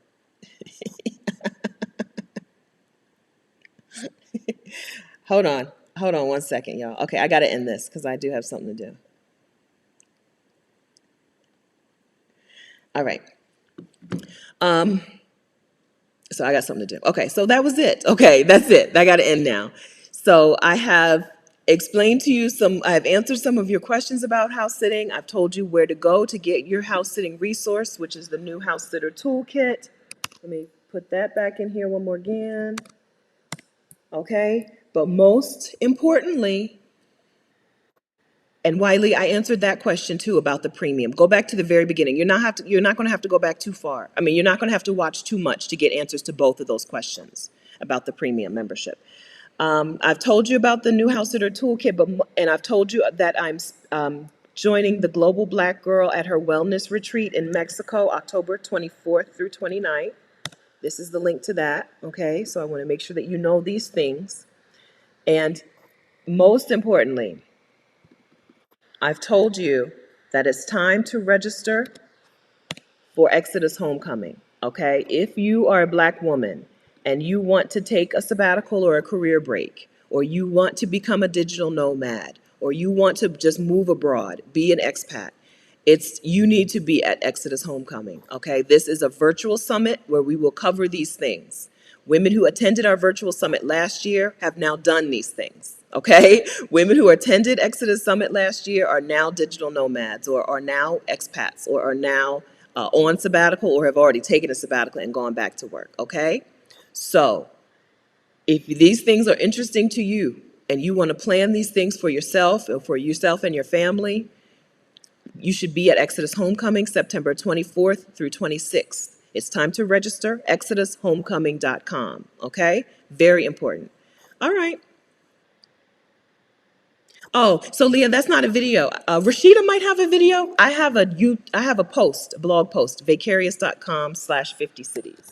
Hold on. Hold on 1 second, y'all. Okay, I got to end this because I do have something to do. All right. So I got something to do. Okay, so that was it. Okay, that's it. I got to end now. So I have explained to you I have answered some of your questions about house sitting. I've told you where to go to get your house sitting resource, which is the new House Sitter Toolkit. Let me put that back in here one more again. Okay, but most importantly, and Wiley, I answered that question too about the premium. Go back to the very beginning. You're not going to have to go back too far. I mean, you're not going to have to watch too much to get answers to both of those questions about the premium membership. I've told you about the new House Sitter Toolkit, and I've told you that I'm joining the Global Black Girl at her wellness retreat in Mexico, October 24th through 29th. This is the link to that. Okay, so I want to make sure that you know these things, and most importantly, I've told you that it's time to register for Exodus Homecoming, okay? If you are a Black woman and you want to take a sabbatical or a career break, or you want to become a digital nomad, or you want to just move abroad, be an expat, you need to be at Exodus Homecoming, okay? This is a virtual summit where we will cover these things. Women who attended our virtual summit last year have now done these things, okay? Women who attended Exodus Summit last year are now digital nomads, or are now expats, or are now on sabbatical, or have already taken a sabbatical and gone back to work, okay? So if these things are interesting to you and you want to plan these things for yourself or for yourself and your family, you should be at Exodus Homecoming September 24th through 26th. It's time to register, exodushomecoming.com, okay? Very important. All right. Oh, so Leah, that's not a video. Rashida might have a video. I have a post, a blog post, vicarious.com/50cities.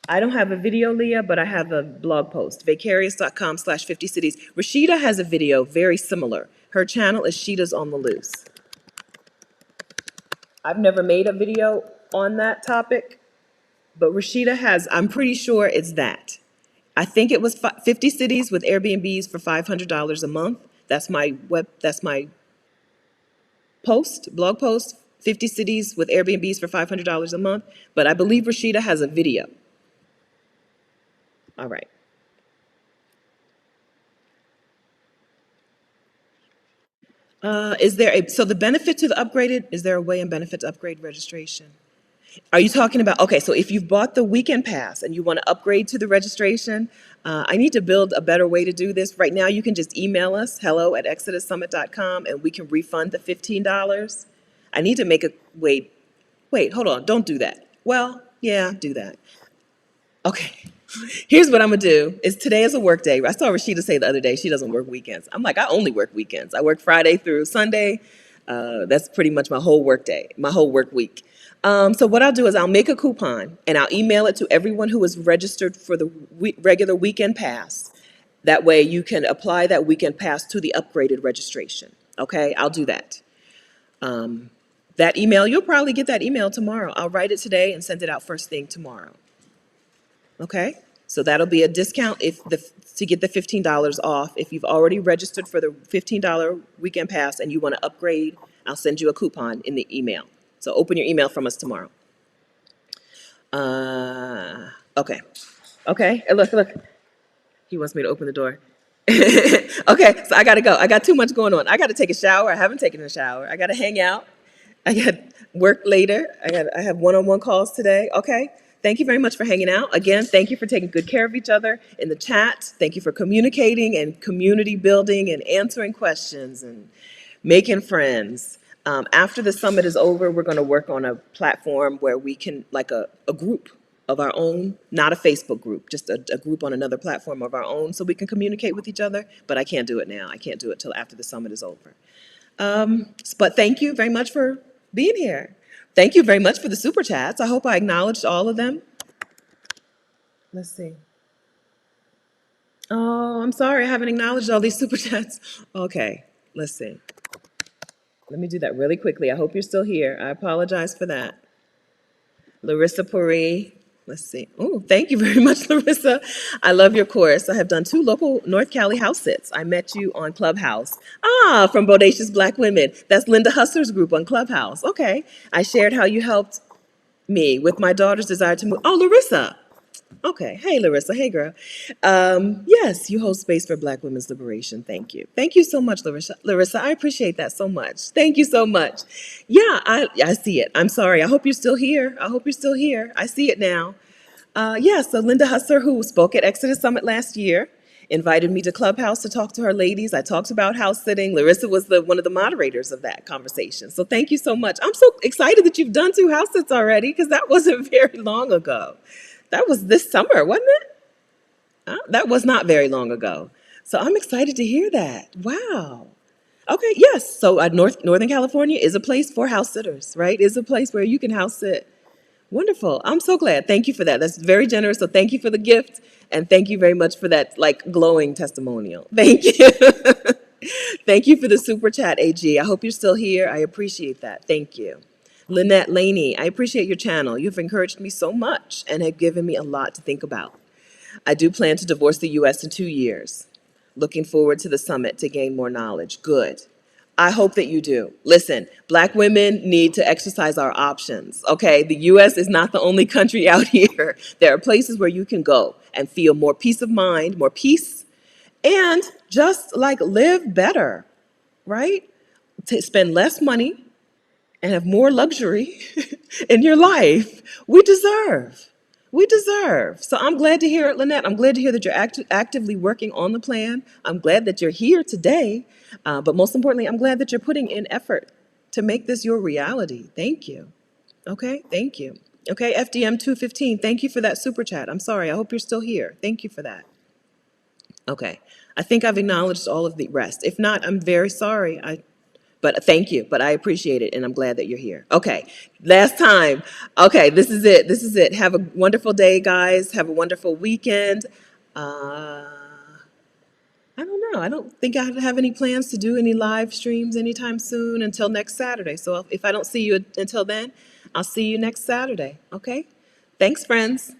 I don't have a video, Leah, but I have a blog post, vicarious.com/50cities. Rashida has a video very similar. Her channel is Sheeta's on the Loose. I've never made a video on that topic, but Rashida has, I'm pretty sure it's that. I think it was 50 cities with Airbnbs for $500 a month. That's my blog post, 50 cities with Airbnbs for $500 a month. But I believe Rashida has a video. All right. Is there so the benefit to the upgraded, is there a way in benefit to upgrade registration? Are you talking about, okay, so if you've bought the weekend pass and you want to upgrade to the registration, I need to build a better way to do this. Right now, you can just email us, hello@exodussummit.com, and we can refund the $15. I need to make a, wait, hold on, don't do that. Well, yeah, do that. Okay. Here's what I'm gonna do. Is today is a work day. I saw Rashida say the other day she doesn't work weekends. I'm like, I only work weekends. I work Friday through Sunday. That's pretty much my whole work day, my whole work week. So what I'll do is I'll make a coupon and I'll email it to everyone who is registered for the regular weekend pass. That way you can apply that weekend pass to the upgraded registration. Okay, I'll do that. That email, you'll probably get that email tomorrow. I'll write it today and send it out first thing tomorrow. Okay, so that'll be a discount if to get the $15 off. If you've already registered for the $15 weekend pass and you want to upgrade, I'll send you a coupon in the email. So open your email from us tomorrow. Okay. Okay, look. He wants me to open the door. Okay, so I gotta go. I got too much going on. I gotta take a shower. I haven't taken a shower. I gotta hang out. I got work later. I have one-on-one calls today. Okay. Thank you very much for hanging out. Again, thank you for taking good care of each other in the chat. Thank you for communicating and community building and answering questions and making friends. After the summit is over, we're going to work on a platform where we can, like a group of our own, not a Facebook group, just a group on another platform of our own so we can communicate with each other. But I can't do it now. I can't do it till after the summit is over. But thank you very much for being here. Thank you very much for the super chats. I hope I acknowledged all of them. Let's see. Oh, I'm sorry, I haven't acknowledged all these super chats. Okay, let's see. Let me do that really quickly. I hope you're still here. I apologize for that. Larissa Puri. Let's see. Oh, thank you very much, Larissa. I love your course. I have done 2 local North Cali house sits. I met you on Clubhouse. Ah, from Bodacious Black Women. That's Linda Hustler's group on Clubhouse. Okay. I shared how you helped me with my daughter's desire to move. Oh, Larissa. Okay. Hey, Larissa. Hey, girl. Yes, you hold space for Black women's liberation. Thank you. Thank you so much, Larissa. Larissa, I appreciate that so much. Thank you so much. Yeah, I see it. I'm sorry. I hope you're still here. I hope you're still here. I see it now. Yeah, so Linda Hustler, who spoke at Exodus Summit last year, invited me to Clubhouse to talk to her ladies. I talked about house sitting. Larissa was one of the moderators of that conversation. So thank you so much. I'm so excited that you've done 2 house sits already because that wasn't very long ago. That was this summer, wasn't it? That was not very long ago. So I'm excited to hear that. Wow. Okay, yes. So Northern California is a place for house sitters, right? Is a place where you can house sit. Wonderful. I'm so glad. Thank you for that. That's very generous. So thank you for the gift. And thank you very much for that, like, glowing testimonial. Thank you. Thank you for the super chat, AG. I hope you're still here. I appreciate that. Thank you. Lynette Laney, I appreciate your channel. You've encouraged me so much and have given me a lot to think about. I do plan to divorce the U.S. in 2 years. Looking forward to the summit to gain more knowledge. Good. I hope that you do. Listen, Black women need to exercise our options, okay? The U.S. is not the only country out here. There are places where you can go and feel more peace of mind, more peace, and just like live better, right? To spend less money and have more luxury in your life. We deserve. We deserve. So I'm glad to hear it, Lynette. I'm glad to hear that you're actively working on the plan. I'm glad that you're here today. But most importantly, I'm glad that you're putting in effort to make this your reality. Thank you. Okay, thank you. Okay, FDM 215, thank you for that super chat. I'm sorry, I hope you're still here. Thank you for that. Okay, I think I've acknowledged all of the rest. If not, I'm very sorry. But thank you, but I appreciate it, and I'm glad that you're here. Okay, last time. Okay, this is it. This is it. Have a wonderful day, guys. Have a wonderful weekend. I don't know. I don't think I have any plans to do any live streams anytime soon until next Saturday. So if I don't see you until then, I'll see you next Saturday. Okay? Thanks, friends.